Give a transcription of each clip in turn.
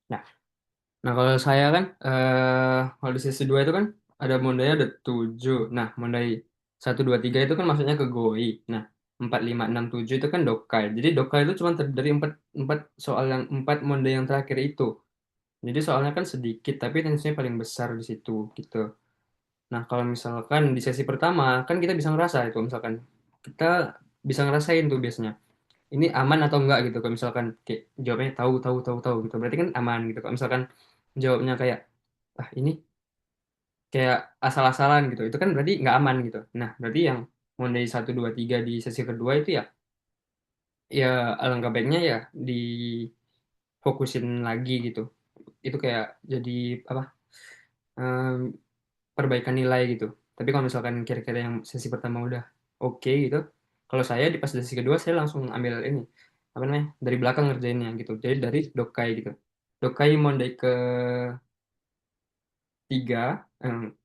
Nah, nah kalau saya kan, kalau di sesi 2 itu kan ada mondainya ada 7. Nah, mondai 1, 2, 3 itu kan maksudnya ke GOI. Nah, 4, 5, 6, 7 itu kan dokai. Jadi dokai itu cuma terdiri dari empat soal yang empat mondai yang terakhir itu. Jadi soalnya kan sedikit, tapi tensinya paling besar di situ gitu. Nah, kalau misalkan di sesi pertama kan kita bisa ngerasa itu, misalkan kita bisa ngerasain tuh biasanya ini aman atau enggak gitu. Kalau misalkan kayak jawabnya tahu tahu tahu tahu gitu, berarti kan aman gitu. Kalau misalkan jawabnya kayak ah ini kayak asal-asalan gitu, itu kan berarti nggak aman gitu. Nah, berarti yang Monday 1, 2, 3 di sesi kedua itu ya, ya alangkah baiknya ya difokusin lagi gitu. Itu kayak jadi apa? em, Perbaikan nilai gitu. Tapi kalau misalkan kira-kira yang sesi pertama udah oke gitu, kalau saya di pas sesi kedua saya langsung ambil ini apa namanya dari belakang ngerjainnya gitu. Jadi dari dokai gitu. Dokai Monday ke tiga,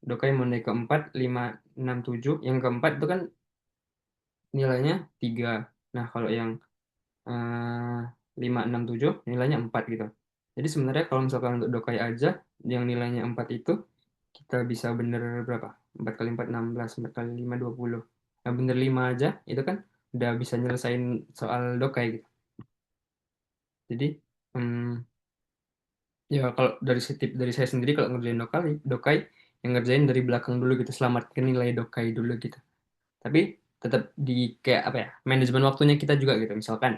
dokai Monday keempat, 5, 6, 7. Yang keempat itu kan nilainya 3. Nah, kalau yang 5, 6, 7 nilainya 4 gitu. Jadi sebenarnya kalau misalkan untuk dokai aja yang nilainya 4 itu kita bisa bener berapa? 4 kali 4 16, 4 kali 5 20. Nah, bener 5 aja itu kan udah bisa nyelesain soal dokai gitu. Jadi ya kalau dari saya sendiri kalau ngerjain dokai yang ngerjain dari belakang dulu gitu, selamatkan nilai dokai dulu gitu. Tapi tetap di kayak apa ya? Manajemen waktunya kita juga gitu. Misalkan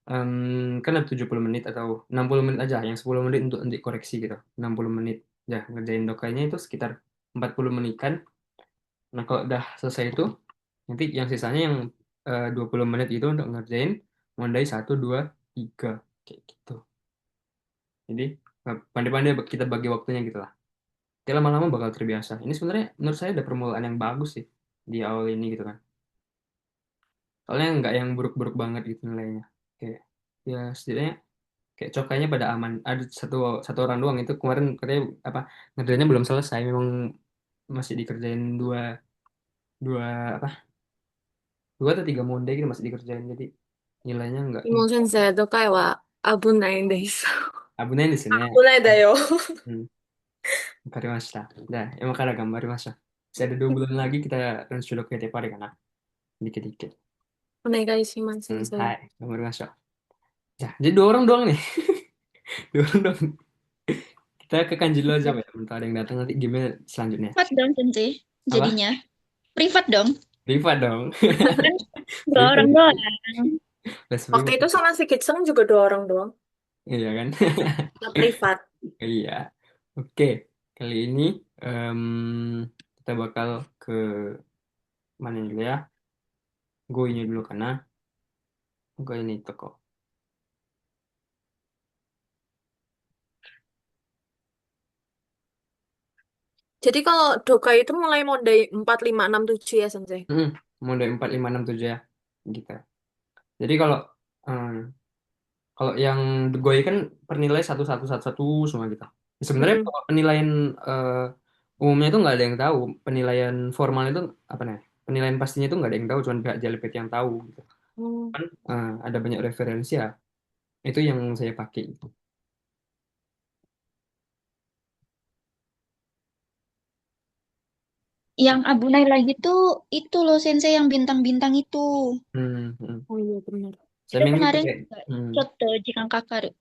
kan ada 70 menit atau 60 menit aja, yang 10 menit untuk koreksi gitu. 60 menit. Ya, ngerjain dokainya itu sekitar 40 menitan. Nah, kalau udah selesai itu, nanti yang sisanya yang 20 menit itu untuk ngerjain mondai 1, 2, 3. Kayak gitu. Jadi, pandai-pandai kita bagi waktunya gitu lah. Nanti lama-lama bakal terbiasa. Ini sebenarnya menurut saya ada permulaan yang bagus sih di awal ini gitu kan. Soalnya nggak yang buruk-buruk banget gitu nilainya. Kayak, ya setidaknya kayak cokainya pada aman. Ada satu satu orang doang itu kemarin katanya apa ngerjainnya belum selesai, memang masih dikerjain dua dua apa 2 atau 3 monde gitu masih dikerjain, jadi nilainya nggak もう先生、どかいは危ないです。absen di sini ya. 危ないだよ。Hmm, wakarimashita. Dah, emang kada gambar masa. Masih ada 2 bulan lagi kita harus sudah kayak tiap hari kan, ah. Dikit-dikit. お願いします、先生。Hai, gambar masa. Ya, jadi 2 orang doang nih. 2 orang doang. Kita ke Kanji dulu aja, Pak. Bentar ada yang datang, nanti gimana selanjutnya? Privat dong, Sensei. Apa? Jadinya. Privat dong. Privat dong. Kan dua Privat. orang doang. Let's Waktu privat. itu sama si Kitseng juga 2 orang doang. Iya kan? Nggak privat. Iya. Oke. Kali ini em, kita bakal ke mana dulu ya? Gue ini dulu karena gue ini toko. Jadi kalau Doka itu mulai mondai 4, 5, 6, 7 ya, Sensei? Mode 4, 5, 6, 7 ya. Gitu. Jadi em, kalau yang The Goy kan pernilai 1, 1, 1, 1 semua gitu. Sebenarnya Mm-mm. kalau penilaian umumnya itu nggak ada yang tahu. Penilaian formal itu apa nih? Penilaian pastinya itu nggak ada yang tahu, cuma pihak JLPT yang tahu gitu. Hmm. Kan ada banyak referensi ya. Itu yang saya pakai. Yang Abunai lagi tuh itu loh Sensei yang bintang-bintang itu. Hmm, hmm. Oh iya benar. Saya Itu mainly kemarin pakai juga cocok tuh jika kakak.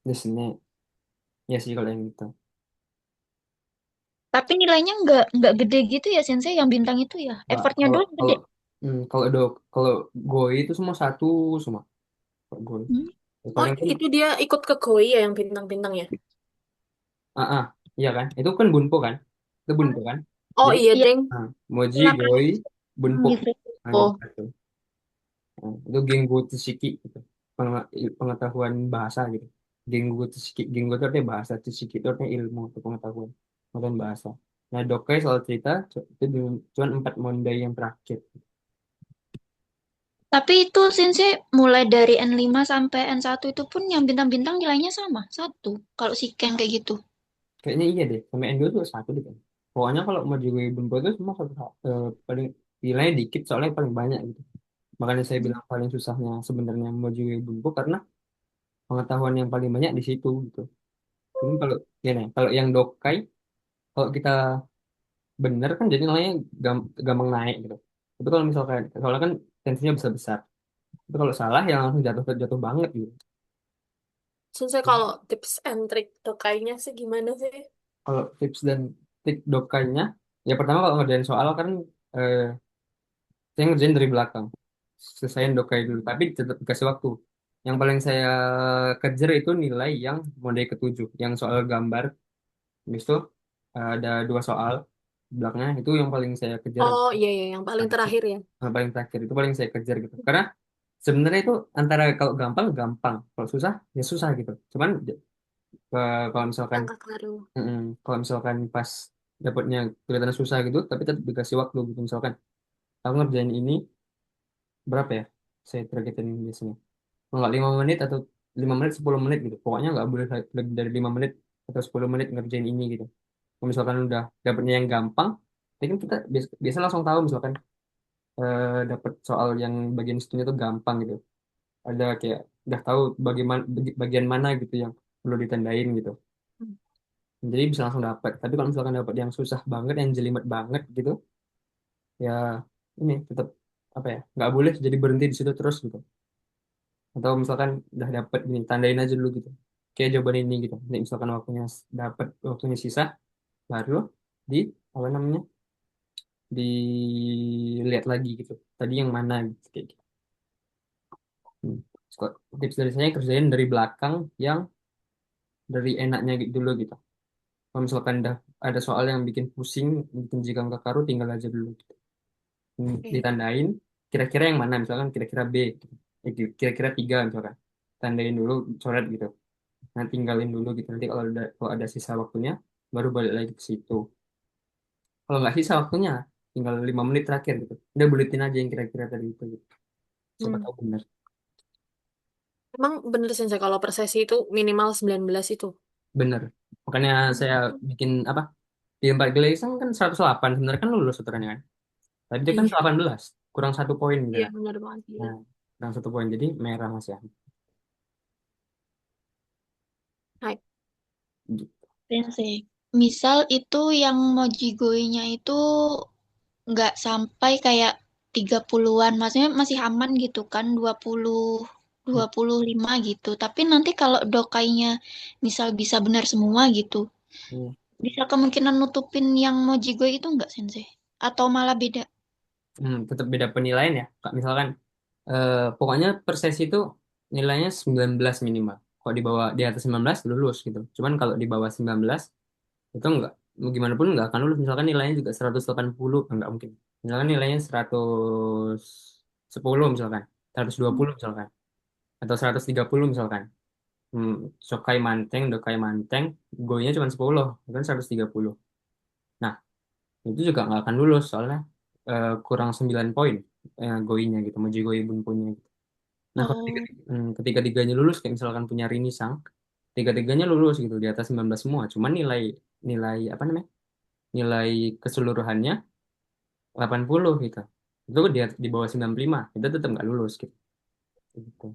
di sini ya sih kalau yang itu. Tapi nilainya nggak gede gitu ya Sensei yang bintang itu ya. Wah, Effortnya kalau doang kalau gede. kalau Goy itu semua satu semua. Kalau Goy. Hmm? Oh Kadang kan itu dia ikut ke Goi ya yang bintang-bintang ya? ah iya kan? Itu kan Bunpo kan? Itu Bunpo kan? Oh Jadi iya Iya, deng. Moji, 8 Goy, Bunpo. gitu. Nah, jadi Oh satu. Itu Gengo Tsushiki gitu. Pengetahuan bahasa gitu. Gengo Tsushiki, Gengo itu artinya bahasa, Tsushiki itu artinya ilmu atau pengetahuan. Pengetahuan bahasa. Nah, Dokai soal cerita itu cuma 4 mondai yang terakhir. Tapi itu Sensei mulai dari N5 sampai N1 itu pun yang bintang-bintang nilainya sama, satu. Kalau si Ken kayak gitu. Kayaknya iya deh, sampai N2 tuh satu deh kan. Pokoknya kalau mau juga Bunpo itu semua paling nilainya dikit soalnya paling banyak gitu. Makanya saya bilang paling susahnya sebenarnya mau juga Bunpo karena pengetahuan yang paling banyak di situ gitu. Jadi kalau ya nih, kalau yang dokai, kalau kita bener kan jadi nilainya gampang naik gitu. Tapi kalau misalkan, soalnya kan tensinya besar besar. Tapi kalau salah yang langsung jatuh jatuh banget gitu. Sensei kalau tips and trick dokainya sih gimana sih? Kalau tips dan trik dokainya, ya pertama kalau ngerjain soal kan eh, saya ngerjain dari belakang, selesaiin dokai dulu. Tapi tetap dikasih waktu. Yang paling saya kejar itu nilai yang mode ketujuh, yang soal gambar. Habis itu ada dua soal di belakangnya itu yang paling saya kejar. Oh iya iya yang paling terakhir ya. Yang paling terakhir itu paling saya kejar gitu. Karena sebenarnya itu antara kalau gampang gampang, kalau susah ya susah gitu. Cuman kalau misalkan Langkah baru. kalau misalkan pas dapatnya kelihatan susah gitu, tapi tetap dikasih waktu gitu. Misalkan aku ngerjain ini berapa ya? Saya targetin biasanya. Kalau nggak 5 menit atau 5 menit 10 menit gitu. Pokoknya nggak boleh lebih dari 5 menit atau 10 menit ngerjain ini gitu. Kalau misalkan udah dapetnya yang gampang, tapi kan kita biasa langsung tahu misalkan dapat soal yang bagian situnya tuh gampang gitu. Ada kayak udah tahu bagaimana bagian mana gitu yang perlu ditandain gitu. Jadi bisa langsung dapat. Tapi kalau misalkan dapat yang susah banget, yang jelimet banget gitu, ya ini tetap apa ya? Nggak boleh jadi berhenti di situ terus gitu. Atau misalkan udah dapet ini tandain aja dulu gitu. Kayak jawaban ini gitu. Nanti misalkan dapat waktunya sisa, baru di apa namanya? Dilihat lagi gitu. Tadi yang mana gitu kayak gitu. Hmm. Tips dari saya kerjain dari belakang yang dari enaknya gitu dulu gitu. Kalau misalkan udah ada soal yang bikin pusing, bikin jigang kakaru, tinggal aja dulu gitu. Oke. Ditandain kira-kira yang mana, misalkan kira-kira B gitu. Kira-kira tiga misalkan. Tandain dulu, coret gitu. Nah, tinggalin dulu gitu. Nanti kalau ada sisa waktunya, baru balik lagi ke situ. Kalau nggak sisa waktunya, tinggal 5 menit terakhir gitu. Udah buletin aja yang kira-kira tadi itu gitu. Siapa Hmm. tahu benar. Emang bener sensei kalau per sesi itu minimal 19 itu. Bener. Makanya saya bikin apa? Di tempat Gleison kan 108 sebenarnya kan lulus aturannya kan. Tadi dia kan Iya, 18 kurang 1 poin gitu iya kan. benar banget. Iya. Nah, kurang 1 poin jadi merah Mas ya. Hai. Gitu. Sensei. Misal itu yang Mojigoy-nya itu nggak sampai kayak 30-an, maksudnya masih aman gitu kan, 25 gitu. Tapi nanti kalau dokainya misal bisa benar semua gitu, Hmm. bisa kemungkinan nutupin yang Mojigoy itu nggak Sensei? Atau malah beda? Tetap beda penilaian ya. Kak, misalkan pokoknya per sesi itu nilainya 19 minimal. Kalau di bawah di atas 19 lulus gitu. Cuman kalau di bawah 19 itu enggak gimana pun enggak akan lulus. Misalkan nilainya juga 180 enggak mungkin. Misalkan nilainya 110 misalkan, 120 misalkan atau 130 misalkan. Hmm, Sokai Manteng, Dokai Manteng, gonya cuma 10, kan 130. Nah, itu juga nggak akan lulus soalnya kurang 9 poin goinya gitu, Moji Goi Bunpunnya gitu. Nah, kalau Oh, ketiga-tiganya lulus, kayak misalkan punya Rini Sang, tiga-tiganya lulus gitu, di atas 19 semua. Cuman nilai nilai apa namanya? Nilai keseluruhannya 80 gitu. Itu di bawah 95, itu tetap nggak lulus gitu. Gitu.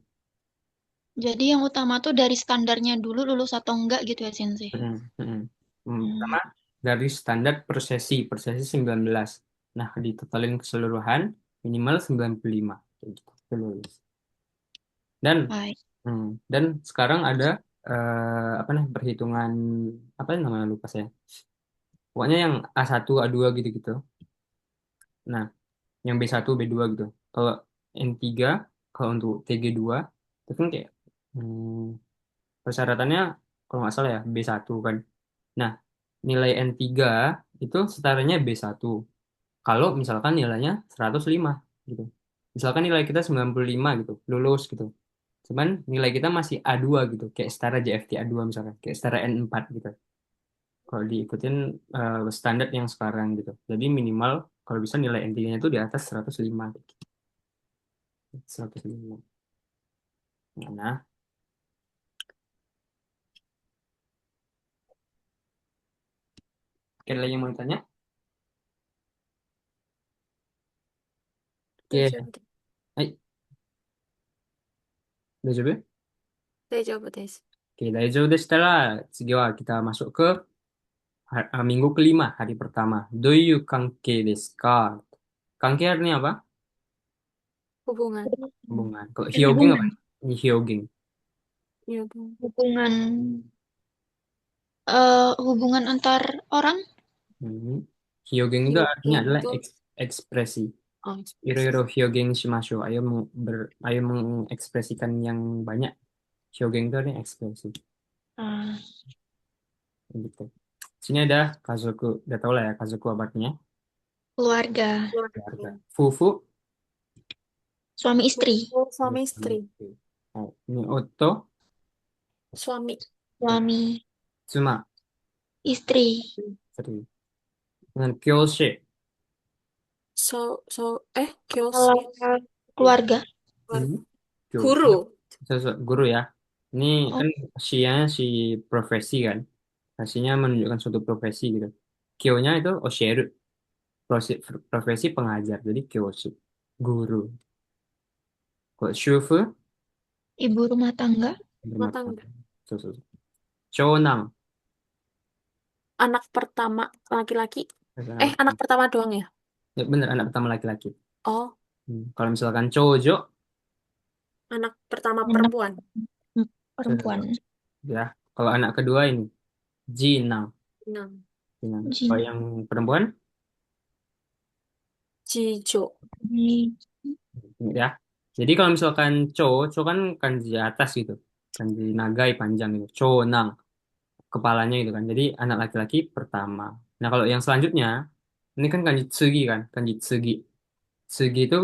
jadi yang utama tuh dari standarnya dulu lulus atau enggak gitu ya Sensei? Mm, mm, Hmm, Pertama, dari standar per sesi 19. Nah, ditotalin keseluruhan minimal 95. Kayak gitu. Itu lulus. Dan baik. dan sekarang ada apa nih perhitungan apa namanya lupa saya. Pokoknya yang A1, A2 gitu-gitu. Nah, yang B1, B2 gitu. Kalau N3, kalau untuk TG2 itu kan kayak persyaratannya kalau nggak salah ya B1 kan. Nah, nilai N3 itu setaranya B1. Kalau misalkan nilainya 105 gitu. Misalkan nilai kita 95 gitu, lulus gitu. Cuman nilai kita masih A2 gitu, kayak setara JFT A2 misalkan, kayak setara N4 gitu. Kalau diikutin standar yang sekarang gitu. Jadi minimal kalau bisa nilai N3-nya itu di atas 105 gitu. 105. Nah, ada lagi yang mau tanya? Oke, Tujuan. hai, udah coba? Daijoubu desu. Oke, daijoubu deshita ra. Tsugi wa kita masuk ke minggu kelima, hari pertama. Doyu kanke desu ka? Kanke artinya apa? Hubungan. Hubungan. Kalau hyogeng apa? Hubungan. Ini hyogeng. Iya, Bu. Hubungan hubungan antar orang. Hmm. Hyogeng itu artinya Hyogeng adalah itu ekspresi. ekspresi. Iro-iro hyogeng shimasho. Ayo mengekspresikan yang banyak. Hyogeng itu artinya ekspresi. Ah, Gitu. Sini ada kazoku. Udah tau lah ya kazoku apa artinya. keluarga. Keluarga. Fufu. Suami istri. Suami istri. Oh, ini oto. Suami. Suami Tsuma. istri. Istri. Dengan kyoshi. Kyoshi. Kalau keluarga. Hmm. Kyoshi. Guru. Guru ya. Ini Oh, kan si profesi kan. Pastinya menunjukkan suatu profesi gitu. Kyo-nya itu osheru, profesi pengajar. Jadi kyoshi, guru. Kalau shufu, ibu rumah tangga. Rumah bermata. tangga. Tuh, tuh, tuh. Chonang, Anak pertama laki-laki. anak Anak pertama. pertama doang ya? Ya, bener, anak pertama laki-laki. Oh, Kalau misalkan chojo, anak pertama Anak perempuan. perempuan. ya. Kalau anak kedua ini, jinang. Enam. Jinang. Kalau Jin. yang perempuan, Jijo. ya. Jadi kalau misalkan cho kan kanji atas gitu. Kanji nagai panjang gitu. Chonang. Kepalanya gitu kan. Jadi anak laki-laki pertama. Nah kalau yang selanjutnya, ini kan kanji tsugi kan, kanji tsugi. Tsugi itu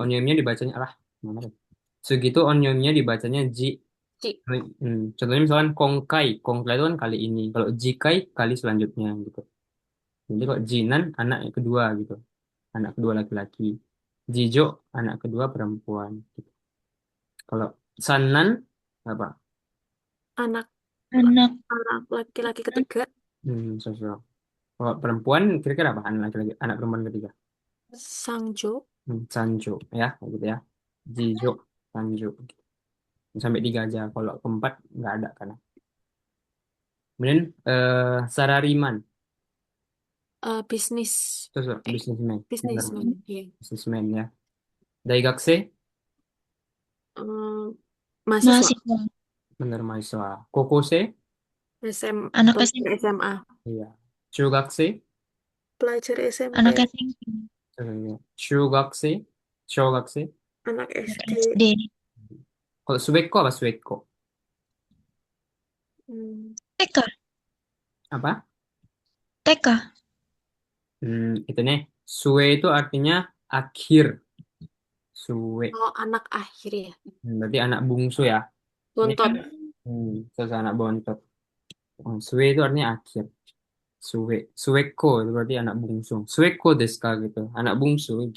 onyemnya dibacanya lah. Mana tuh? Tsugi itu onyemnya dibacanya ji. Ci. Contohnya misalkan kongkai, kongkai itu kan kali ini. Kalau jikai kali selanjutnya gitu. Jadi kalau jinan anak yang kedua gitu, anak kedua laki-laki. Jijo anak kedua perempuan. Gitu. Kalau sanan apa? Anak Anak anak laki-laki ketiga. Sosok. Kalau perempuan kira-kira apa? Anak laki-laki, anak perempuan ketiga. Sangjo. Sanjo ya kayak gitu ya. Jijo, Sanjo. Sampai tiga aja. Kalau keempat nggak ada kan. Kemudian Sarariman, Bisnis. terus Eh, businessman, benar, Bisnismen. Iya. businessman ya. Daigakse, Eh, mahasiswa. mahasiswa. benar mahasiswa. Kokose, Anak Pelajar SMP. SMA. iya. Chugakse, Pelajar Anak SMP. SMP. Chugakse, Shogakse. Anak Anak SD. SD. Kalau suweko apa suweko? Hmm. TK. Apa? TK. Itu nih. Suwe itu artinya akhir. Suwe. Oh, anak akhir ya. Berarti anak bungsu ya. Ini kan Bontot. terus anak bontot. Suwe itu artinya akhir. Suwe. Suweko itu berarti anak bungsu. Suweko desu ka gitu. Anak bungsu.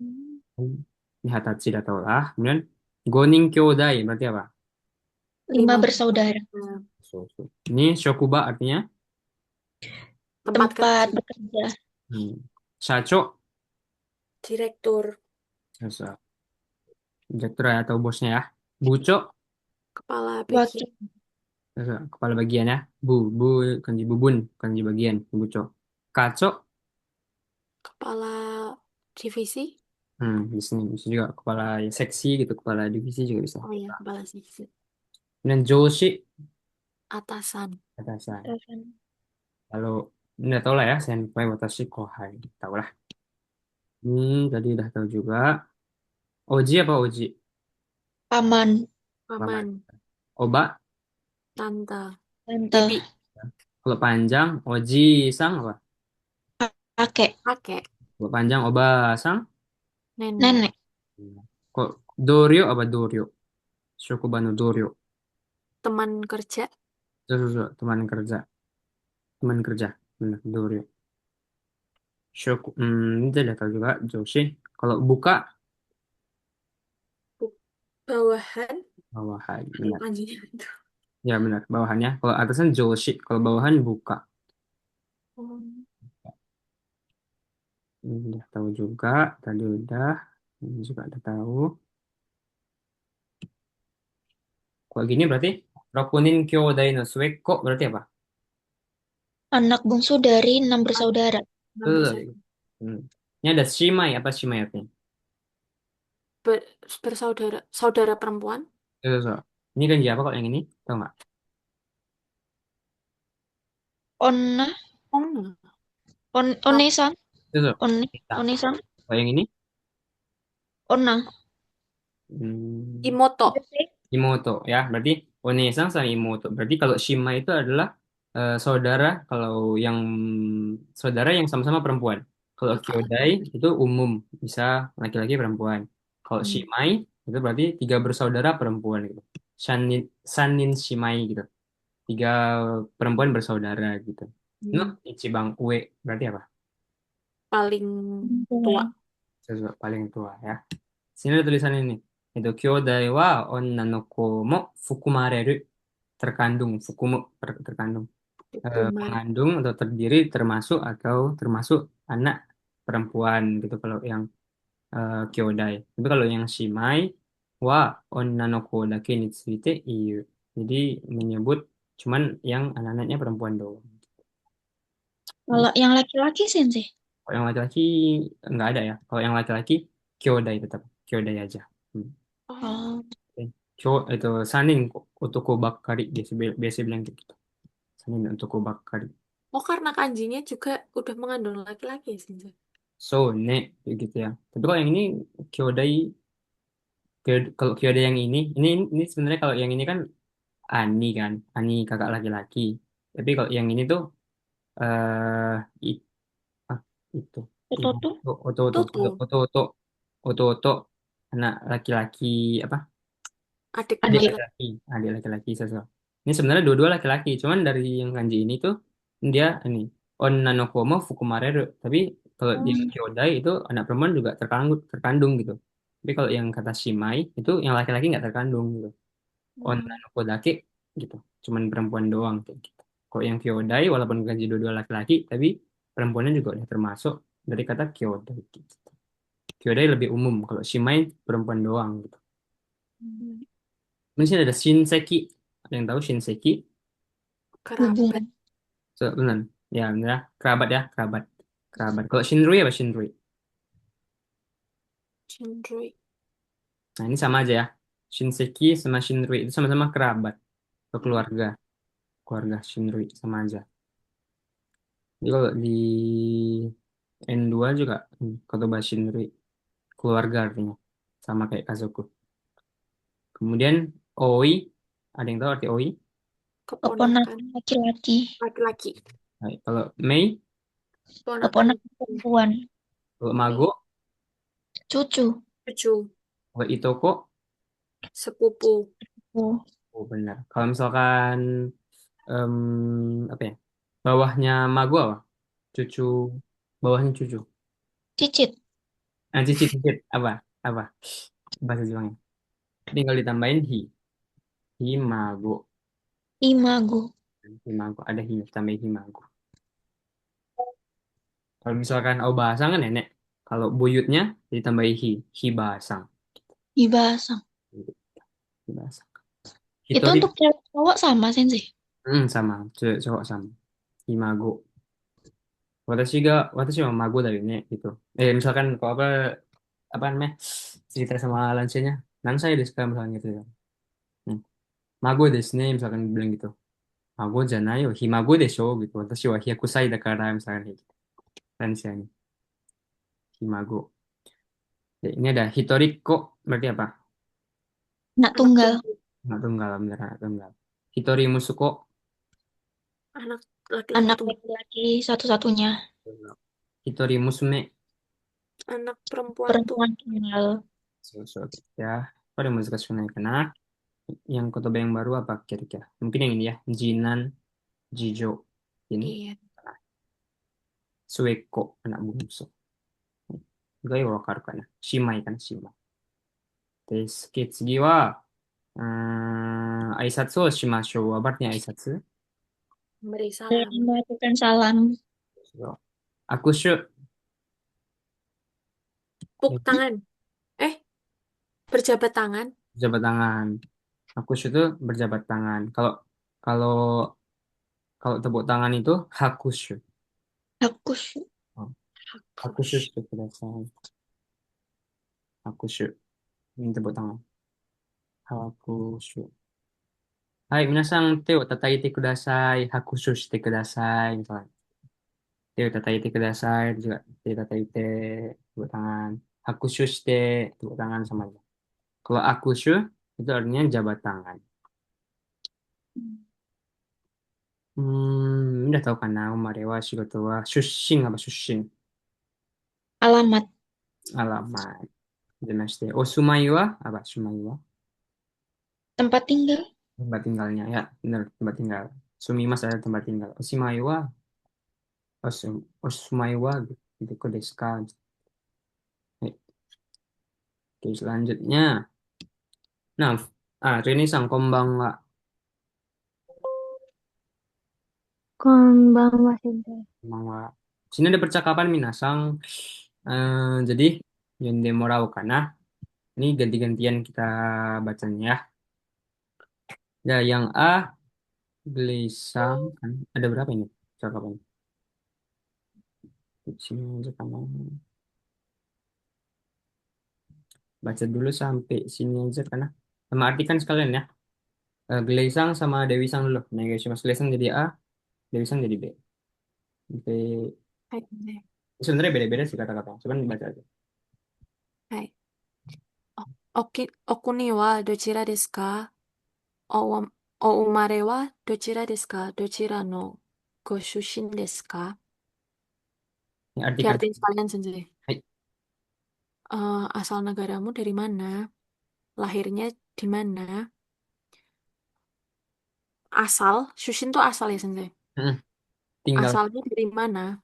Ini Hatachi dah tau lah. Kemudian Gonin Kyodai berarti apa? 5 Lima. bersaudara. Ini Shokuba artinya Tempat Tempat kerja. bekerja. hmm. Shacho, Direktur. Shasa. Direktur ya, atau bosnya ya. Buco, Kepala Wakil. bagian. Shasa, kepala bagian ya. Bu, kanji bubun, kanji bagian, Buco. Kaco, Kepala divisi. di sini bisa juga kepala ya, seksi gitu, kepala divisi juga bisa. Oh iya, kepala divisi. Dan Joshi, Atasan. atasan. Atasan. Kalau nggak tahu lah ya, senpai watashi kohai, tahu lah. Ini tadi udah tahu juga. Oji apa Oji? Paman. Paman. Paman. Oba, Tante. Tante. Bibi. kalau panjang Oji sang apa? Kakek. Kakek. Kalau panjang Oba sang. Nenek. Nenek. Kok Doryo apa Doryo? Shokubano Doryo. Teman kerja. Teman kerja. Teman kerja. Benar, Doryo. Ini udah tahu juga Joshi. Kalau buka Bawahan. bawahan, Ini benar. kanjinya itu. Ya benar, bawahannya. Kalau atasan Joshi, kalau bawahan buka. Hmm. Ini udah tahu juga. Tadi udah. Ini juga udah tahu. Kalau gini berarti rokunin kyodai no sueko berarti apa? Anak bungsu dari 6 bersaudara. Enam Betul. bersaudara. Hmm. Ini ada shimai, apa shimai artinya? Ber- bersaudara. Saudara perempuan. Betul, betul. Ini kanji apa kok yang ini? Tahu nggak? Onna, Oh, enggak. Tahu. Onesan, Betul, betul. One, Kita. Onesan, Kalau yang ini? Onna. Hmm, Imoto. Iya sih. Imoto ya. Berarti onesang sama imoto. Berarti kalau shimai itu adalah saudara kalau yang saudara yang sama-sama perempuan. Kalau Kakak kyodai laki. itu umum, bisa laki-laki perempuan. Kalau Hmm. shimai itu berarti tiga bersaudara perempuan gitu. Sanin sanin shimai gitu. Tiga perempuan bersaudara gitu. No, Hmm. Ichibang Ue berarti apa? Paling tua. Perempuan. Sesuatu paling tua ya. Sini ada tulisan ini. Itu kyodai wa onna no ko mo fukumareru. Terkandung, fukumu terkandung. Kumar. Mengandung atau terdiri termasuk atau termasuk anak perempuan gitu kalau yang kyodai. Tapi kalau yang shimai wa onna no ko dake ni tsuite iu. Jadi menyebut cuman yang anak-anaknya perempuan doang. Kalau yang laki-laki sensei. Kalau yang laki-laki nggak ada ya. Kalau yang laki-laki kyodai tetap kyodai aja. Hmm. Oh. Oh, Oke. Itu sanin otoko bakkari biasa biasa bilang gitu. Sanin otoko bakkari. Oh, karena kanjinya juga udah mengandung laki-laki ya, Sinja. So ne gitu ya. Tapi kalau yang ini kyodai kalau kyodai yang ini sebenarnya kalau yang ini kan ani kan, ani kakak laki-laki. Tapi kalau yang ini tuh eh i- ah, itu itu ibu tuh. oto oto Tutu. oto oto oto oto anak laki-laki apa? Adik Adik Adik. laki-laki. laki-laki, adik laki-laki sesuatu. Ini sebenarnya dua-dua laki-laki, cuman dari yang kanji ini tuh dia ini onna no komo fukumareru. Tapi kalau Oh, yang kyodai itu anak perempuan juga terkandung gitu. Tapi kalau yang kata shimai itu yang laki-laki nggak terkandung gitu. Onna Hmm. no kodake gitu, cuman perempuan doang kayak gitu. Kalau yang kyodai walaupun kanji dua-dua laki-laki, tapi perempuannya juga udah termasuk dari kata kyodai gitu. Kyodai lebih umum, kalau shimai perempuan doang gitu. Hmm. Di sini ada shinseki. Ada yang tahu shinseki? Kerabat. hubungan. So, benar. Ya, benar. Ya. Kerabat ya, kerabat. Kerabat. Kalau Shinrui apa Shinrui? Cindrui. Nah, ini sama aja ya. Shinseki sama Shinrui itu sama-sama kerabat atau keluarga. Keluarga Shinrui sama aja. Jadi kalau di N2 juga kotoba Shinrui keluarga artinya. Sama kayak Kazoku. Kemudian Oi, ada yang tahu arti Oi? Keponakan Keponakan laki-laki. laki-laki. Baik. Kalau Mei, Keponakan Keponakan perempuan. kalau Mei. Mago, Cucu. Cucu. kalau Itoko, Sepupu. Oh, oh benar. Kalau misalkan apa ya? Bawahnya Mago apa? Cucu, bawahnya cucu. cicit. Ah, cicit, cicit. Apa? Apa? Bahasa Jepangnya. Tinggal ditambahin hi. Himago. Imago. Himago. Ada hi, tambahin himago. Kalau misalkan oh bahasa kan nenek. Kalau buyutnya ditambahin hi. Hibasang. Ibasang. Hibasang. Itu Hitori. untuk cewek cowok sama sensei. Sama. Cowok sama. Himago. Watashi wa mago da yo ne. Gitu. Misalkan kalau apa namanya? Cerita sama lansianya. Nansai desu ka misalnya gitu ya. Hmm. Mago desu ne. Misalkan bilang gitu. Mago janai yo. Himago desho gitu. Watashi wa 100歳 dakara misalkan gitu. Lansianya. Himago. Ya, ini ada hitoriko. Berarti apa? Anak Anak tunggal. tunggal. Anak tunggal. Bener, anak tunggal. Hitori musuko. Anak laki-laki Anak tunggal. laki-laki satu-satunya. Hitori musume. Anak perempuan Perempuan tunggal. tunggal. So, ya. Pada musik sunai kena. Yang kotoba yang baru apa kira-kira? Mungkin yang ini ya. Jinan, Jijo. Ini. Iya. Sueko. Anak bungsu. Gai wa wakaru kana. Shimai kan, Shimai. で、次は、挨拶をしましょう。Artinya 挨拶 Memberi Dan salam. melakukan salam. Akushu. Tepuk tangan. Eh, berjabat tangan. Jabat tangan. Hakushu itu berjabat tangan. Kalau kalau kalau tepuk tangan itu hakushu. Hakushu. Oh, hakushu Hakush. shite kudasai. Hakushu. Ini tepuk tangan. Hakushu. Hai, minasan, te o tataite kudasai. Hakushu shite kudasai. Misalnya. Te o tataite kudasai. Itu juga te tataite. Tepuk tangan. Hakushu shite. Tepuk tangan sama aja. Kalau akushu, itu artinya jabat tangan. Udah tahu kan nah, umare wa shigoto wa shushin apa shushin? Alamat. Alamat. Demashite. Osumai wa apa? Sumai wa? Tempat tinggal. Tempat tinggalnya. Ya, benar. Tempat tinggal. Sumimas adalah tempat tinggal. Oshimai wa? Osumai wa? Gitu. Kok desu ka? Oke, selanjutnya. Nah, Rini-san, konbanwa. Konbanwa sensei. Konbanwa. Sini ada percakapan minasang. Jadi, yonde morau kana. Ini ganti-gantian kita bacanya ya. Ya, yang A, gelisang. Kan? Ada berapa ini percakapan? Sini aja kamu. Baca dulu sampai sini aja karena sama artikan sekalian ya. Gelisang sama Dewi Sang dulu. Nah, guys, mas Gelisang jadi A, Dewi Sang jadi B. B. はい。ね。Sebenarnya beda-beda sih kata-kata. Cuman baca aja. はい。お国はどちらですか？お、お生まれはどちらですか？どちらのご出身ですか？ Ini artikan. Diartiin sekalian sendiri. Hai. Asal negaramu dari mana? Lahirnya di mana? Asal, Shushin tuh asal ya sendiri. Hmm, tinggal. Asalnya dari mana?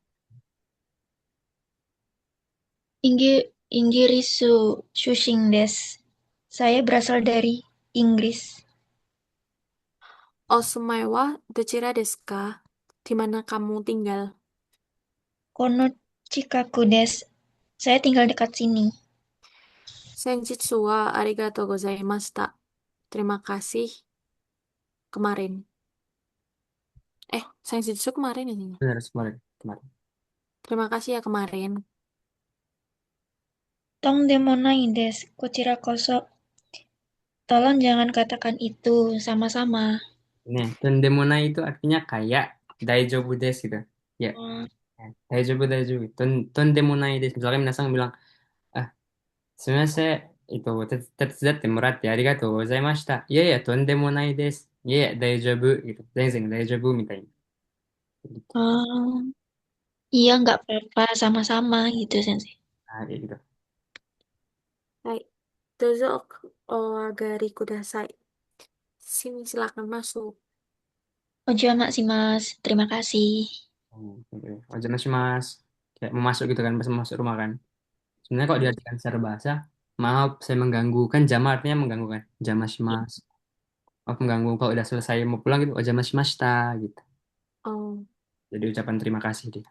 Inggirisu Shushing desu. Saya berasal dari Inggris. Osumae wa dochira desu ka? Di mana kamu tinggal? Kono Chikaku desu. Saya tinggal dekat sini. Senjutsu wa arigatou gozaimashita. Terima kasih kemarin. Senjutsu kemarin ya ini. Benar, kemarin. Kemarin. Terima kasih ya kemarin. Tong demonai desu. Kochira koso. Tolong jangan katakan itu. Sama-sama. Ini, tondemonai itu artinya kayak daijoubu desu gitu. Ya, Hmm. daijoubu, daijoubu. Tondemonai desu. Misalnya minasang bilang, ah, sumimasen, itu, tetsudatte moratte arigatou gozaimashita. Iya, ya, tondemonai desu. Iya, ya, daijoubu, gitu. Zenzen, daijoubu, mitai. Gitu. Oh, iya nggak apa-apa. Sama-sama gitu, Sensei. Nah, kayak gitu. Hai, dozo o agari kudasai. Sini silakan masuk. Ojo sih mas. Terima kasih. Oke. Mas. Kayak mau masuk gitu kan, pas mau masuk rumah kan. Sebenarnya kalau Hmm. diartikan secara bahasa, maaf saya mengganggu. Kan jama artinya mengganggu kan. Mas. Maaf mengganggu. Kalau udah selesai mau pulang gitu, mashita gitu. Oh, Jadi ucapan terima kasih dia.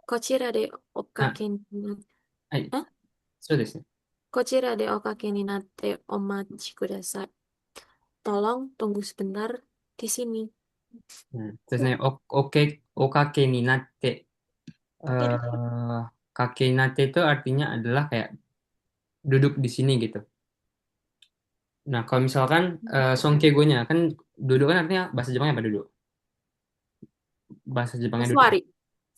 こちらでおか Nah, けになっ、hai, ん so desu. こちらでおかけになってお待ちください。Tolong tunggu sebentar di sini. Terus nih, oke, okake ni natte. Eh, kake natte itu artinya adalah kayak duduk di sini gitu. Nah, kalau misalkan songkegonya kan duduk kan artinya bahasa Jepangnya apa duduk? Bahasa Jepangnya duduk. Oswari.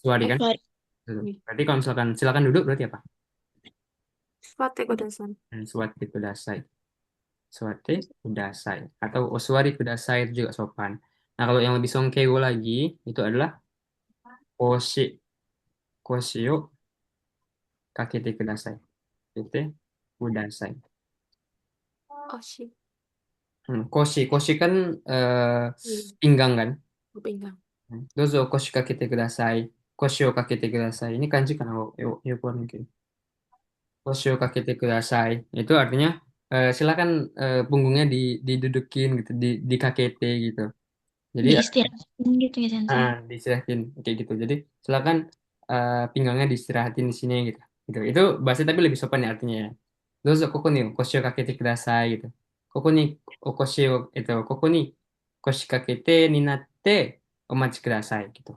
Suari kan? Sorry. Duduk. Berarti kalau misalkan silakan duduk berarti apa? Suwate kudasai. Suwate kudasai. Suwate kudasai. Atau oswari kudasai itu juga sopan. Nah, kalau yang lebih songkego lagi itu adalah koshi. Koshi yo kakete kudasai. Kakete kudasai. Oshi. Koshi kan Iya, pinggang kan? pinggang. Dozo koshi kakete kudasai. Koshi o kakete kudasai. Ini kanji kan? Yo, mungkin. Koshi o kakete kudasai. Itu artinya silakan punggungnya didudukin gitu, dikakete gitu. Jadi Diistirahatin gitu ya, Sensei. diistirahatin kayak gitu. Jadi silakan pinggangnya diistirahatin di sini gitu. Gitu. Itu bahasa tapi lebih sopan ya artinya ya. dozo koko ni koshi o kakete kudasai gitu. Koko ni okoshi o, koko ni koshi kakete ni natte omachi kudasai gitu.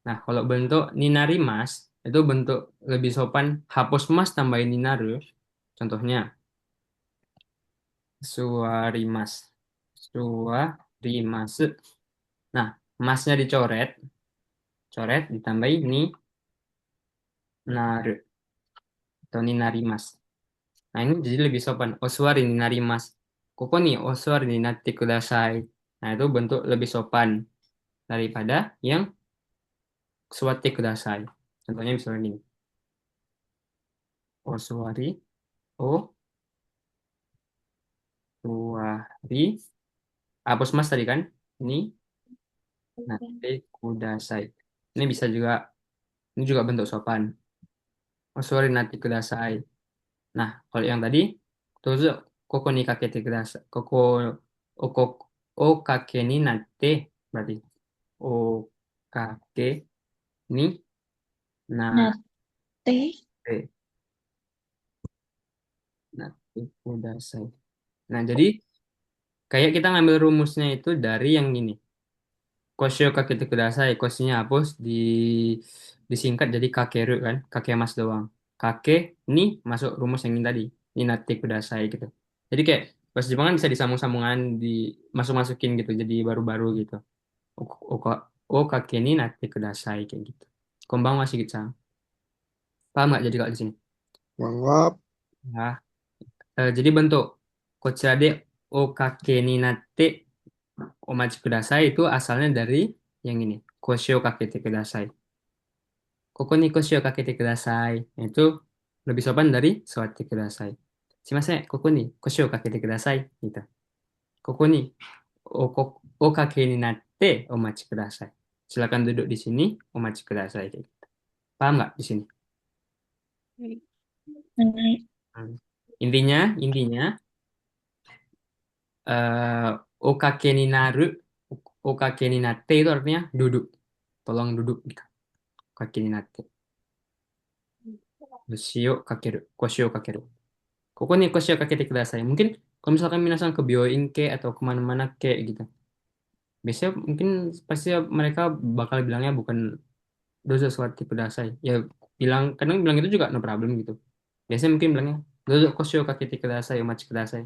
Nah, kalau bentuk ninarimas itu bentuk lebih sopan hapus mas tambahin ninaru. Contohnya suarimas. Suarimas. Nah, masnya dicoret, coret ditambahin ni naru atau ninarimas. Nah, ini jadi lebih sopan. Osuari ninarimas. Koko ni osuari ni natte kudasai. Nah, itu bentuk lebih sopan daripada yang suwate kudasai. Contohnya misalnya gini. Osuari, o, suari. Hapus mas tadi kan? Ini natte kudasai. Ini bisa juga, ini juga bentuk sopan. Osuari natte kudasai. Nah, kalau yang tadi, dozo koko ni kakete kudasai. Oko, o kake ni natte, berarti o kake ni Nah, natte, teh. natte kudasai. Nah, jadi kayak kita ngambil rumusnya itu dari yang ini. Koshio kakete kudasai, koshinya hapus, disingkat jadi kakeru kan, kake mas doang. Kake ni masuk rumus yang ini tadi, ni natte kudasai gitu. Jadi kayak bahasa Jepang kan bisa disambung-sambungan, dimasuk-masukin gitu, jadi baru-baru gitu. Oko, o kake ni natte kudasai kayak gitu. Konbanwa Shigit-san. Paham nggak jadi kalau di sini? Mangap. Nah, jadi bentuk kochira de o kake ni natte omachi kudasai itu asalnya dari yang ini. Koshi o kakete kudasai. Koko ni koshi o kakete kudasai. Itu lebih sopan dari sawate kudasai. Shimasen, koko ni koshi o kakete kudasai. Gitu. Koko ni o kake ni natte omachi kudasai. Silakan duduk di sini, omachi kudasai. Kayak gitu. Paham nggak di sini? Nah, Hmm. Intinya, eh okake ni naru, okake ni natte itu artinya duduk. Tolong duduk gitu. Okake ni natte. Koshi o kakeru. Koko ni koshi o kakete kudasai. Mungkin kalau misalkan minasan ke Bioin ke atau kemana-mana ke gitu. Biasanya mungkin pasti mereka bakal bilangnya bukan dozo suwati kudasai. Ya bilang, kadang bilang itu juga no problem gitu. Biasanya mungkin bilangnya dozo koshi o kakete kudasai, omachi kudasai.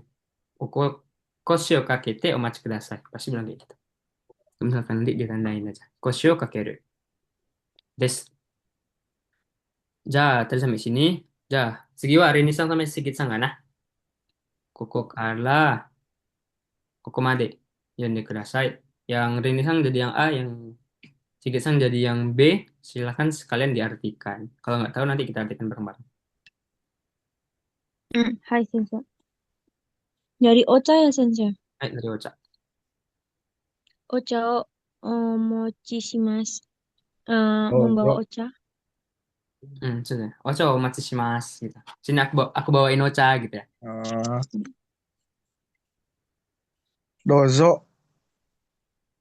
Oko koshi o kakete omachi kudasai. Pasti bilang kayak gitu. Misalkan nanti ditandain aja. Koshi o kakeru. Des. Tadi sampai sini. Segi wa Rini-san sampai Sigit-san ga na? Koko kara koko made. Yonde kudasai. Yang Rini-san jadi yang A, yang Sigit-san jadi yang B. Silahkan sekalian diartikan. Kalau nggak tahu nanti kita artikan bareng-bareng. Hai Sensei. Dari Ocha ya Sensei. Hai, dari Ocha. Ocha o mochi shimasu. Oh, Membawa zo. Ocha. Sudah. Ocha o matsushimasu gitu. Sini aku bawain Ocha gitu ya. Ah, dozo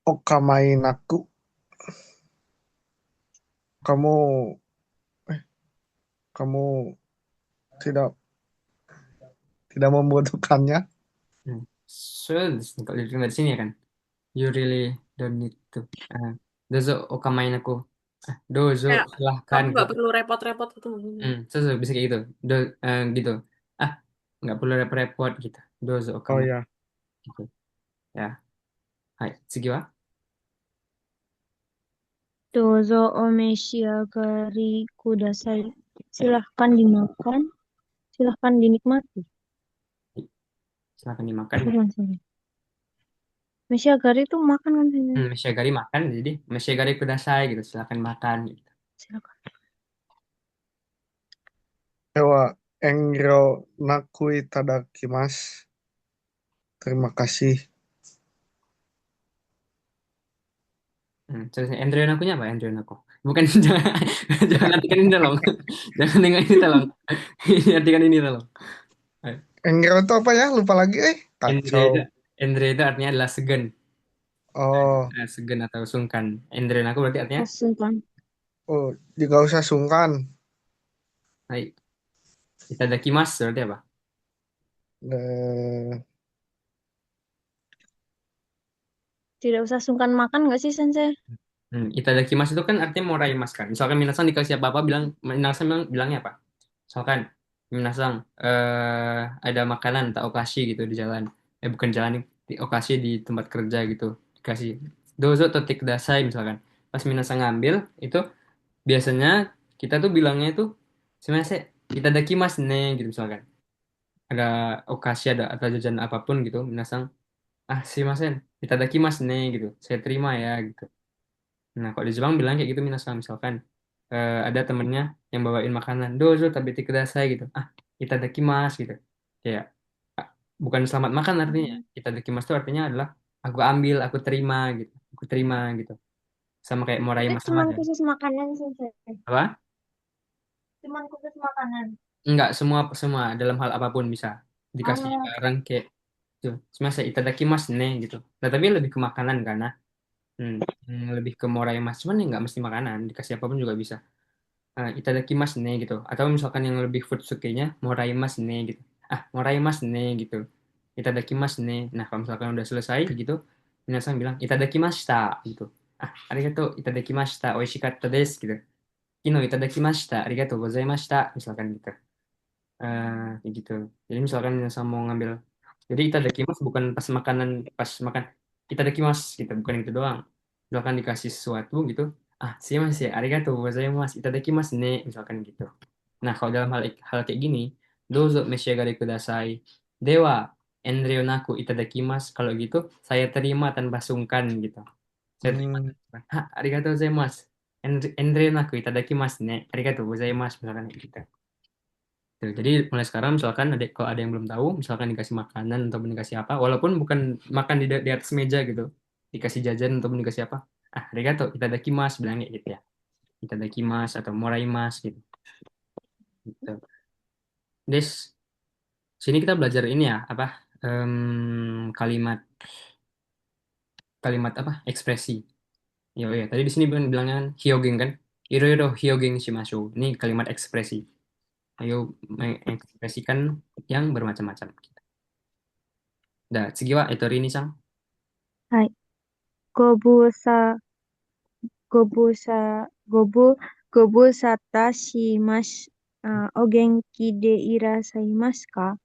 okamainaku. Kamu kamu tidak tidak membutuhkannya. Sudah, kalau dari sini ya kan. You really don't need to. Ah, dozo okamain aku. Dozo Kayak silahkan kamu nggak gitu. perlu repot-repot gitu. Bisa kayak gitu. Gitu. Ah, nggak perlu repot-repot gitu. Dozo Oh okamain. ya, Gitu. Ya. Hai, Tsugi wa? Dozo omeshiagari kudasai. Silahkan dimakan. Silahkan dinikmati. Silahkan dimakan. Sorry. Meshiagari itu makan kan Sensei? Meshigari makan, jadi meshigari kudasai gitu. Silahkan makan gitu. Silakan. dewa engro nakui tadakimasu. Terima kasih. Terus Andrew akunya apa? Andrew aku. Bukan, jangan artikan ini tolong. Jangan dengan ini tolong. Ini artikan ini tolong. Hai. Engro itu apa ya? Lupa lagi. Endre Kacau. itu, Endre itu artinya adalah segan. Oh, Segan atau sungkan. Endre aku berarti artinya, Asupan. oh, juga usah sungkan. hai, itadakimasu berarti apa? Eh, Tidak usah sungkan makan nggak sih, Sensei? Itadakimasu itu kan artinya moraimasu kan. Misalkan minasan dikasih apa-apa bilangnya apa? Misalkan minasan ada makanan tak okashi gitu di jalan. Bukan jalan di okashi di tempat kerja gitu. Dikasih dozo totik kudasai misalkan. Pas minasan ngambil itu biasanya kita tuh bilangnya itu sebenarnya itadakimasu ne gitu misalkan. Ada okashi ada atau jajan apapun gitu minasan simasen itadakimasu ne gitu. Saya terima ya gitu. Nah, kalau di Jepang bilang kayak gitu minasan misalkan ada temennya yang bawain makanan, dozo tabete kudasai gitu. Itadakimasu gitu. Kayak ah, bukan selamat makan artinya. Hmm. Itadakimasu itu artinya adalah aku ambil, aku terima gitu. Aku terima gitu. Sama kayak morai Itu masam cuman aja. khusus makanan, Sensei. Apa? Cuman khusus makanan. Enggak, semua semua dalam hal apapun bisa dikasih Oh, barang kayak gitu. Cuma saya itadakimasu nih gitu. Nah, tapi lebih ke makanan karena lebih ke morai mas. Cuman ya nggak mesti makanan, dikasih apapun juga bisa. Itadakimasu ne gitu. Atau misalkan yang lebih futsuke-nya moraimasu ne gitu. Moraimasu ne gitu. Itadakimasu ne. Nah, kalau misalkan udah selesai gitu, minasan bilang itadakimashita gitu. Arigato itadakimashita. Oishikatta desu gitu. Kino itadakimashita. Arigato gozaimashita. Misalkan gitu. Kayak gitu. Jadi misalkan minasan mau ngambil. Jadi itadakimasu bukan pas makan. Itadakimasu gitu. Bukan itu doang. Misalkan dikasih sesuatu gitu. Sumimasen, arigatou gozaimasu, itadakimasu ne, misalkan gitu. Nah, kalau dalam hal kayak gini, dozo meshigare kudasai. Dewa, enryo naku itadakimasu. Kalau gitu, saya terima tanpa sungkan gitu. Saya terima hmm, tanpa sungkan. Arigatou gozaimasu. Enryo naku itadakimasu ne. Arigatou gozaimasu, misalkan kayak gitu. Tuh, jadi mulai sekarang misalkan kalau ada yang belum tahu, misalkan dikasih makanan ataupun dikasih apa, walaupun bukan makan di atas meja gitu, dikasih jajan ataupun dikasih apa, arigato, itadakimasu, bilangnya gitu ya. Itadakimasu atau moraimasu gitu. Gitu. Des, sini kita belajar ini ya, apa, kalimat, kalimat apa, ekspresi. Ya, tadi di sini bilangnya kan, hyogen kan, iroiro hyogen shimashu. Ini kalimat ekspresi. Ayo mengekspresikan yang bermacam-macam. Dah, tsugi wa, Rini-san. はい。ご無沙、ご無沙、ご無沙汰します。お元気でいらっしゃいますか?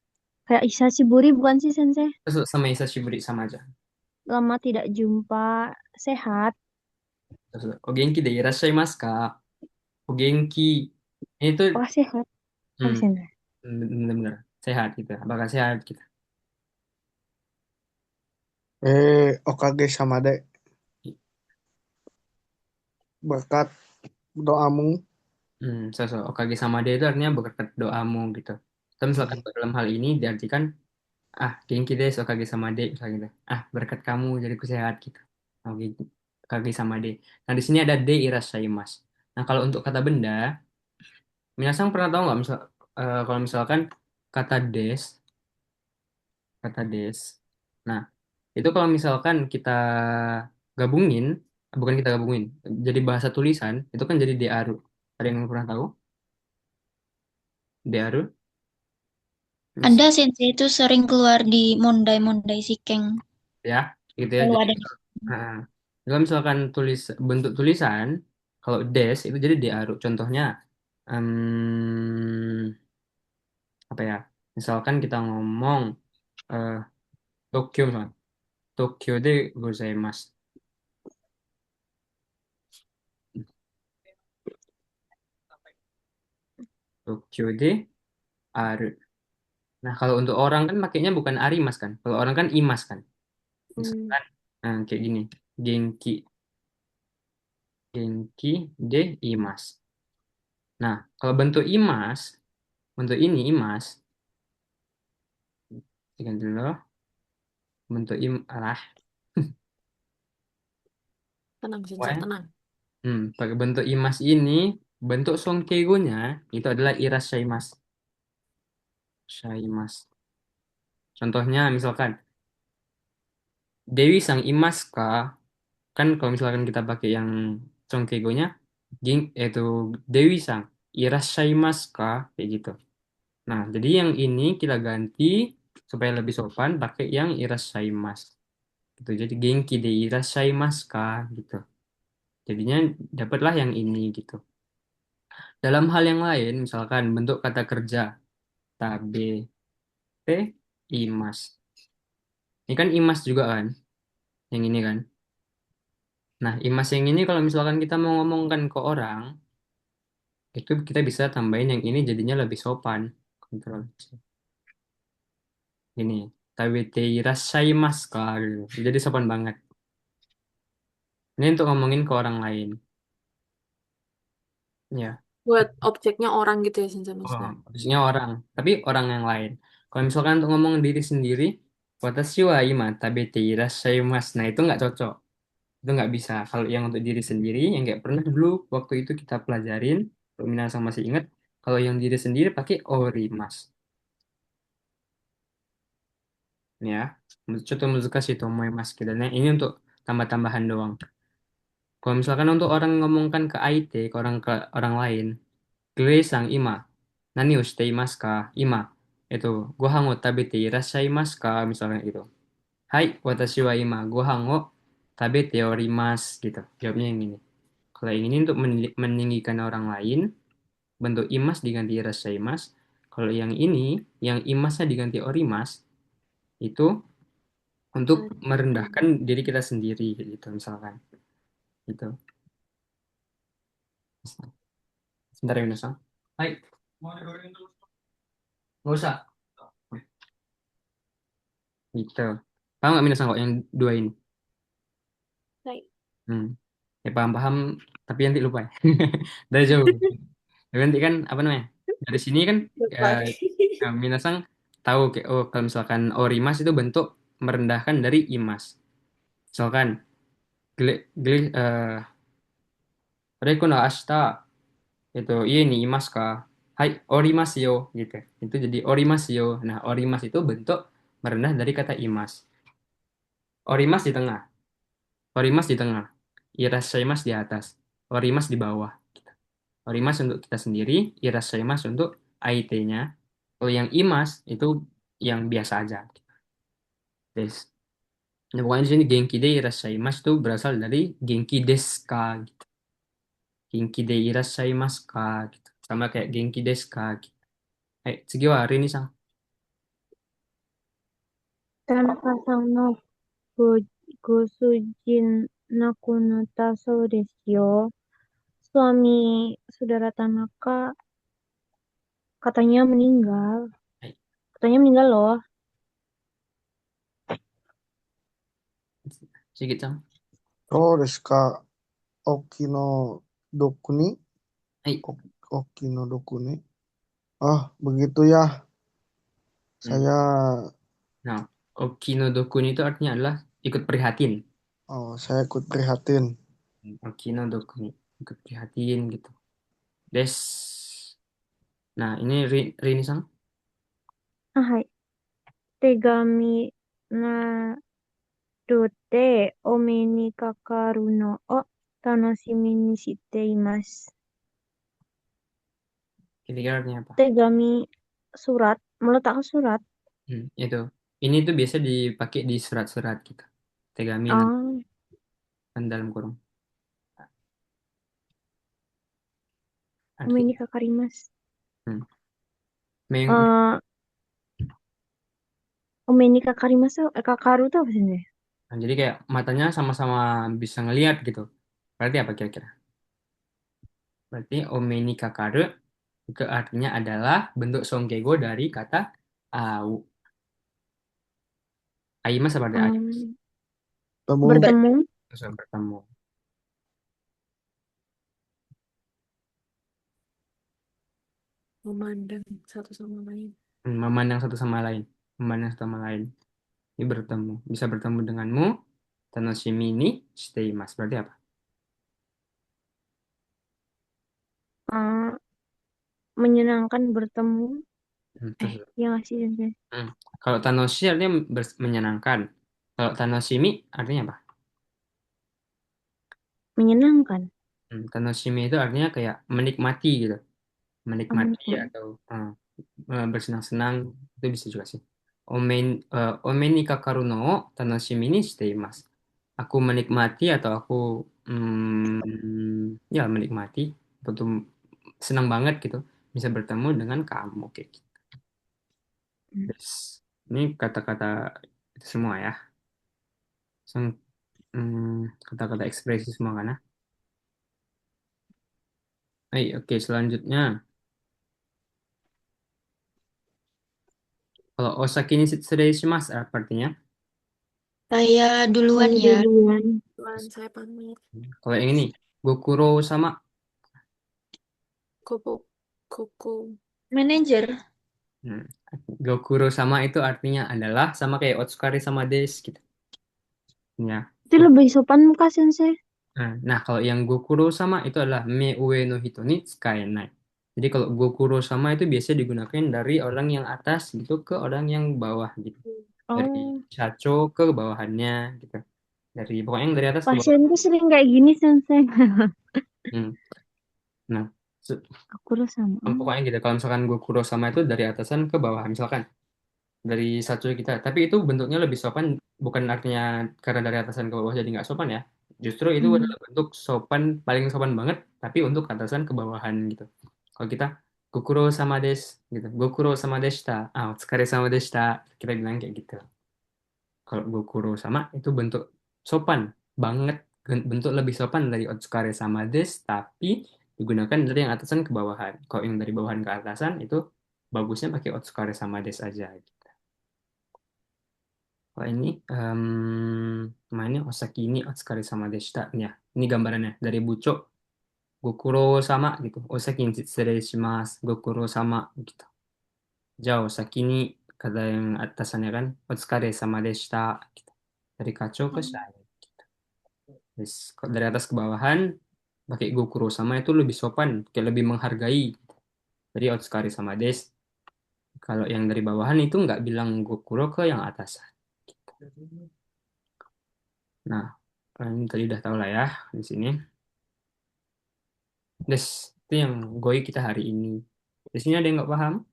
Kayak Isashiburi bukan sih, Sensei? Terus sama Isashiburi sama aja. Lama tidak jumpa. Sehat. Terus, o genki de irashaimashika ka? O genki. Ini tuh Oh, sehat. hmm, Oh, Sensei. bener-bener sehat gitu. Apakah sehat gitu? Okage sama dek berkat doamu. Okage sama dia itu artinya berkat doamu gitu. Tapi misalkan Hmm. dalam hal ini diartikan, genki desu okage sama de, misalnya gitu. Berkat kamu jadi ku sehat gitu. Gitu. Okage sama de. Nah, di sini ada de irashaimasu. Nah, kalau untuk kata benda, minasan pernah tahu nggak kalau misalkan kata des, kata des. Nah, itu kalau misalkan kita gabungin, bukan kita gabungin, jadi bahasa tulisan, itu kan jadi dearu. Ada yang pernah tahu? Dearu? Terus, Ada sensei itu sering keluar di Mondai-Mondai Sikeng. ya, gitu ya. Selalu Jadi, ada. nah, kalau misalkan bentuk tulisan, kalau des itu jadi dearu. Contohnya, apa ya? Misalkan kita ngomong eh, Tokyo, misalkan. Tokyo de gozaimasu. Tokyo de aru. Nah, kalau untuk orang kan makainya bukan arimas kan. Kalau orang kan imas kan. Hmm. Misalkan, kayak gini. Genki. Genki de imas. Nah, kalau bentuk ini imas, ganti dulu. Bentuk alah, Tenang, Sensei, pokoknya, tenang. pakai bentuk imas ini, bentuk songkegonya itu adalah irashaimasu. Shaimasu. Contohnya misalkan, Dewi sang imas ka, kan kalau misalkan kita pakai yang songkegonya, yaitu Dewi sang irashaimasu ka, kayak gitu. Nah, jadi yang ini kita ganti supaya lebih sopan pakai yang irasaimasu gitu. Jadi genki de irasaimasu ka gitu. Jadinya dapatlah yang ini gitu. Dalam hal yang lain, misalkan bentuk kata kerja tabe te imas. Ini kan imas juga kan, yang ini kan. Nah, imas yang ini kalau misalkan kita mau ngomongkan ke orang, itu kita bisa tambahin yang ini jadinya lebih sopan. Kontrol. Ini, tabete irasaimasu ka gitu. Jadi sopan banget. Ini untuk ngomongin ke orang lain. Ya, Buat objeknya orang gitu ya, Sensei oh, maksudnya. maksudnya orang, tapi orang yang lain. Kalau misalkan untuk ngomong diri sendiri, watashi wa ima tabete irasaimasu. Nah, itu nggak cocok. Itu nggak bisa. Kalau yang untuk diri sendiri, yang kayak pernah dulu waktu itu kita pelajarin, kalau Minasang masih ingat, kalau yang diri sendiri pakai orimas. Ya, contoh muzukashi to omoimasu kedo ne. Ini untuk tambah-tambahan doang. Kalau misalkan untuk orang ngomongkan ke IT, ke orang lain, Gray-san ima, nani o shite imasu ka? Ima, gohan o tabete irasshaimasu ka? Misalnya gitu. Hai, watashi wa ima gohan o tabete orimasu gitu. Jawabnya yang ini. Kalau yang ini untuk meninggikan orang lain, bentuk imas diganti irasshaimasu. Kalau yang ini, yang imasnya diganti orimas, itu untuk merendahkan diri kita sendiri gitu misalkan. Gitu. Sebentar ya, Minasang. Hai. Nggak usah. Gitu. Paham nggak Minasang kok yang dua ini? Baik. Hmm. Ya paham-paham, tapi nanti lupa ya. Dari jauh. Tapi nanti kan, apa namanya, dari sini kan, Lupa. eh, Minasang tahu, kayak, oh kalau misalkan orimas itu bentuk merendahkan dari imas. Misalkan, gele, gele, reiko no ashita, ie ni imasu ka? Hai, orimasu yo. Gitu. Itu jadi orimasu yo. Nah, orimas itu bentuk merendah dari kata imas. Orimas di tengah. Orimas di tengah. Irasaimas di atas. Orimas di bawah. Orimas untuk kita sendiri, irasaimas untuk IT-nya. Kalau yang imas itu yang biasa aja. Des. Nah, pokoknya di sini genki de irasaimas itu berasal dari genki desu ka gitu. Genki de irasaimasu ka gitu. Sama kayak genki desu ka gitu. Tsugi wa Rini-san. Tanaka-san no gosujin nakunata so desu yo. Suami saudara Tanaka katanya meninggal. Hai. Katanya meninggal loh. Sigit-san. Oh, desu ka? Oki no doku ni? Hai. Oki no doku ni? Ah, begitu ya. Hmm. Saya, Nah, Okino Dokun itu artinya adalah ikut prihatin. saya ikut prihatin. Okino Dokun, ikut prihatin gitu. Des. Nah, ini Rini-san. Ah, hai. Tegami na dote ome ni kakaru no o tanoshimi ni shite imasu. Kira-kira artinya apa? Tegami surat, meletakkan surat. Itu. Ini tuh biasa dipakai di surat-surat gitu. Tegami Ah, kan dalam kurung. ome ni Artinya. kakarimasu. Hmm. Meng, Eh, ome ni kakarimasu, kakaru itu apa sih? nah, jadi kayak matanya sama-sama bisa ngelihat gitu. Berarti apa kira-kira? Berarti omeni kakaru ke artinya adalah bentuk songkego dari kata au. Aimas seperti aimas. Um, Temu, bertemu. Terus bertemu. Memandang satu sama lain. Memandang satu sama lain. Memandang satu sama lain. Ini bertemu. Bisa bertemu denganmu. Tanoshimi ni shiteimasu. Berarti apa? eh, menyenangkan bertemu. Terus, Ya ngasih sih. hmm. Kalau tanoshi artinya menyenangkan. Kalau tanoshimi artinya apa? Menyenangkan. Tanoshimi itu artinya kayak menikmati gitu. Menikmati Menikmati. atau bersenang-senang. Itu bisa juga sih. Ome ni kakaru no o tanoshimi ni shite imasu. Aku menikmati atau aku ya menikmati atau senang banget gitu bisa bertemu dengan kamu kayak gitu. Terus, ini kata-kata itu semua ya. Kata-kata ekspresi semua kan ya. Oke, selanjutnya. Kalau osaki ni shitsurei shimasu apa artinya? Saya duluan Saya ya. duluan. Tuan, saya pamit. Kalau yang ini, gokuro sama. Kobo, koko. Manajer. Hmm. Gokuro sama itu artinya adalah sama kayak otsukare sama des gitu. Ya. Itu lebih sopan muka sensei. Nah, kalau yang gokuro sama itu adalah me ue no hito ni tsukaenai. Jadi kalau gokuro sama itu biasanya digunakan dari orang yang atas gitu ke orang yang bawah gitu. Dari Oh, shacho ke bawahannya gitu. Dari pokoknya yang dari atas ke bawah. pasienku sering kayak gini sensei. Hmm. Nah, Aku udah sama. pokoknya gitu. Kalau misalkan gokuro sama itu dari atasan ke bawah. Misalkan dari satu kita. Tapi itu bentuknya lebih sopan, bukan artinya karena dari atasan ke bawah jadi nggak sopan ya. Justru itu Hmm. adalah bentuk sopan, paling sopan banget, tapi untuk atasan ke bawahan gitu. Kalau kita gokuro sama des, gitu. Gokuro sama deshita. Otsukare sama deshita. Kita bilang kayak gitu. Kalau gokuro sama itu bentuk sopan banget, bentuk lebih sopan dari otsukare sama des, tapi digunakan dari yang atasan ke bawahan. Kalau yang dari bawahan ke atasan itu bagusnya pakai otsukare sama des aja. Wah ini mainnya Osaki ini Otsukare sama deshita nih ya. Ini gambarannya dari Buco Gokuro sama gitu. Osaki ni shitsurei shimasu. Gokuro sama gitu. Ja Osaki ni kata yang atasannya kan Otsukare sama deshita gitu. Dari Kacho ke saya. Terus dari atas ke bawahan pakai Gokuro sama itu lebih sopan, kayak lebih menghargai. Jadi Otsukare sama des. Kalau yang dari bawahan itu nggak bilang Gokuro ke yang atasan. Nah, kalian tadi udah tahu lah ya di sini. Des, itu yang GOI kita hari ini. Di sini ada yang nggak paham?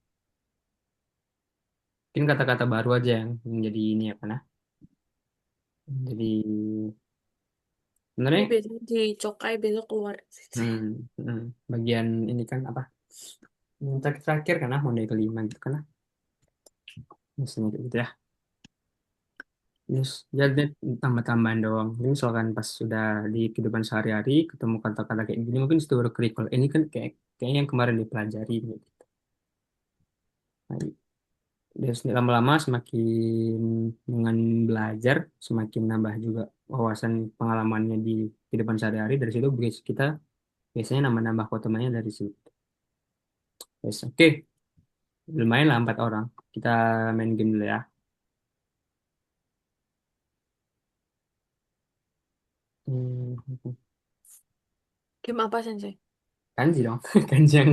Mungkin kata-kata baru aja yang menjadi ini apa nah? Jadi Ini sebenarnya biasanya dicokai besok keluar. hmm, bagian ini kan apa? Yang terakhir kan ah, model kelima gitu kan ah. Misalnya kayak gitu ya. Terus jadi tambah-tambahan doang. Ini misalkan pas sudah di kehidupan sehari-hari ketemu kata-kata kayak gini mungkin sudah baru recall. Ini kan kayaknya yang kemarin dipelajari gitu. Nah, terus lama-lama semakin dengan belajar, semakin nambah juga wawasan pengalamannya di kehidupan sehari-hari. Dari situ kita biasanya nambah-nambah potongannya dari situ. Yes, oke, lumayan lah 4 orang. Kita main game dulu ya. Hmm, Game apa, Sensei? kanji dong, kanji yang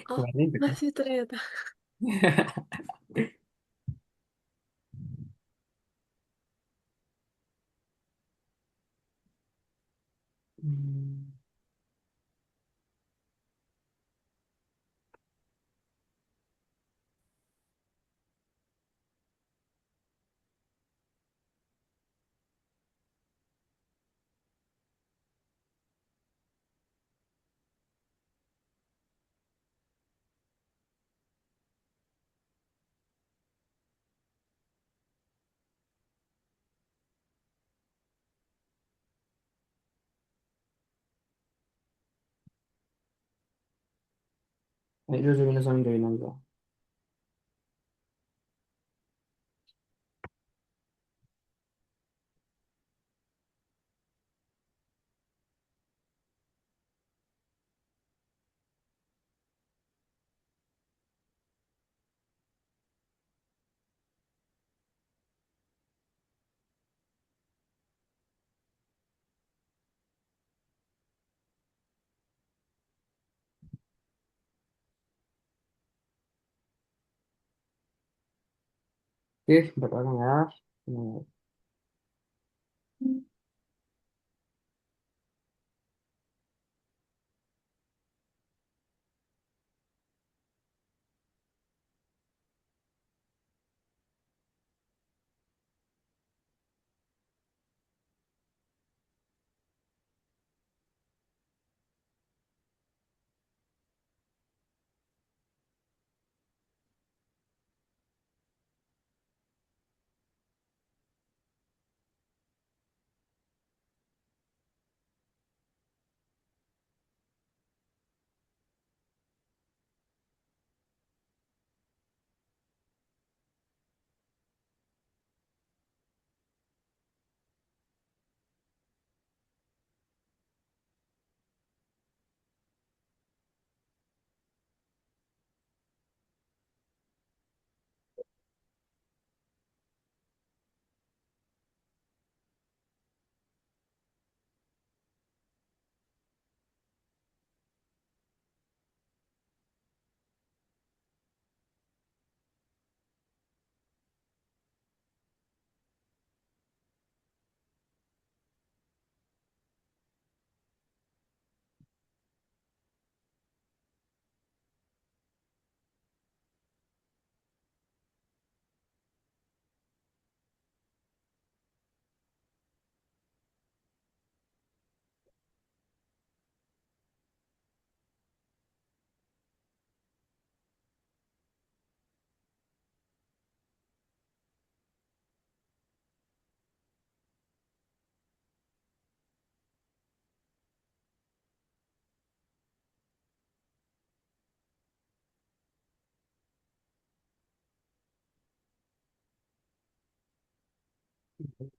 Oh, kemarin itu kan. masih ternyata. Hmm, Ayo,皆さん join aja. Oke, 4 orang ya. Nah,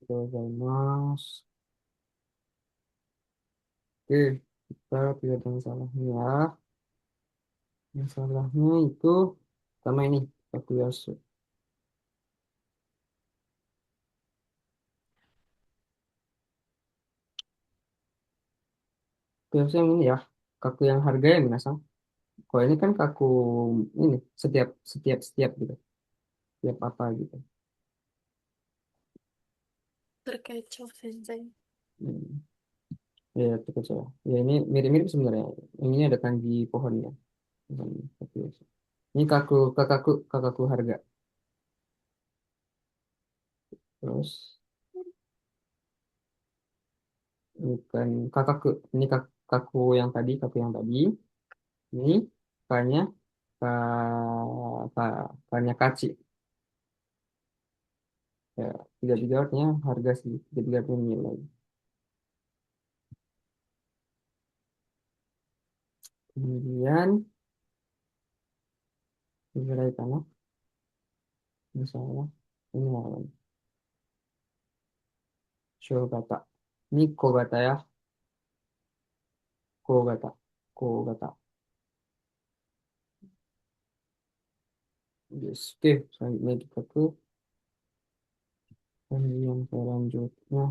Gozaimasu. Oke, kita tidak ada masalahnya ya. Masalahnya itu sama ini, Takuyasu. Takuyasu yang ini ya, kaku yang harga ya minasang. Kalau ini kan kaku ini setiap setiap setiap gitu, setiap apa gitu. Terkecoh, Sensei. Hmm. Ya, itu kecil. Ya ini mirip-mirip sebenarnya. Yang ini ada kanji pohonnya. Bukan Takuyasu. Ini kakakku harga. Terus bukan kakakku, ini kakakku yang tadi, kakakku yang tadi. Ini kakaknya kakaknya kaci. Ya, tiga-tiga artinya harga sih, tiga-tiga artinya nilai. Kemudian nilai tanah, misalnya ini lawan Shogata. Ini Kogata ya, Kogata, Kogata. Yes. Oke, selanjutnya kita ke yang selanjutnya.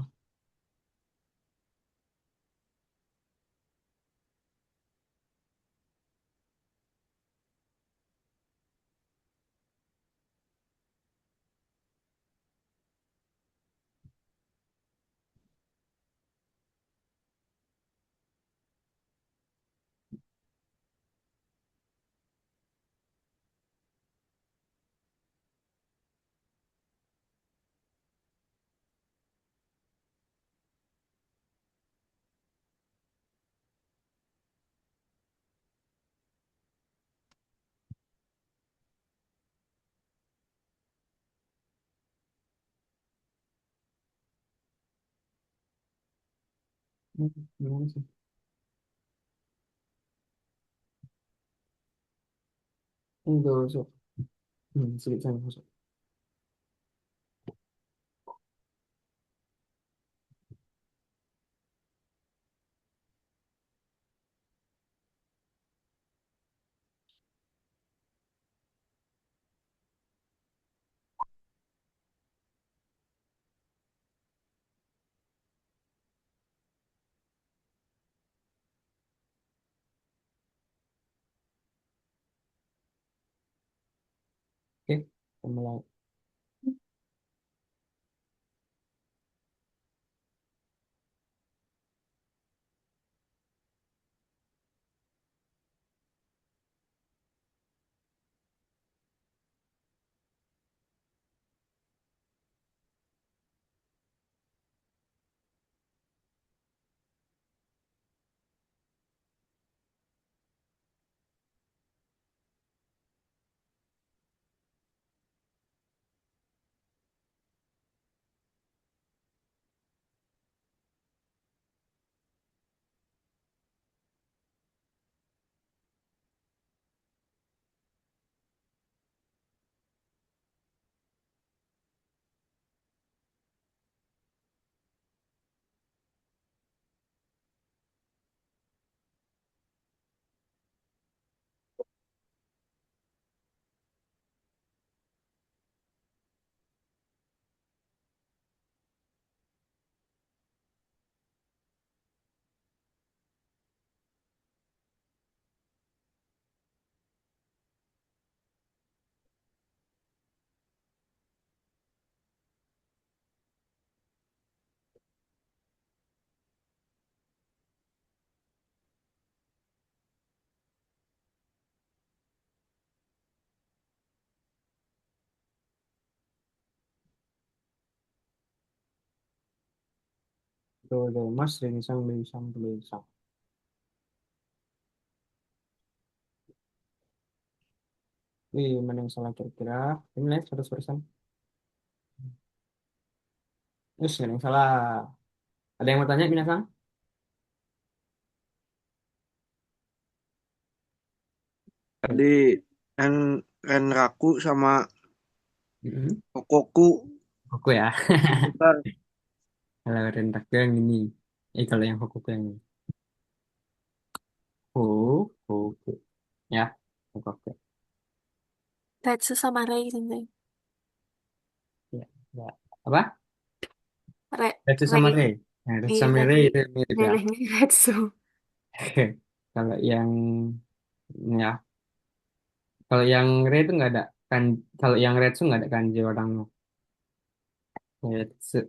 Gimana sih? Ini dulu, so. Sedikit sana masuk. Oke, kita mulai. Tuh, deh, Mas, ringsang, ringsang, ringsang. Wih, mana yang salah kira-kira? Ini lihat 100%. Terus, ada yang salah. Ada yang mau tanya, Minasang? Tadi Ren Renraku sama Mm-mm. Kokoku Hokoku ya. Bentar. Kalau Rentaku yang ini. Kalau yang Hokoku yang ini. Hokoku. Ya. Hokoku. Retsu sama Rei, Sensei. Ya. Ya. Apa? Retsu sama Rei. Rei. Nah, Retsu Iya sama tadi Rei itu mirip ya. neneknya Retsu. Kalau yang ya, kalau yang Rei itu nggak ada kan, kalau yang Retsu nggak ada kanji orangnya. Retsu.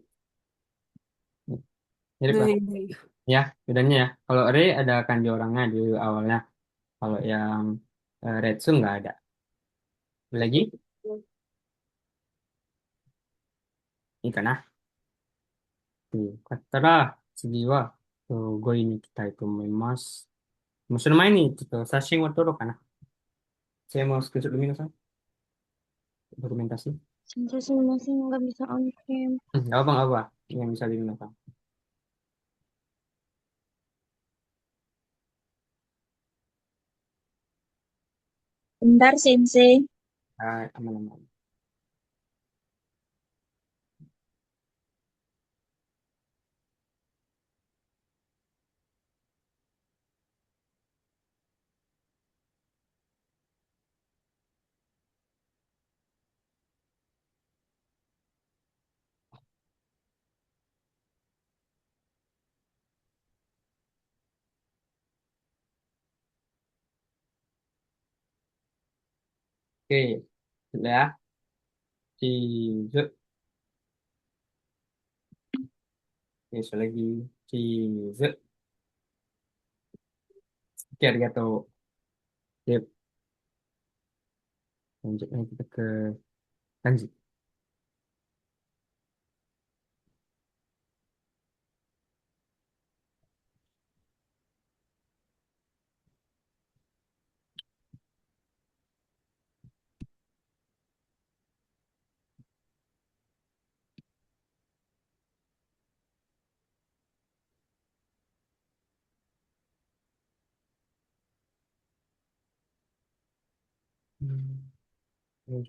Mirip lah. Iya. Ya, bedanya ya. Kalau Rei ada kanji orangnya di awalnya. Kalau yang Retsu nggak ada. Lagi? Ini kan ah. よかったら、次は、5位に行きたいと思います。もうその前に、ちょっと写真を撮ろうかな。Saya mau screenshot dulu nih, San. Dokumentasi. Sensei masing nggak bisa on cam. Nggak apa, nggak apa. Yang bisa digunakan. Bentar, Sensei. Aman-aman. Oke, sudah ya. Cheese. Oke, sekali lagi. Cheese. Oke, arigato. Sip. Lanjutnya kita ke kanji. Hmm.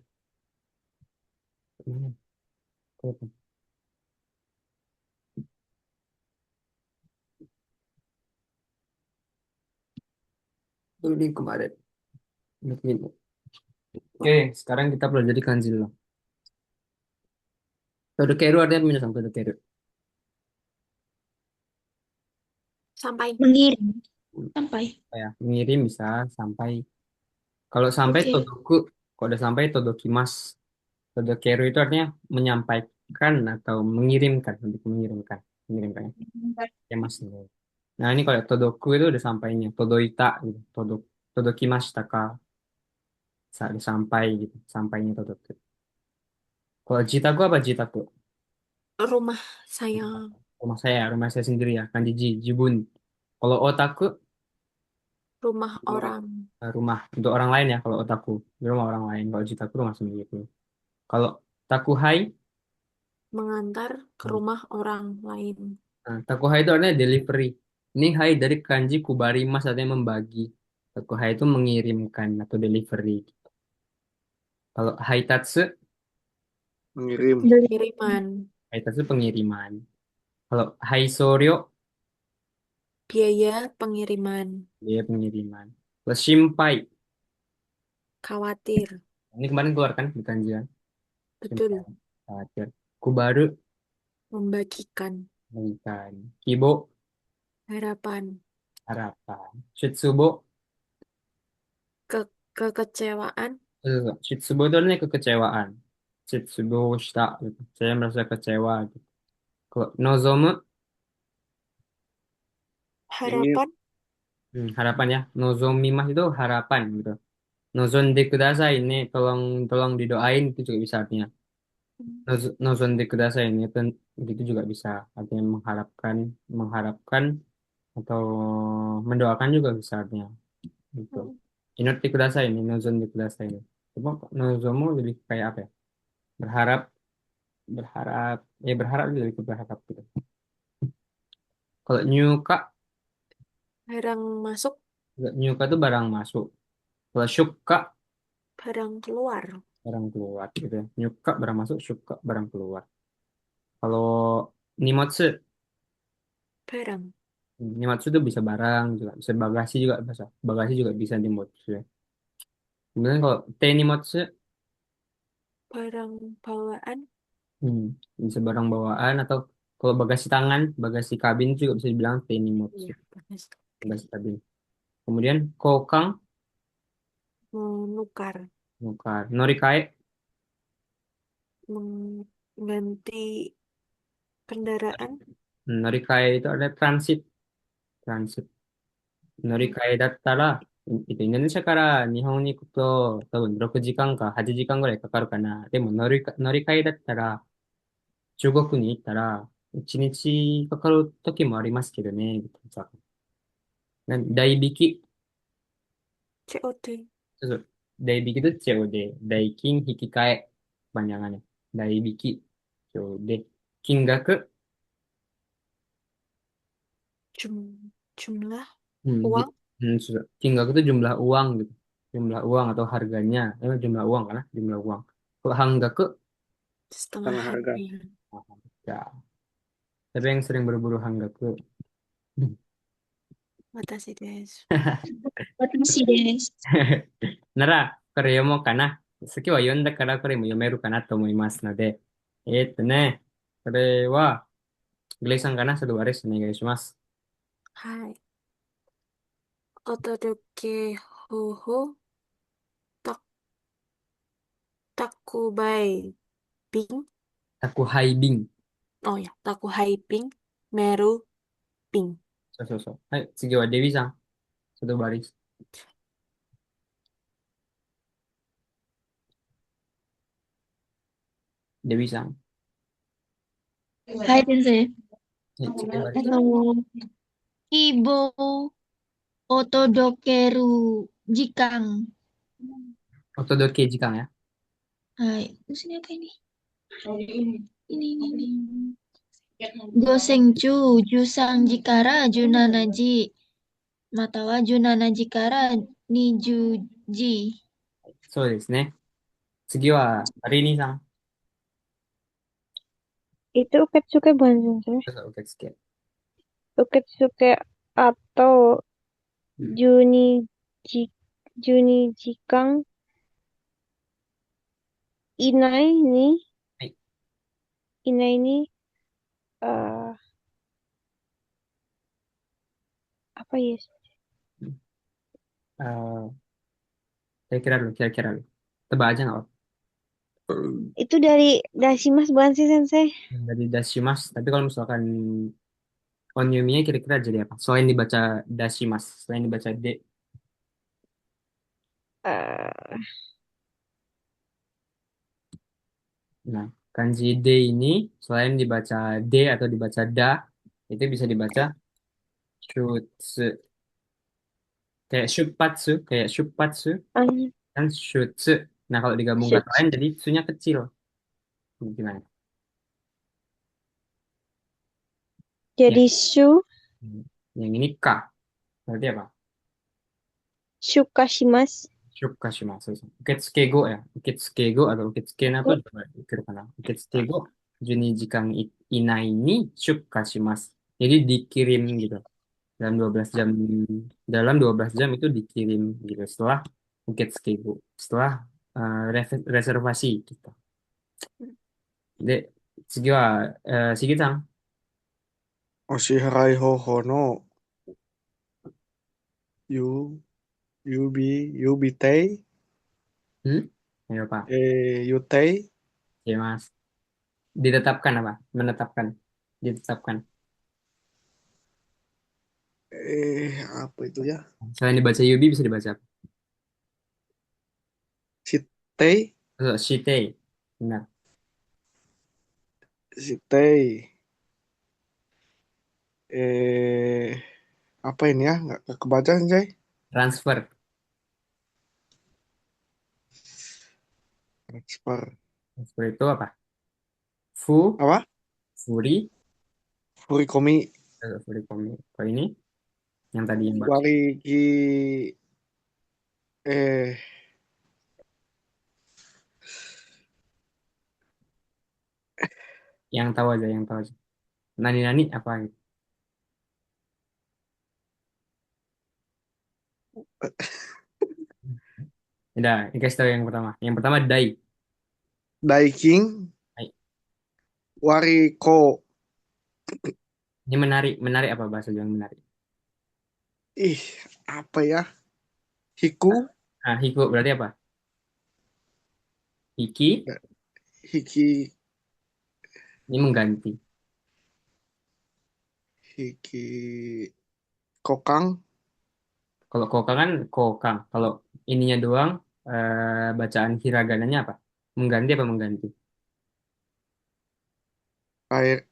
Mana? Kelihatan. Ini kemarin. Ini. Oke, sekarang kita pelajari kanji dulu. Todokeru artinya apa, minasan? Todokeru. Sampai. Mengirim. Sampai. Ya, mengirim bisa sampai. Kalau sampai Oke. todoku, kalau udah sampai todokimas. Todokeru itu artinya menyampaikan atau mengirimkan, lebih ke mengirimkan, mengirimkan. Ya mas. Nah ini kalau todoku itu udah sampainya, todoita gitu, todokimashita ka, udah sampai gitu, sampainya todoku. Kalau jitaku apa jitaku? Rumah saya. Rumah saya sendiri ya, kanji jibun. Kalau otaku, Rumah orang. rumah untuk orang lain ya. Kalau otaku, rumah orang lain. Kalau jitaku rumah sendiri. Kalau takuhai, Mengantar ke rumah orang lain. nah, takuhai itu artinya delivery. Ini hai dari kanji kubarimas artinya membagi. Takuhai itu mengirimkan atau delivery. Kalau haitatsu, Mengirim. Kiriman. haitatsu pengiriman. Kalau haisoryo, Biaya pengiriman. dia pengiriman. Kalau shimpai, Khawatir. ini kemarin keluar kan di kanji kan? Shimpai, Betul. khawatir. Kubaru, Membagikan. mengikan. Kibo, Harapan. harapan. Shitsubo, Ke kekecewaan. shitsubo itu artinya kekecewaan. Shitsubo shita, gitu. Saya merasa kecewa. Gitu. Kalau nozomu, Ingin. Harapan. harapan ya. Nozomimas itu harapan gitu. Nozonde kudasai ini tolong tolong didoain itu juga bisa artinya. Nozonde kudasai ini itu juga bisa artinya mengharapkan atau mendoakan juga bisa artinya. Gitu. Inuti kudasai ini nozonde kudasai ini. Coba nozomu lebih kayak apa ya? Berharap berharap berharap lebih ke berharap gitu. Kalau nyuka, Barang masuk. nyuka itu barang masuk. Kalau syuka Barang keluar. barang keluar gitu ya. Nyuka barang masuk, syuka barang keluar. Kalau nimotsu, barang. nimotsu itu bisa barang juga, bisa bagasi juga bisa nimotsu. Ya. Kemudian kalau tenimotsu, Barang bawaan. hmm, bisa barang bawaan atau kalau bagasi tangan, bagasi kabin juga bisa dibilang tenimotsu, Iya, bagus. Oke. bagasi kabin. Kemudian kokang, Menukar. bukan. Norikae, Mengganti kendaraan. norikae itu ada transit, transit. Hmm, 乗り換えだったら、日本に行くと多分6時間か8時間ぐらいかかるかな。でも乗り換えだったら、中国に行ったら、1日かかる時もありますけどね。代引き。COD. そうそう。代引き itu COD。代金引き換え。Panjangannya. 代引き。COD。金額。Jumlah Hmm, uang. susah. Kinggak itu jumlah uang gitu. Jumlah uang atau harganya. Jumlah uang kan? Jumlah uang. Kalau hanggaku, Setengah Setengah harga. harga. ya. Tapi yang sering berburu hanggaku. Watashi desu. Watashi desu. なら、これ読もうかな。次は読んだからこれも読めるかなと思いますので、グレイさんかな、ちょっとワレスお願いします。はい。お届け方法。た、Takubay Ping. Aku hiding. Oh ya, Takuhai Ping. Meru Ping. そうそうそう。はい、次はデビさん。ちょっとバリス。デビさん。はい、次バリス。Hai Sensei. Kibo otodokeru jikang. お届け時間や。Hai. Terus ini apa ini? Ini. Gosenchu, Jusang Jikara, Junanaji. Matawa Junanaji Kara, Nijuji. そうですね。次は、アリーニさん。Itu uketsuke bukan sensei. どうぞ受付。Uketsuke atau Hmm. Junichi Junichikang Inai ni はい。 Inai ni eh, apa ya? Hmm. Eh, kira-kira dulu. Tebak aja nggak apa? Itu dari Dashimas bukan sih sensei? Dari Dashimas. Tapi kalau misalkan Onyuminya kira-kira jadi apa? Selain dibaca Dashimas. Selain dibaca D. Eh, Nah, kanji D ini selain dibaca D atau dibaca Da, itu bisa dibaca Shutsu. Kayak Shupatsu, an- kan Shutsu. Nah, kalau digabung kata Shut- lain jadi Su-nya kecil. Gimana? Ya. jadi Yang ini K. Berarti apa? Shukashimas. Shukashimasu. Uketsukego ya. Uketsukego atau uketsukena tuh coba dikira kana. Uketsukego juni jikang inai ni shukashimasu. Jadi dikirim gitu. Dalam 12 jam itu dikirim gitu setelah uketsukego. Setelah reservasi gitu. De, Sigit-san. Oshiharai Hoho no Yu Yubitei Hmm? Ayo Pak. Yutei Ya Mas. Ditetapkan apa? Menetapkan. Ditetapkan. apa itu ya? Selain dibaca Yubi bisa dibaca apa? Shitei Shitei. Benar. Shitei eh apa ini ya? Nggak kebaca Jay. Transfer. Transfer Transfer itu apa? Fu, apa? Furi, Furikomi Furi Komi. Kalau ini yang tadi yang baru. Wariki eh Yang tahu aja, yang tahu aja. Nani-nani apa gitu. Udah, ini kasih tahu yang pertama. Yang pertama dai. Daiking Dai. wariko. Ini menarik, menarik apa bahasa yang menarik? Ih, apa ya? Hiku, Nah, hiku berarti apa? Hiki, hiki, ini mengganti. hiki, kokang, Kalau koka kan kokang. Kalau ininya doang, bacaan hiragananya apa? Mengganti apa mengganti? air,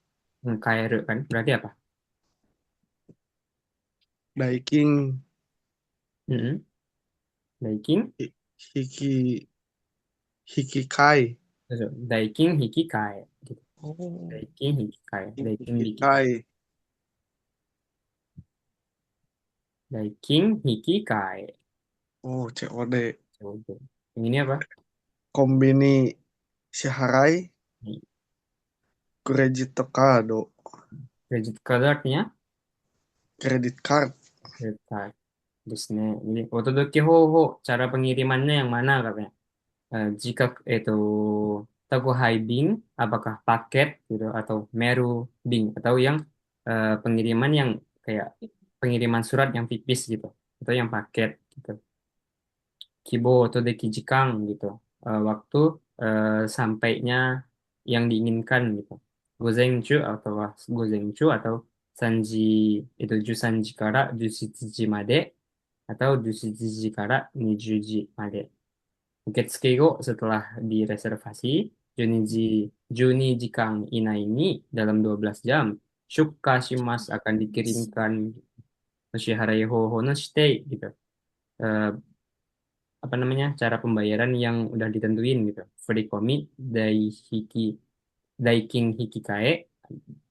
Kairu kan? Berarti apa? daiking, Mm-mm. Daiking, hi- hiki, hikikai. daiking, hiki, kai. Gitu. Oh, Daiking, hiki, kai. Daiking, hiki, kai. hikikai. Daiking, hiki, kai. Oh, COD. Coba. Yang ini apa? Kombini Shiharai Nih, Credit Kado. credit cardnya, Credit card. credit card. Terus nih, ini otodoke hoho, cara pengirimannya yang mana katanya? Jika itu Takuhai Bing, apakah paket gitu atau Meru Bing atau yang pengiriman yang kayak pengiriman surat yang tipis gitu atau yang paket gitu. Kibo atau Deki Jikang gitu. Waktu sampainya yang diinginkan gitu. Gozenchu atau Gozenchu atau Sanji itu Jusanji kara Jushitsiji made atau Jushitsiji kara Nijuji made. Uketsuke setelah direservasi, Junichi Juni Jikang Ina ini dalam 12 jam, Shuka Shimas akan dikirimkan Shiharai Hoho no Shite gitu. Eh, apa namanya? Cara pembayaran yang udah ditentuin gitu. Furikomi, Daihiki, Daiking Hikikae,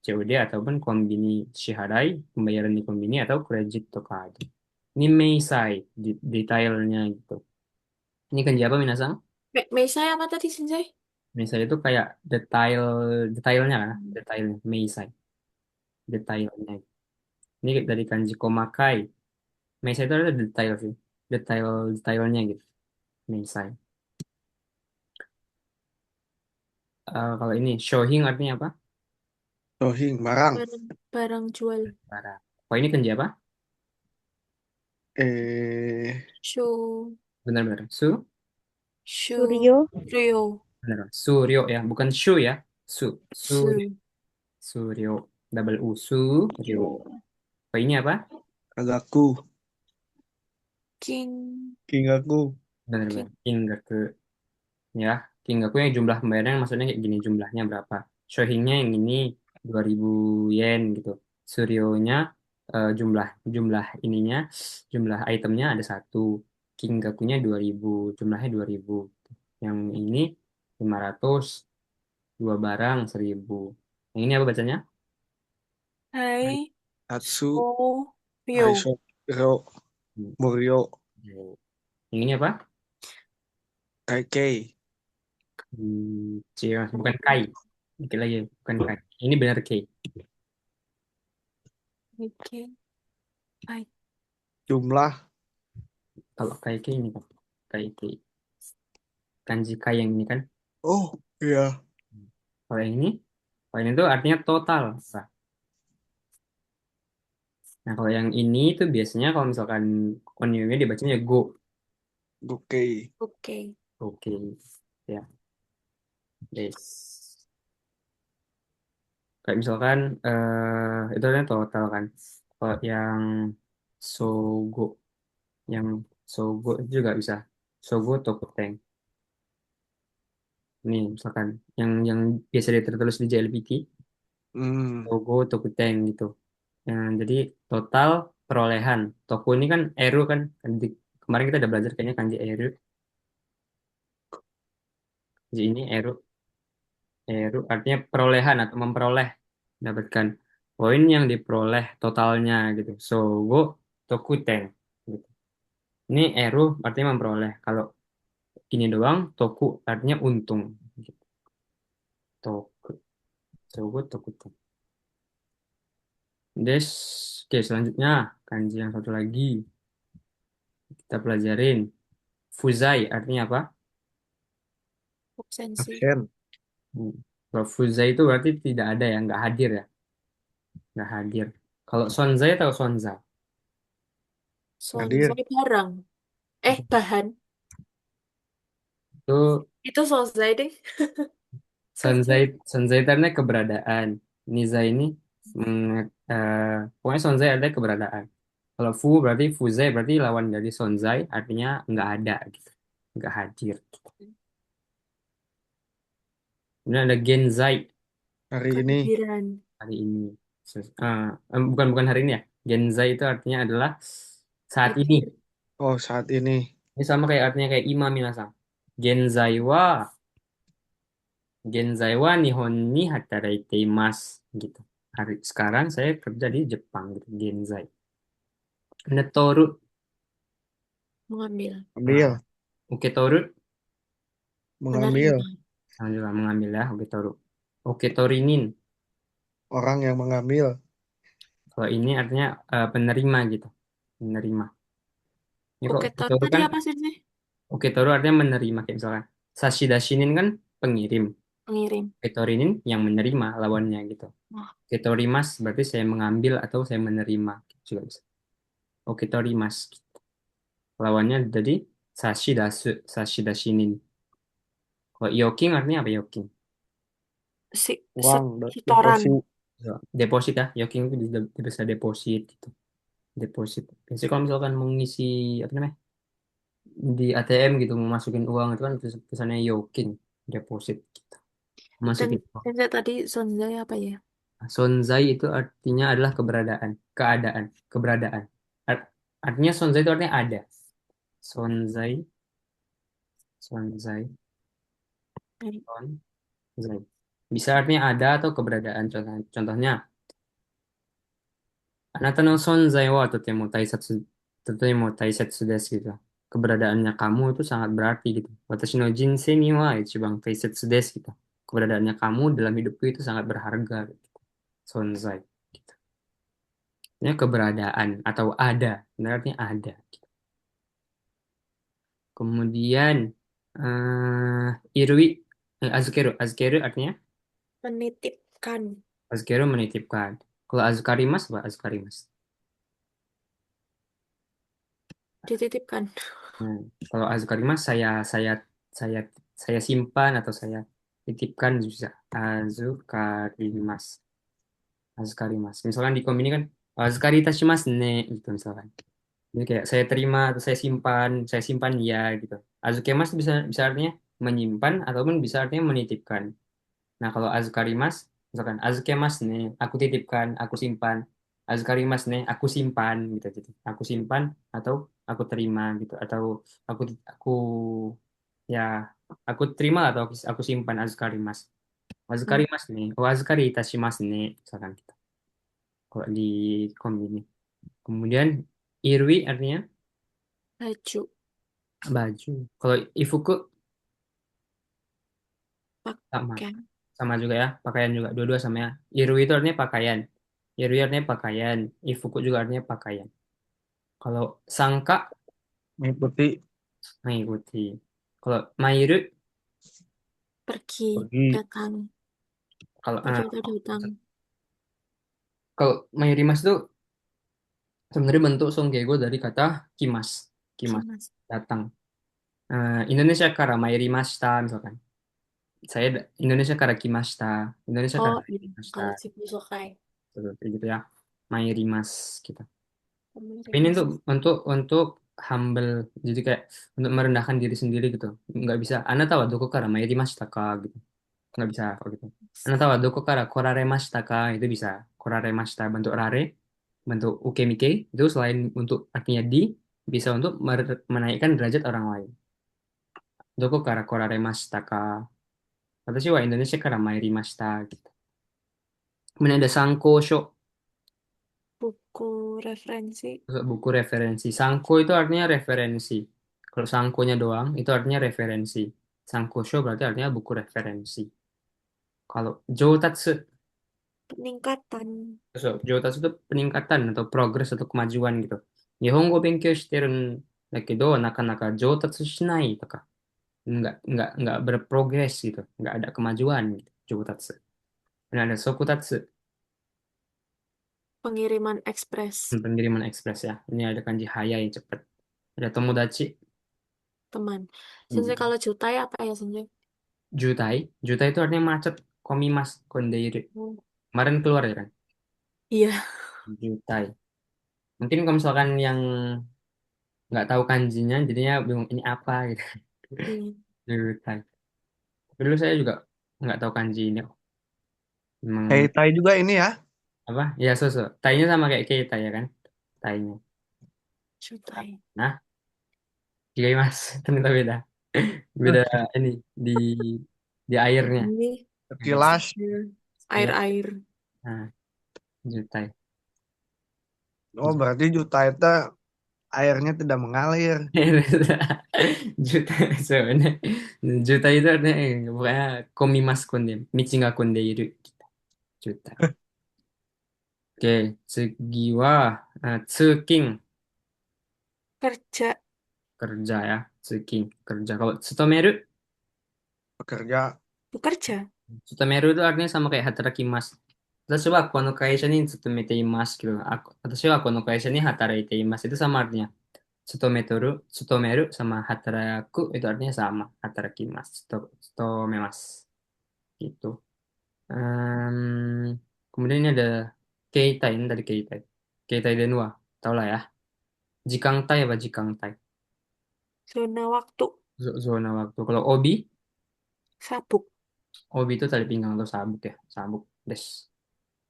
COD ataupun kombini Shiharai, pembayaran di kombini atau kredit Tokado. Ini Meisai detailnya gitu. Ini kanji apa minasang? Meisai apa tadi, Sensei? Misalnya itu kayak detailnya kan, detailnya, meisai, detailnya. Ini dari kanji komakai. Meisai itu ada detail sih, detailnya gitu, meisai. Kalau ini shohing artinya apa? Sohing, barang. Barang jual. Barang. Kalau ini kanji apa? Eh, Show. Benar-benar Show. Suryo, Ryo. benar. Suryo ya, bukan shu ya. Suryo, Su. suryo, double u, suryo. Kalau ini apa? Kagaku, King. Kingaku. Benar-benar. King. Hingga ke ya Kingaku yang jumlah pembayarannya maksudnya kayak gini jumlahnya berapa Shohingnya yang ini 2000 yen gitu Suryonya jumlah jumlah ininya jumlah itemnya ada satu Kingakunya 2000 jumlahnya 2000 yang ini 500 dua barang 1000 yang ini apa bacanya. Hai. Atsu, Oh. Ryo. Aisho, Ro, Hmm. Muryo, Yang ini apa. Kaikei. Bukan kai dikit lagi bukan kai ini benar kai. Oke. Hai. Jumlah. Kalau kai kai ini kan kai kai kanji kai yang ini kan. Oh, iya. Kalau yang ini, kalau ini tuh artinya total. Nah, kalau yang ini tuh biasanya kalau misalkan onionnya dibacanya go. Gokei. Oke. Oke, ya, yes. Kayak misalkan itu artinya total kan. Kalau yang sogo, yang sogo itu juga bisa. Sogo tokuteng. Nih, misalkan yang biasa tertulis di JLPT, Hmm, sogo tokuteng gitu. Jadi total perolehan. Toku ini kan eru kan. Kemarin kita udah belajar kayaknya kanji eru. Kanji ini eru artinya perolehan atau memperoleh. Dapatkan poin yang diperoleh totalnya gitu. So, go tokuten. Gitu. Ini eru artinya memperoleh. Kalau ini doang, toku artinya untung. Gitu. Toku. Togut, tokuto. Des. Oke, selanjutnya kanji yang satu lagi kita pelajarin. Fuzai artinya apa? Absensi. Absen. Hmm. Kalau fuzai itu berarti tidak ada ya, nggak hadir ya, nggak hadir. Kalau sonzai atau sonza Hadir. Sonzai barang. Bahan. itu Itu sonzai deh. sonzai, Sonzai. sonzai itu artinya keberadaan. Niza ini pokoknya sonzai artinya keberadaan. Kalau fu berarti fuzai berarti lawan dari sonzai artinya nggak ada gitu, nggak hadir. Kemudian ada genzai Hari ini. Kehadiran. hari ini. Bukan hari ini ya. Genzai itu artinya adalah saat ini. Hadir. Oh, saat ini. Ini sama kayak artinya kayak ima minasang. Genzai wa Genzai wa Nihon ni hataraite imasu gitu. Sekarang saya kerja di Jepang gitu. Genzai. Netoru. Mengambil. Nah, Ambil. uketoru Mengambil. Menerima. sama juga mengambil ya, uketoru. Uketorinin. Orang yang mengambil. Kalau ini artinya penerima gitu. Penerima. Ini kok Oke, uketoru tadi kan apa sih? uketoru artinya menerima kayak misalkan sashidashinin kan pengirim. Pengirim. Uketorinin yang menerima lawannya gitu. Nah, Uketorimas berarti saya mengambil atau saya menerima juga bisa. Uketorimasu. Lawannya jadi sashidashinin. Kalau yoking artinya apa yoking? Uang. Setoran. Deposit. So, deposit ya, yoking itu bisa deposit gitu. Deposit. Biasanya kalau misalkan mau ngisi apa namanya di ATM gitu mau masukin uang itu kan tulisannya yoking, deposit gitu. Dan Masukin uang. sensei tadi sonzai apa ya? Sonzai itu artinya adalah keberadaan, keadaan, keberadaan. Artinya sonzai itu artinya ada. Sonzai, sonzai, Baik. sonzai. Bisa artinya ada atau keberadaan. Contohnya, anata no sonzai wa totemo taisetsu desu gitu. Keberadaannya kamu itu sangat berarti gitu. Watashi no jinsei ni wa ichiban taisetsu desu gitu. Keberadaannya kamu dalam hidupku itu sangat berharga gitu. Sonzai gitu. Ini keberadaan atau ada, berarti ada gitu. Kemudian irui, azkeru artinya Menitipkan. azkeru menitipkan. Kalau azkarimas apa azkarimas? Dititipkan. Hmm. Kalau azkarimas saya saya simpan atau saya titipkan bisa azukarimas. Azkarimas. Misalkan di kom ini kan azkari itashimasu ne gitu misalkan. Jadi kayak saya simpan ya gitu. Azukemas bisa bisa artinya menyimpan ataupun bisa artinya menitipkan. Nah, kalau azukarimas, misalkan azukemas nih, aku titipkan, aku simpan. Azukarimas nih, aku simpan gitu gitu. Aku simpan atau aku terima gitu atau aku ya aku terima atau aku simpan azukarimas. Hmm. Azukarimas nih, oh azukari itashimasu nih, misalkan gitu. Kalau di kombini. Kemudian irwi artinya Baju. baju. Kalau ifuku sama Pakaian. sama juga ya, pakaian juga dua-dua sama ya. Irui itu artinya pakaian. Irui artinya pakaian, ifuku juga artinya pakaian. Kalau sangka Mengikuti. mengikuti. Kalau mairu, Pergi. Pergi. Datang. kalau Pergi atau datang. kalau mayurimas itu sebenarnya bentuk songgego dari kata kimas, kimas Kimas. datang. Indonesia kara mayurimashita misalkan. Indonesia kara kimashita, Indonesia Oh, kara iya. kimashita, Kalau Cipusokai. kayak gitu ya. Mayurimas kita. Tapi ini Pemilihan. untuk humble, jadi kayak untuk merendahkan diri sendiri gitu. Nggak bisa. Anda tahu doko kara mairimashita ka gitu. Nggak bisa kalau gitu. Anda tahu doko kara koraremashita ka itu bisa. Koraremashita bentuk rare, bentuk ukemike itu selain untuk artinya di bisa untuk menaikkan derajat orang lain. Doko kara koraremashita ka. Watashi wa Indonesia kara mairimashita gitu. Kemudian ada sanko sho. Buku referensi. Buku referensi. Sanko itu artinya referensi. Kalau sangkonya doang, itu artinya referensi. Sanko show berarti artinya buku referensi. Kalau joutatsu, peningkatan. So, Jotatsu itu peningkatan atau progres atau kemajuan gitu. Nihongo benkyou shiteru n dakedo nakanaka joutatsu shinai toka. Nggak berprogres gitu. Nggak ada kemajuan gitu. Jotatsu. Dan ada sokutatsu, Pengiriman ekspres. pengiriman ekspres ya. Ini ada kanji haya yang cepat. Ada tomodachi, Teman. Sensei, hmm, kalau jutai apa ya, Sensei? jutai. Jutai itu artinya macet. Komimas kondeiru. Oh, Kemarin keluar ya kan? iya. Jutai. Mungkin kalau misalkan yang nggak tahu kanjinya, jadinya bingung ini apa gitu. Hmm. Jutai. Dulu saya juga nggak tahu kanji ini. Emang Tai juga ini ya. apa? Ya so. Tainya sama kayak kita ya kan? Tainya. Jutai. Nah, mas ternyata beda. Beda ini di di airnya. Ini Sekilas. Ya. air-air. Nah, jutai. Oh, berarti juta itu airnya tidak mengalir. Juta sebenarnya. Juta itu artinya pokoknya komimas konde. Michi ga konde iru. Juta. Oke, segi wa tsuking Kerja. kerja ya. Tsuking kerja. Kalau tsutomeru, Bekerja. Bekerja. tsutomeru itu artinya sama kayak hatarakimasu. 私はこの会社に勤めていますけど、私はこの会社に働いています。Itu sama artinya. Tsutomeru sama hataraku itu artinya sama. Hatarakimasu. Tsutomemasu. Gitu. Kemudian ini ada keitai. Ini tadi keitai. Keitai denwa. Tahu lah ya. Jikangtai apa jikangtai? Zona waktu. Zona waktu. Kalau obi, Sabuk. obi itu tali pinggang atau sabuk ya. Sabuk. Des.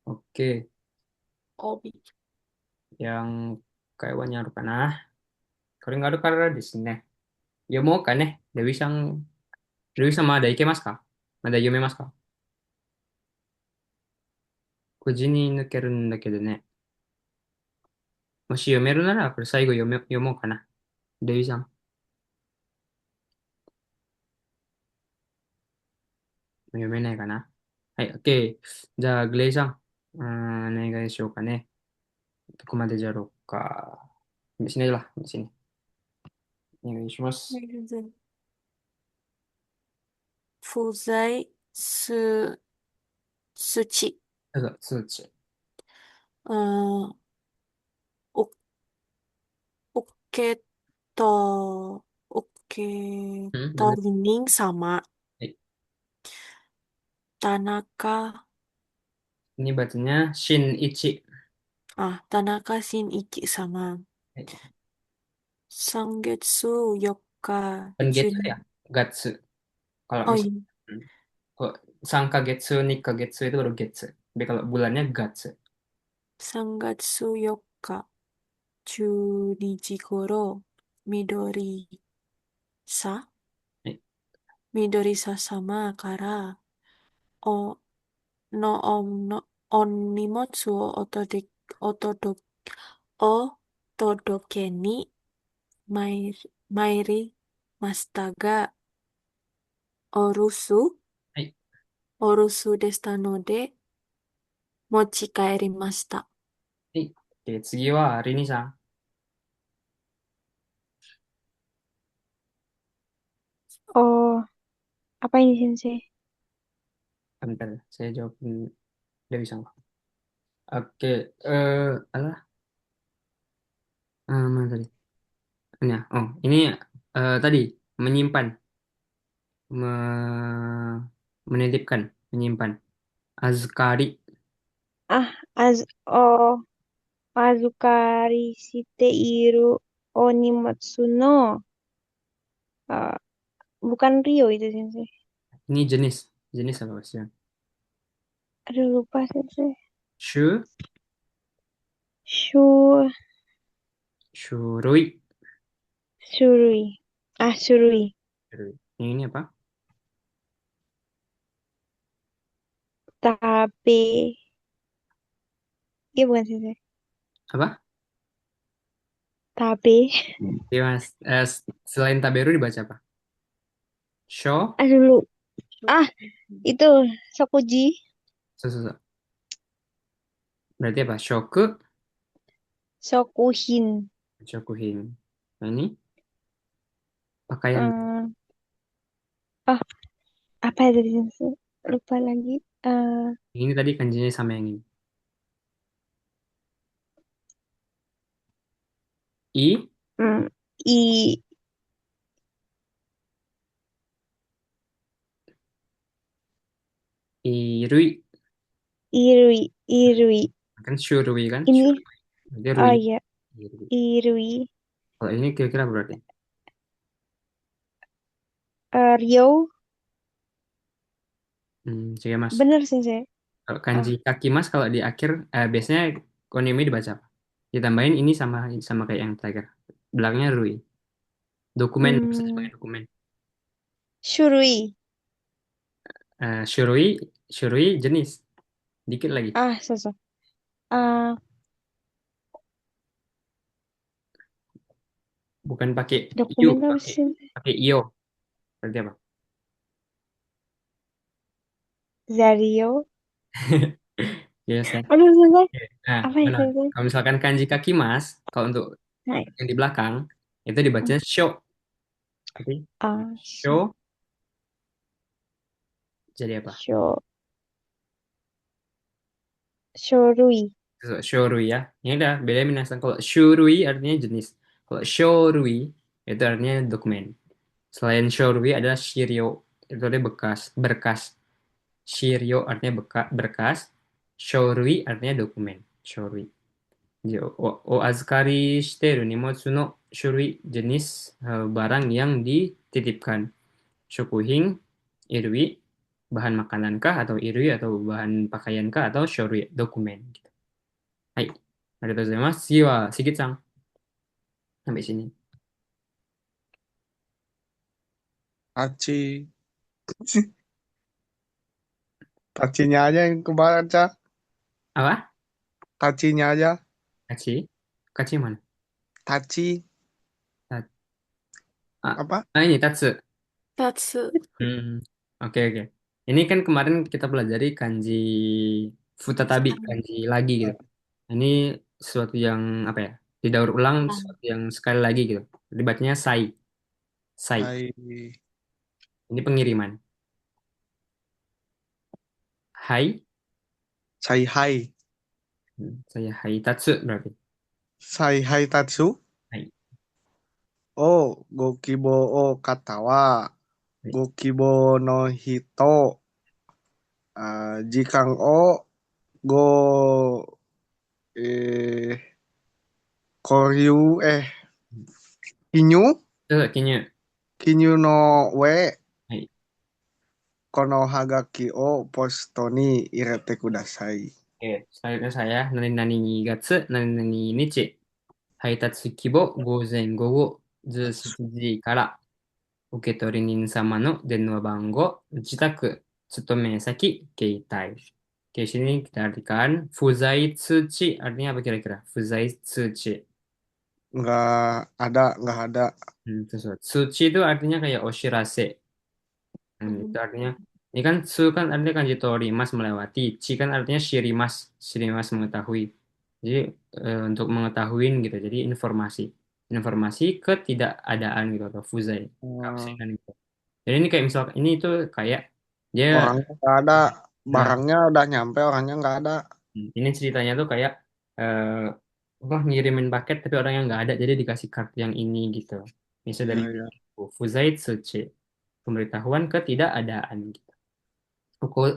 Oke. Obi. Yang kaiwannya aru kana. これがあるからですね。読もうかね。ルイさんまだいけますか？まだ読めますか？くじに抜けるんだけどね。もし読めるなら、これ最後読もうかな。ルイさん、読めないかな。はい、OK。じゃあ、グレイさん、お願いしようかね。どこまでじゃろうか。di sini lah, di sini. お願いします。不在数値。どうぞ、数値。お、oke to, oke Mana? Torining sama Hai. Tanaka. Ini bacanya Shin Ichi. Tanaka Shinichi sama Hai. Sangetsu Yoka Bukan Jun. Getsu ya? Gatsu. Kalau Oh misal, iya. kok Sangkagetsu, Nikkagetsu itu baru Getsu. Tapi kalau bulannya Gatsu. Sangatsu Yoka Junichi Goro Midori sa Hai. Midori sa sama kara o no om no onimotsu o otodok o todoke ni mairi mastaga orusu はい。desta no de mochi kaerimashita. はい。で、次は、リニさん。Oh, apa ini Sensei? Bentar, saya jawab dari sama. Oke, alah, mana tadi? Ini ya, oh, ini tadi menyimpan, menitipkan, menyimpan. Azkari, Ah, oh, Azukari shite iru onimatsu no. Ah, bukan Rio itu Sensei. ini jenis, jenis apa sih? Aduh lupa Sensei. Shu, Shu, shurui, surui. Surui. shurui. Ini apa? Tabe. Iya bukan Sensei. Apa? Tabe. Iya mas, selain taberu dibaca apa? Sho, Aduh lu. Ah, itu Sokuji. so. berarti apa? Shoku, Shokuhin. shokuhin. Nah, ini pakaian. Eh, oh, apa ya tadi? Lupa lagi. Eh, Ini tadi kanjinya sama yang ini. I, hmm, I irui. Irui. Irui. Kan shurui kan? Ini, Shurui. Berarti oh rui. ya, Irui. Irui. Kalau ini kira-kira apa berarti? Ryo. Coba Mas. Bener sih saya. Kalau Ah, kanji kaki Mas kalau di akhir biasanya konimi dibaca apa? Ditambahin ini sama sama kayak yang terakhir. Belakangnya rui. Dokumen bisa hmm, sebagai dokumen. Shurui. Shurui, shurui jenis. Dikit lagi. Ah, so. Ah, Bukan pakai you, dokumen apa pakai sih? pakai io. Berarti apa? Zario. Ya, saya. Aduh, selesai. Nah, Apa benar. itu? Kalau misalkan kanji kaki Mas, kalau untuk Nah, yang di belakang itu dibaca sho. Tapi ah, sho jadi apa? Sho, Shorui. Shorui ya. Ini udah beda minasan. Kalau shurui artinya jenis. Kalau shorui itu artinya dokumen. Selain shorui ada shirio. Itu artinya bekas, berkas. Shirio artinya berkas. Shorui artinya dokumen. Shorui. Jadi, o azukari shiteru nimotsu no shurui jenis barang yang dititipkan. Shokuhin, irui, bahan makanan kah atau irui atau bahan pakaian kah atau shorui dokumen. Gitu. Hai, arigatou gozaimasu.次は、しげちゃん。sampai sini. Taci. Tacinya aja yang kebaca. Apa? Tacinya aja. Kachi? Kachi mana? Taci. Ta- Ah, Apa? ini tatsu. Tatsu. Hmm, oke oke. Ini kan kemarin kita pelajari kanji futatabi, kanji lagi gitu. Ini sesuatu yang apa ya? Didaur ulang sesuatu yang sekali lagi gitu. Dibacanya sai, sai. Hai. Ini pengiriman. Hai, Sai hai. saya hai tatsu berarti. Sai hai tatsu. Hai. Oh, gokibo o katawa. Hai. Gokibo no hito. Jikang o go eh koryu kinyu Itu kayaknya. kinyu no we Hai. kono hagaki o posto ni irete kudasai. Oke, selanjutnya saya nani nani ni gatsu, nani nani nichi. Haitatsu kibo gozen gogo 17時から受け取り人様の電話番号、自宅、勤め先、携帯. Oke, sini kita artikan fuzai tsuchi artinya apa kira-kira? Fuzai tsuchi. Nggak ada. Sesuatu. Tsuchi itu artinya kayak oshirase. Itu artinya ini kan tsu kan artinya kanji torimas melewati, chi kan artinya shirimas, shirimas mengetahui. Jadi untuk mengetahui gitu. Jadi informasi, informasi ketidakadaan gitu atau fuzai, Hmm, keabsenan gitu. Jadi ini kayak misal ini itu kayak dia Orangnya nggak ada, nah barangnya udah nyampe, orangnya nggak ada. ini ceritanya tuh kayak eh apa ngirimin paket tapi orangnya nggak ada jadi dikasih kartu yang ini gitu. Misal Iya, dari iya. fuzai tsuchi, pemberitahuan ketidakadaan gitu.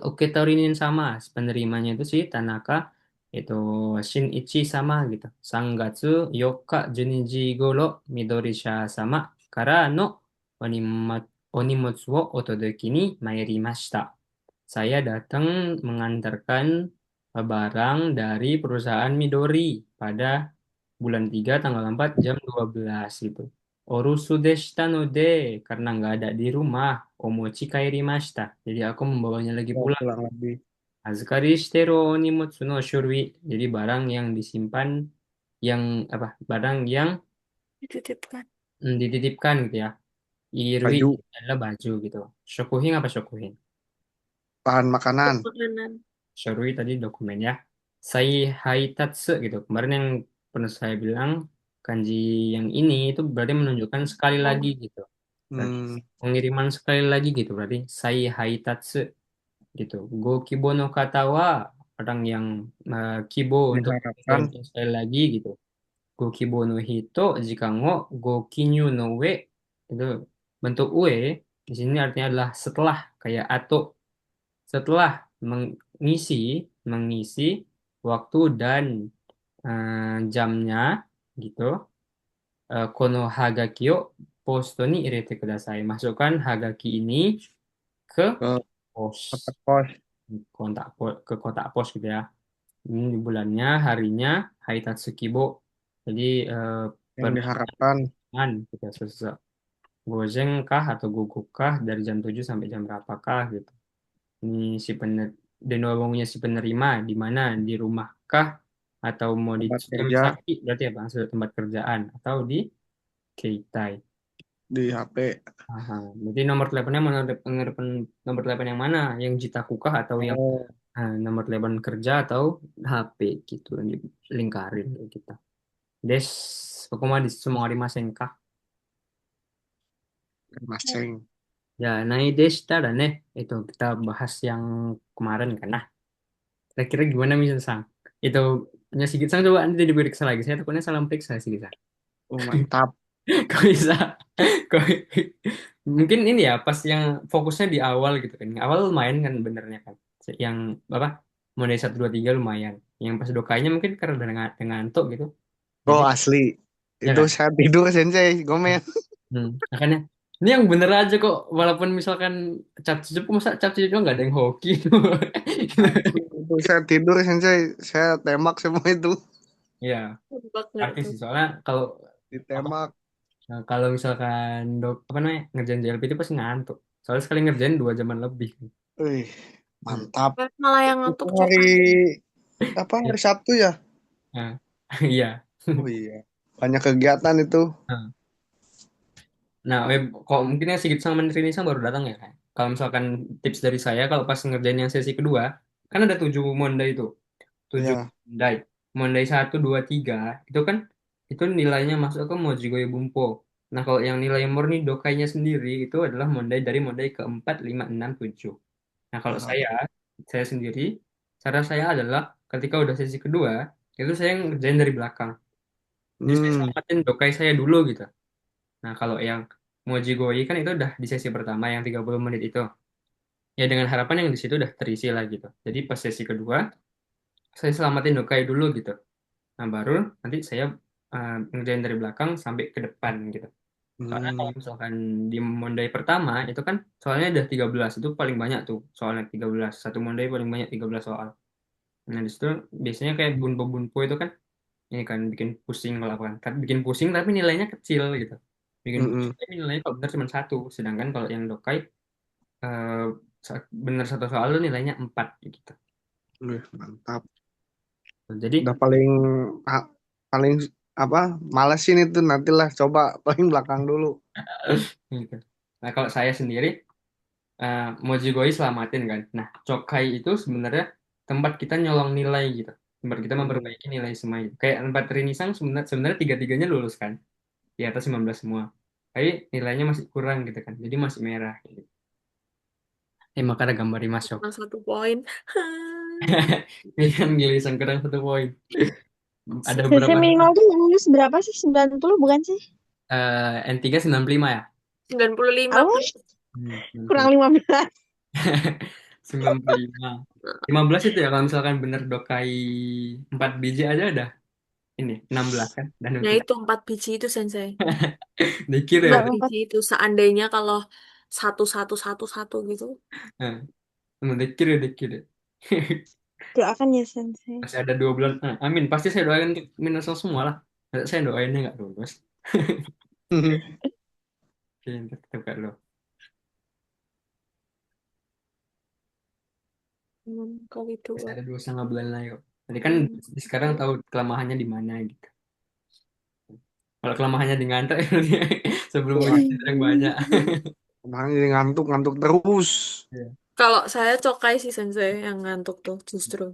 Oke Taurinin sama penerimanya itu si Tanaka itu Shinichi sama gitu. Sangatsu Yoka Juniji Goro Midorisha sama kara no onimotsu wo otodoki ni mairimashita. Saya datang mengantarkan barang dari perusahaan Midori pada bulan 3 tanggal 4 jam 12 gitu. Orusu deshita no de, karena nggak ada di rumah, omochi kairimashita. Jadi aku membawanya lagi Mau pulang. pulang lagi. Azukari shiteru onimotsu no shurui. Jadi barang yang disimpan, yang apa? Barang yang Dititipkan. dititipkan gitu ya. Irui Baju, adalah baju gitu. Shokuhin apa shokuhin? bahan makanan. Makanan. Shurui tadi dokumen ya. sai haitatsu gitu. Kemarin yang pernah saya bilang kanji yang ini itu berarti menunjukkan sekali lagi gitu. Berarti Hmm, pengiriman sekali lagi gitu. Berarti sai haitatsu gitu. Go kibo no kata wa orang yang kibo untuk diharapkan mengirimkan sekali lagi gitu. Go kibo no hito jika ngo go kinyu no we itu bentuk ue di sini artinya adalah setelah kayak atau setelah mengisi mengisi waktu dan jamnya gitu. Kono hagaki o posto ni irete kudasai. Masukkan hagaki ini ke ke pos kotak pos ke kotak pos gitu ya. Ini di bulannya, harinya, Haitatsu Kibo. Jadi yang diharapkan. permintaan gitu ya, Gojeng kah atau gugup kah dari jam 7 sampai jam berapakah gitu. Ini si denowongnya si penerima di mana di rumah kah atau mau di Tempat kerja Tsutomisaki berarti apa? Sudah tempat kerjaan atau di Keitai. di HP. Aha. Berarti nomor teleponnya mau nomor telepon yang mana? Yang Jitaku kah atau yang Oh, nomor telepon kerja atau HP gitu yang dilingkarin kayak gitu. Des, aku mah di semua kah? masing. Ya, nah ini Des, tada nih. Itu kita bahas yang kemarin kan. Nah, kira-kira gimana misal Sang? Itu punya Sigit Sang coba nanti diperiksa lagi. Saya takutnya salah periksa Sigit Sang. Oh, mantap. Kok bisa? Kok... Mungkin ini ya pas yang fokusnya di awal gitu kan. Awal lumayan kan benernya kan. Yang apa? Mulai 1 2 3 lumayan. Yang pas dokanya mungkin karena udah ngantuk gitu. Jadi Oh, asli. ya Itu kan. saya tidur sensei, gomen. Makanya ini yang bener aja kok. Walaupun misalkan cap cucup masa cap cucup nggak ada yang hoki. Asli, itu saya tidur sensei, saya tembak semua itu. Ya, Tebak nggak artis tuh? sih soalnya kalau apa Ditembak. kalau misalkan apa namanya ngerjain JLP itu pasti ngantuk. Soalnya sekali ngerjain 2 jaman lebih. Wih, Hmm. mantap. Malah yang Itu ngantuk hari coklat. apa? Ya. Hari Sabtu ya? Nah, iya. Oh iya. Banyak kegiatan itu. Nah, nah, kok mungkin ya Sigit sama Menteri Nisa baru datang ya kan. Kalau misalkan tips dari saya kalau pas ngerjain yang sesi kedua kan ada 7 Monday itu. 7 Ya. Mondai. Mondai 1 2 3 itu kan itu nilainya masuk ke Mojigoye Bumpo. Nah kalau yang nilai murni dokainya sendiri itu adalah Mondai keempat 5 6 7. Nah kalau Aha. saya sendiri cara saya adalah ketika udah sesi kedua itu saya ngerjain dari belakang. Jadi saya Hmm. selamatin dokai saya dulu gitu. Nah kalau yang Mojigoye kan itu udah di sesi pertama yang 30 menit itu. Ya dengan harapan yang di situ udah terisi lah gitu. Jadi pas sesi kedua saya selamatin dokai dulu gitu. Nah, baru nanti saya ngerjain dari belakang sampai ke depan gitu. Soalnya Hmm. kalau misalkan di Monday pertama itu kan soalnya udah 13 itu paling banyak tuh. Soalnya 13 satu Monday paling banyak 13 soal. Nah, di situ biasanya kayak bunpo-bunpo itu kan ini kan bikin pusing kalau apa kan. Bikin pusing tapi nilainya kecil gitu. Bikin pusing Mm-mm. tapi nilainya kalau benar cuma satu. Sedangkan kalau yang Dokai eh, benar satu soal tuh nilainya 4 gitu. Wih, mantap. Jadi Udah paling ah, paling apa? Malesin itu nantilah coba paling belakang dulu. gitu. Nah, kalau saya sendiri Mojigoi selamatin kan. Nah, Chokai itu sebenarnya tempat kita nyolong nilai gitu. Tempat kita Mm-mm. memperbaiki nilai semua gitu. Kayak tempat Rinisang sebenarnya tiga-tiganya lulus kan. Di atas 19 semua. Tapi nilainya masih kurang gitu kan. Jadi masih merah gitu. Maka ada gambar di Mas Shop. Kurang 1 poin. Ini kan Rinisang kurang 1 poin. Ada CC beberapa minimal tuh lulus berapa sih? 90 bukan sih? N3 95 ya? 95 Apa? plus. Kurang 15. 95. 15 itu ya kalau misalkan bener Dokai 4 biji aja udah ini 16 kan dan Nah untuk itu 4 biji itu Sensei. dikit ya empat udah. Empat. biji itu seandainya kalau satu satu satu satu gitu. Nah, emang dikit ya. Doakan ya Sensei. Masih ada 2 bulan. Amin. Pasti saya doain untuk minus semua lah. Saya doainnya nggak lulus. Oke, tetap gak lo. Kali Masih dua. ada 2,5 bulan lagi kok. Jadi kan Hmm. sekarang tahu kelemahannya di mana gitu. Kalau kelemahannya di ngantuk sebelum Wah, ujian yang banyak. kemarin jadi ngantuk terus. Iya. Kalau saya cokai sih Sensei yang ngantuk tuh justru.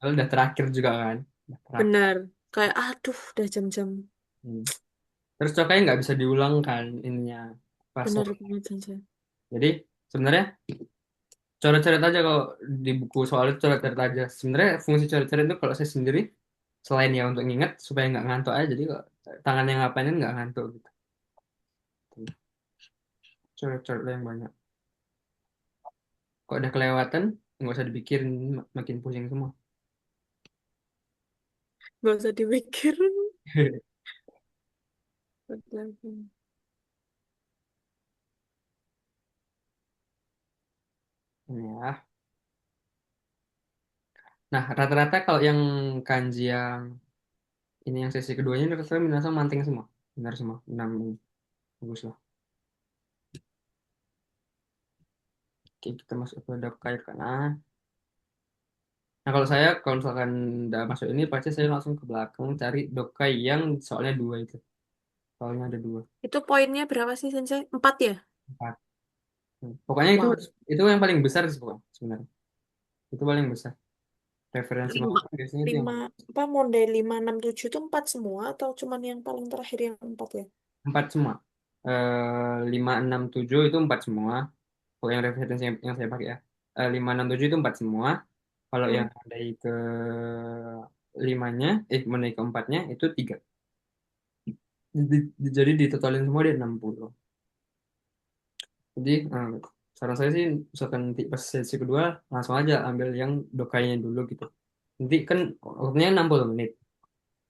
Kalau udah terakhir juga kan. Udah terakhir. Benar. Kayak aduh udah jam-jam. Hmm. Terus coknya nggak bisa diulang kan ininya Benar password. banget Sensei. Jadi sebenarnya coret-coret aja kalau di buku soal itu coret-coret aja. Sebenarnya fungsi coret-coret itu kalau saya sendiri selain ya untuk nginget supaya nggak ngantuk aja. Jadi kok tangan yang ngapain nggak ngantuk gitu. Coret-coret yang banyak. Kok udah kelewatan nggak usah dipikirin makin pusing semua. Gak usah dipikir. Ya. Nah, rata-rata kalau yang kanji yang ini yang sesi keduanya ini rata-rata Minasa manting semua. Benar semua. 6 ini. Bagus lah. Oke, kita masuk ke Dokai karena. Nah, kalau misalkan udah masuk ini, pasti saya langsung ke belakang cari Dokai yang soalnya dua itu. Soalnya ada dua. Itu poinnya berapa sih Sensei? 4 ya? Empat. Pokoknya Wow. itu yang paling besar sih pokoknya, sebenarnya. Itu paling besar. Referensi Lima, mama biasanya itu yang lima, apa model 5, 6, 7 itu 4 semua atau cuman yang paling terakhir yang 4 ya? empat semua. 5, 6, 7 itu empat semua. Kalau yang referensi yang saya pakai ya. 5, 6, 7 itu empat semua. Kalau yang Hmm. Mondai ke limanya, Mondai keempatnya itu tiga. Jadi ditotalin semua dia 60. Jadi saran saya sih, misalkan nanti pas sesi kedua, langsung aja ambil yang dokainya dulu gitu. Nanti kan waktunya 60 menit.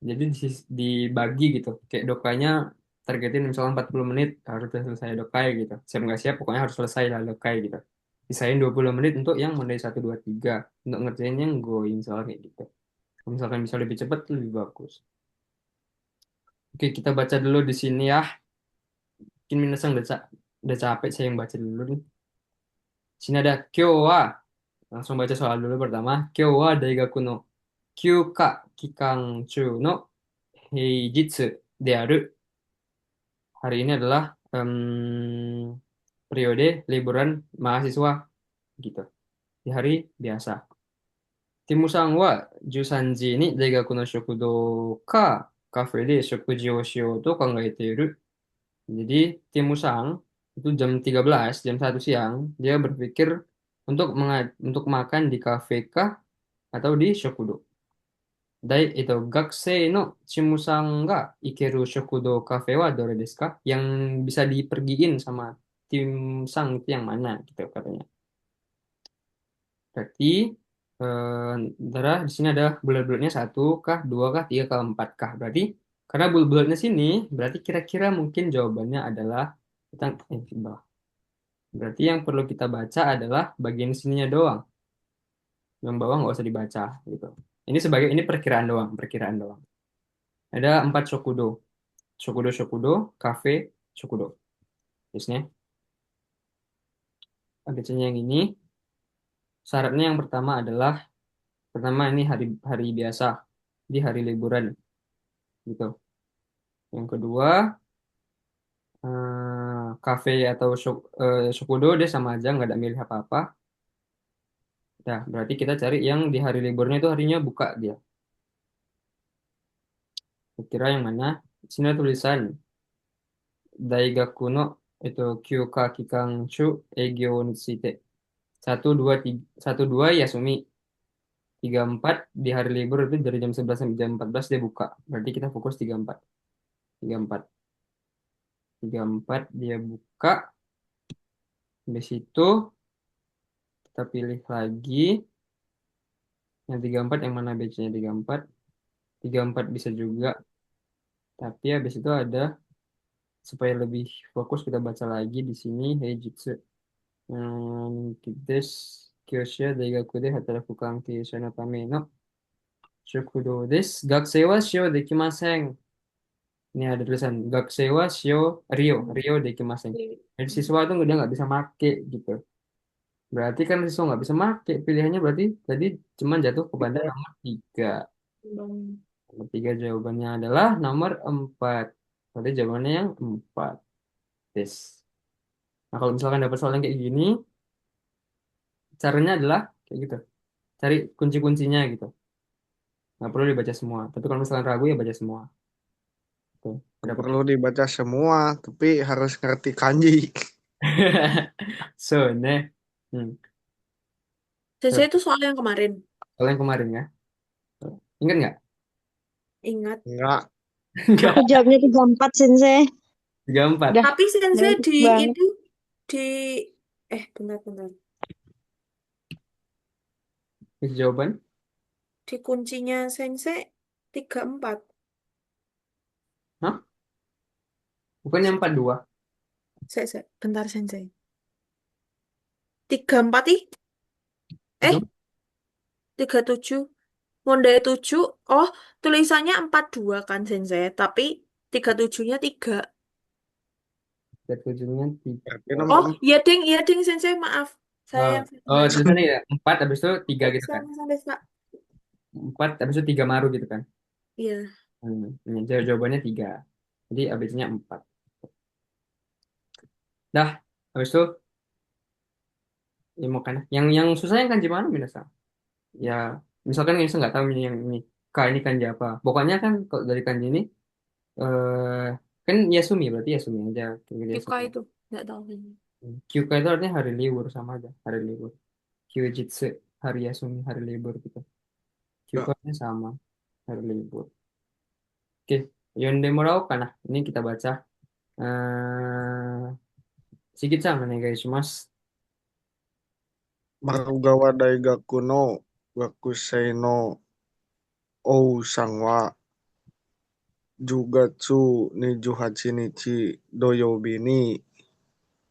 Jadi dibagi gitu. Kayak dokainya targetin misalnya 40 menit harus udah selesai dokai gitu. Siap nggak siap, pokoknya harus selesai lah dokai gitu. Sisain 20 menit untuk yang Mondai 1, 2, 3. Untuk ngerjain yang Going misalnya kayak gitu. Kalau misalkan bisa lebih cepat, lebih bagus. Oke, kita baca dulu di sini ya. Mungkin minusnya udah capek saya yang baca dulu nih. Sini ada kyo wa. Langsung baca soal dulu pertama. Kyo wa daigaku no kyuka kikanchu no heijitsu de aru. Hari ini adalah periode liburan mahasiswa gitu. Di hari biasa. Timu-san wa 13時に大学の食堂かカフェで食事をしようと考えている. Jadi tim Musang itu jam 1 siang, dia berpikir untuk makan di kafe kah atau di Shokudo. Itu gakusei no Chimusang ga ikeru Shokudo kafe wa dore desu ka? Yang bisa dipergiin sama tim Sang itu yang mana gitu katanya. Berarti di sini ada bulat-bulatnya satu kah, dua kah, tiga kah, empat kah. Berarti karena bulat-bulatnya sini, berarti kira-kira mungkin jawabannya adalah kita di bawah. Berarti yang perlu kita baca adalah bagian sininya doang. Yang bawah nggak usah dibaca gitu. Ini perkiraan doang, perkiraan doang. Ada 4 shokudo. Shokudo shokudo, cafe, shokudo. Biasanya bacanya yang ini. Syaratnya yang pertama ini hari biasa, di hari liburan gitu. Yang kedua, cafe atau shokudo dia sama aja nggak ada milih apa-apa. Nah, berarti kita cari yang di hari liburnya itu harinya buka dia. Kira yang mana? Di sini ada tulisan Daigaku no Kyuka Kikanshu Eigyo ni tsute. 1, 2, 3, 1, 2 Yasumi. 3, 4 di hari libur itu dari jam 11 sampai jam 14 dia buka. Berarti kita fokus 3, 4. 3, 4. 3, 4 dia buka. Habis itu kita pilih lagi yang 3, 4 yang mana batch-nya 3, 4. 3, 4 bisa juga. Tapi habis itu ada supaya lebih fokus kita baca lagi di sini Heijutsu. Kides Kyosha Daigaku de Hataraku Kankei no Tame no Shokudo desu. Gakusei wa shio dekimasen. Ini ada tulisan Gakusei wa shio Rio dekimasen. Jadi siswa itu dia nggak bisa make gitu. Berarti kan siswa nggak bisa make. Pilihannya berarti tadi cuma jatuh kepada nomor 3. Nomor 3 jawabannya adalah nomor 4. Berarti jawabannya yang 4. Yes. Nah, kalau misalkan dapat soal yang kayak gini, caranya adalah kayak gitu. Cari kunci-kuncinya gitu. Nggak perlu dibaca semua. Tapi kalau misalkan ragu ya baca semua. Tuh, Nggak udah paham. perlu dibaca semua, tapi harus ngerti kanji. So, nih. Hmm. Sensei Tuh, itu soal yang kemarin. kalau yang kemarin ya. Tuh. Ingat nggak? Ingat. Enggak, Aku Enggak. jawabnya 34, Sensei. 34. Dah Tapi sensei basic di banget. itu di bentar-bentar. Itu jawaban. Di kuncinya sensei 34. Hah? Bukan yang 42. Bentar sensei. 34 ih? Tiga, Eh, 37. Mondai 7. Oh, tulisannya 42 kan sensei, tapi 37-nya 3. tiga tujuhnya berarti tiga. nomor Oh, iya ding sensei, maaf. Saya Oh, yang oh salah. tulisannya ya 4 habis itu 3 gitu kan. Sama sampai Pak. 4 habis itu 3 maru gitu kan. Iya. Jawabannya 3. Jadi ABC-nya 4. Dah, habis itu ya mau kan. Yang susah yang kanji mana minasa? Ya, misalkan Minasa nggak tahu ini yang ini. Ini kanji apa? Pokoknya kan kalau dari kanji ini eh kan Yasumi berarti Yasumi aja. Kayak Yuka Yasumi. itu. Nggak tahu ini. Kyuka itu artinya hari libur sama aja, hari libur. Kyujitsu hari Yasumi, hari libur gitu. Kyuka enggak. artinya sama, hari libur. Oke, Yonde Morao kana. Ini kita baca. Shigit-san, onegaishimasu. Marugawa Daigaku no Gakusei no Ou-san wa Jugatsu 28 日土曜日に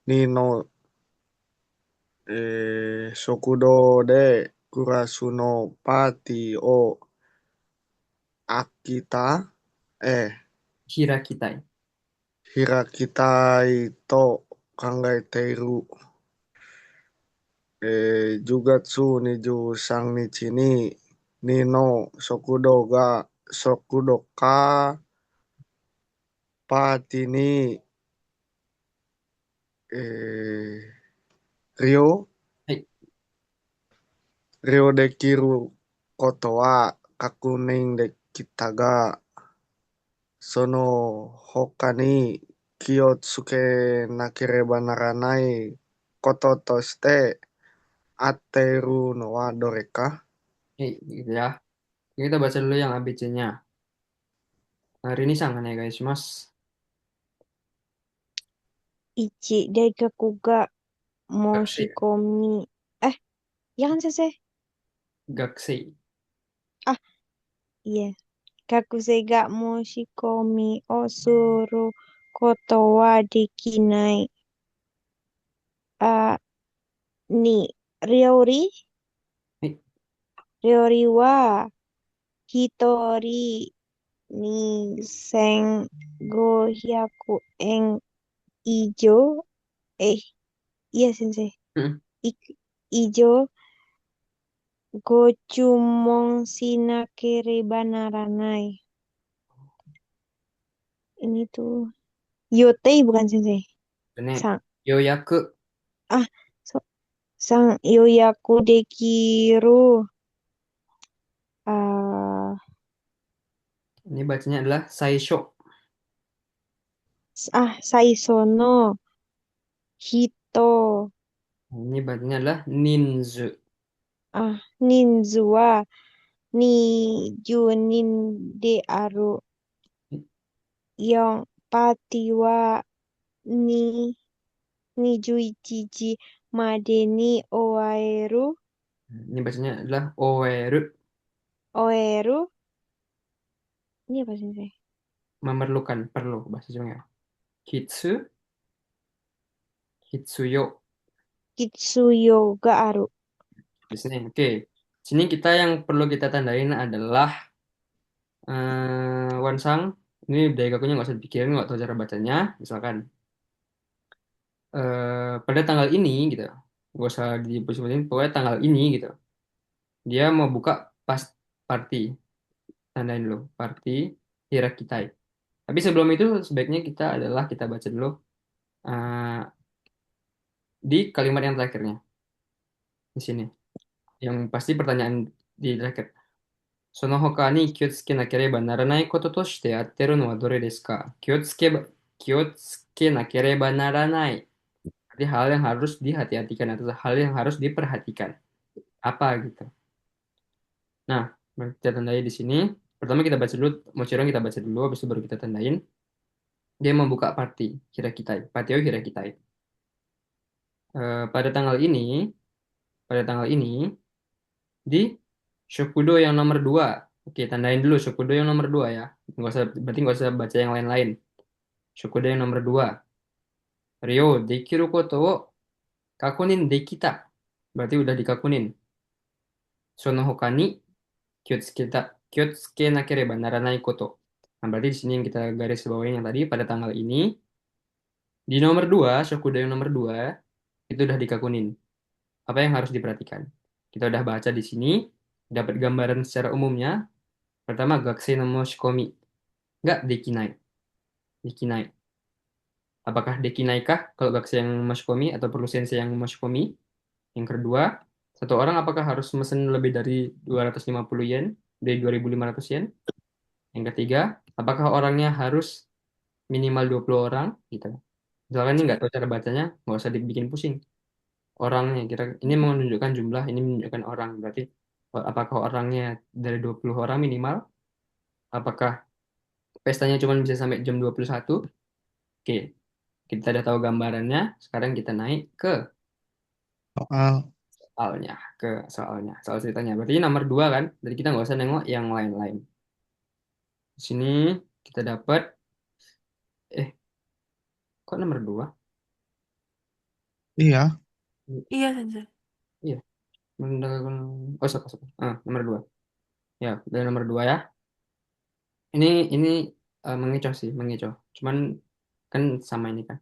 にの、食堂でクラスのパーティーを飽きた、Hirakitai. 開きたいと考えている。10月23日に2の食堂かパーティーに、えー利用はい。利用できることは確認できたが、その他に気をつけなければならないこととして合っているのはどれか？ Gitu ya. Kita baca dulu yang ABC-nya. Hari ini sang onegaishimasu. Ichi Daigaku ga Gakusei. Moshikomi. Eh, ya kan Sensei? Gakusei. Ah, iya. Gakusei ga Moshikomi o suru koto wa dekinai. Ah, ni Ryori? Hai. Ryori wa hitori ni sen 500 yen ijo. Eh, iya Sensei. Hmm. Ik- ijo go chumon shinakereba naranai. Ini tuh Yotei bukan Sensei. Ini Sang. Yoyaku. Ah, so, sang yoyaku dekiru. Ah, Ini bacanya adalah Saisho. saisono hito. Ini bacanya adalah Ninzu. Ninzu wa nijunin de aru. Yang pati wa ni nijuichiji made ni oaeru. Ini bacanya adalah Oeru. Oeru. Ini apa Sensei? Memerlukan, perlu bahasa Jepangnya. Hitsu, Hitsuyo. Kitsuyo ga aru. Di sini. Oke. Sini kita yang perlu kita tandain adalah Wansang. Ini daigakunya nggak usah dipikirin, nggak tahu cara bacanya. Misalkan pada tanggal ini gitu, nggak usah disebutin, pokoknya tanggal ini gitu. Dia mau buka pas party, tandain dulu party Hirakitai. Tapi sebelum itu sebaiknya kita baca dulu eh, di kalimat yang terakhirnya di sini, yang pasti pertanyaan di terakhir. その他に気をつけなければならないこととしてやってるのはどれですか？気をつけなければならない. Jadi hal yang harus dihati-hatikan atau hal yang harus diperhatikan. Apa gitu. Nah, kita tandai di sini. Pertama kita baca dulu, Mochirong kita baca dulu, habis itu baru kita tandain. Dia membuka party, Hirakitai. Patio Hirakitai. Pada tanggal ini, di Shokudo yang nomor 2. Oke, tandain dulu Shokudo yang nomor 2 ya. Berarti nggak usah baca yang lain-lain. Shokudo yang nomor 2. Ryo, dekiru koto wo kakunin dekita. Berarti udah dikakunin. Sono hoka ni kyotsuke nakereba naranai koto. Nah, berarti di sini yang kita garis bawain yang tadi pada tanggal ini. Di nomor 2, Shokudo yang nomor 2, itu udah dikakunin. Apa yang harus diperhatikan? Kita udah baca di sini, dapat gambaran secara umumnya. Pertama, gakusei no moshikomi ga dekinai. Dekinai. Apakah dekinai kah kalau gakusei yang moshikomi atau perlu sensei yang moshikomi? Yang kedua, satu orang apakah harus mesen lebih dari 250 yen, dari 2.500 yen? Yang ketiga, apakah orangnya harus minimal 20 orang? Gitu. Misalkan ini nggak tahu cara bacanya, nggak usah dibikin pusing. Orangnya, kira ini menunjukkan jumlah, ini menunjukkan orang. Berarti apakah orangnya dari 20 orang minimal? Apakah pestanya cuma bisa sampai jam 21? Oke, kita udah tahu gambarannya. Sekarang kita naik ke Soal. soalnya, soal ceritanya. Berarti ini nomor 2 kan? Jadi kita nggak usah nengok yang lain-lain. Di sini kita dapat, kok nomor 2? Iya. Iya, Sensei. Iya, oh, sok. Nomor 2. Ya, dari nomor 2 ya. Ini mengecoh sih, mengecoh. Cuman kan sama ini kan,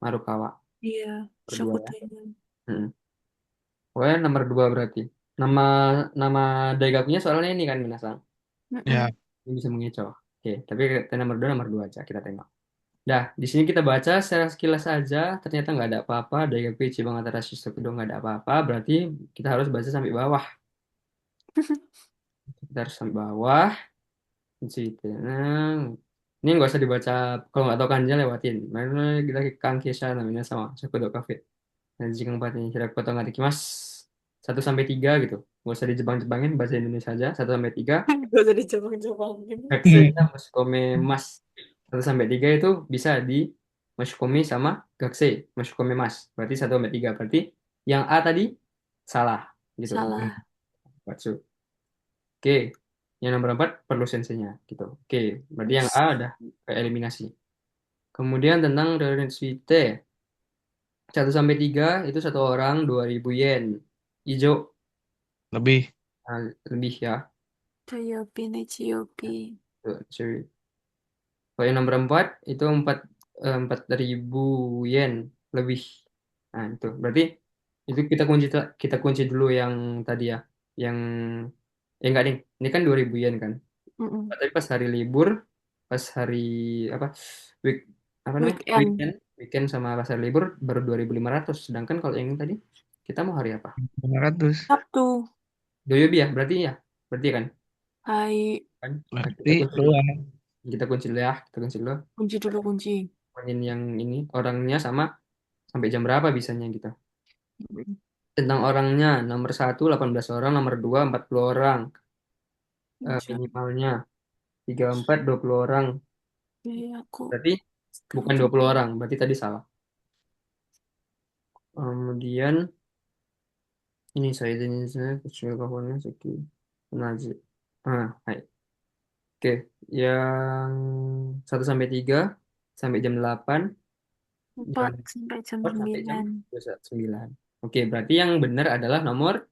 Marukawa Iya, berdua ya. Shokugeki. Mm. Pokoknya nomor 2 berarti. Nama nama daigakunya soalnya ini kan Minasang. Ya. Mm-mm. Ini bisa mengecoh. Oke, tapi nomor 2 aja kita tengok. Dah, di sini kita baca secara sekilas saja, ternyata nggak ada apa-apa. Daigaku Ichiban Atarashi Shokudo nggak ada apa-apa, berarti kita harus baca sampai bawah. Kita harus sampai bawah. Cerita. Nah, ini nggak usah dibaca, kalau nggak tahu kanji lewatin. Mana lagi Kankesha namanya sama Shokudo Cafe. Nah, jika empatnya kira foto nggak dikimas 1 sampai 3 gitu. Nggak usah dijebang-jebangin, bahasa Indonesia aja 1 sampai 3. Gak usah dijebak-jebakin. Gakuseinya Mashikome Mas 1 sampai 3 itu bisa di Mashikome sama Gakusei Mashikome Mas. Berarti 1 sampai 3. Berarti yang A tadi salah gitu. Salah. Batsu. Oke. Yang nomor 4 perlu senseinya gitu. Oke. Berarti yang A udah eliminasi. Kemudian tentang Reorient Suite 1 sampai 3 itu satu orang 2.000 yen. Ijo Lebih. lebih ya. Toyopi, Nechiyopi. Tuh, cuy. Kalau yang nomor 4 itu 4.000 yen lebih. Nah, itu. Berarti itu kita kunci dulu yang tadi ya. Yang enggak nih. Ini kan 2.000 yen kan. Mm-mm. Tapi pas hari libur, pas hari apa? Week apa namanya? Weekend. Weekend sama pas hari libur baru 2.500. Sedangkan kalau yang ini tadi kita mau hari apa? 500. Sabtu. Doyobi ya, berarti ya. Berarti kan. Hai. Kan? Nah, Berarti dua. Kita kunci dulu ya. Kita kunci dulu. Kunci dulu, kunci. Poin yang ini orangnya sama sampai jam berapa bisanya gitu. Mm-mm. Tentang orangnya, nomor 1 18 orang, nomor 2 40 orang. Minimalnya 34 20 orang. Jadi aku Berarti bukan 20 orang, berarti tadi salah. Kemudian ini saya jenisnya kecil kawannya seki naji. Hai. Oke, yang 1 sampai 3 sampai jam 8, 4 jam sampai jam 4 sampai jam 9. 9. Oke, berarti yang benar adalah nomor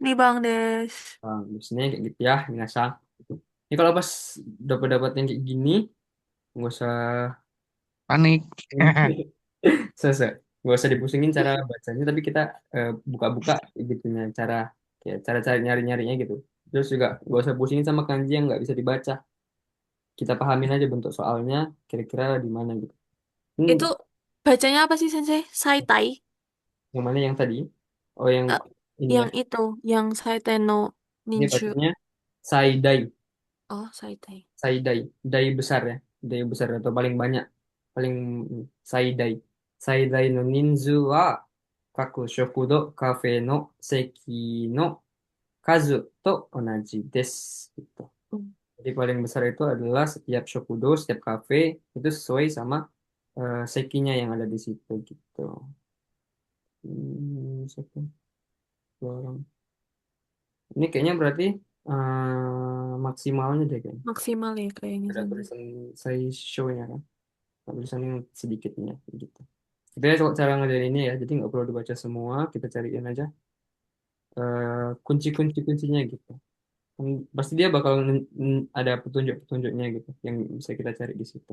Nih Bang Des. biasanya kayak gitu ya, ngerasa. Ini kalau pas dapat yang kayak gini, nggak usah Panik. selesai, nggak usah dipusingin cara bacanya, tapi kita buka-buka gitunya, cara cari nyari-nyarinya gitu. Terus juga nggak usah pusingin sama kanji yang nggak bisa dibaca. Kita pahamin aja bentuk soalnya, kira-kira di mana gitu. Hmm, Itu bacanya apa sih Sensei? Saitai? yang mana yang tadi? Oh, yang Eh, ini ya. yang itu, yang Saiteno Ini Ninju. bacanya Saidai, Oh, Saitai. saidai, dai besar ya, dai besar atau paling banyak, paling saidai. Saidai no ninzu wa kaku shokudo kafe no seki no kazu to onaji desu. Gitu. Hmm. Jadi paling besar itu adalah setiap shokudo, setiap kafe itu sesuai sama sekinya yang ada di situ gitu. Satu, dua orang. Ini kayaknya berarti maksimalnya deh kayaknya. Maksimal ya kayaknya Ada Sensei. tulisan saya show-nya kan. Ada tulisan yang sedikitnya gitu. Tapi ya kalau cara ngerjain ini ya, jadi nggak perlu dibaca semua, kita cariin aja kunci-kunci-kuncinya gitu. Pasti dia bakal ada petunjuk-petunjuknya gitu yang bisa kita cari di situ.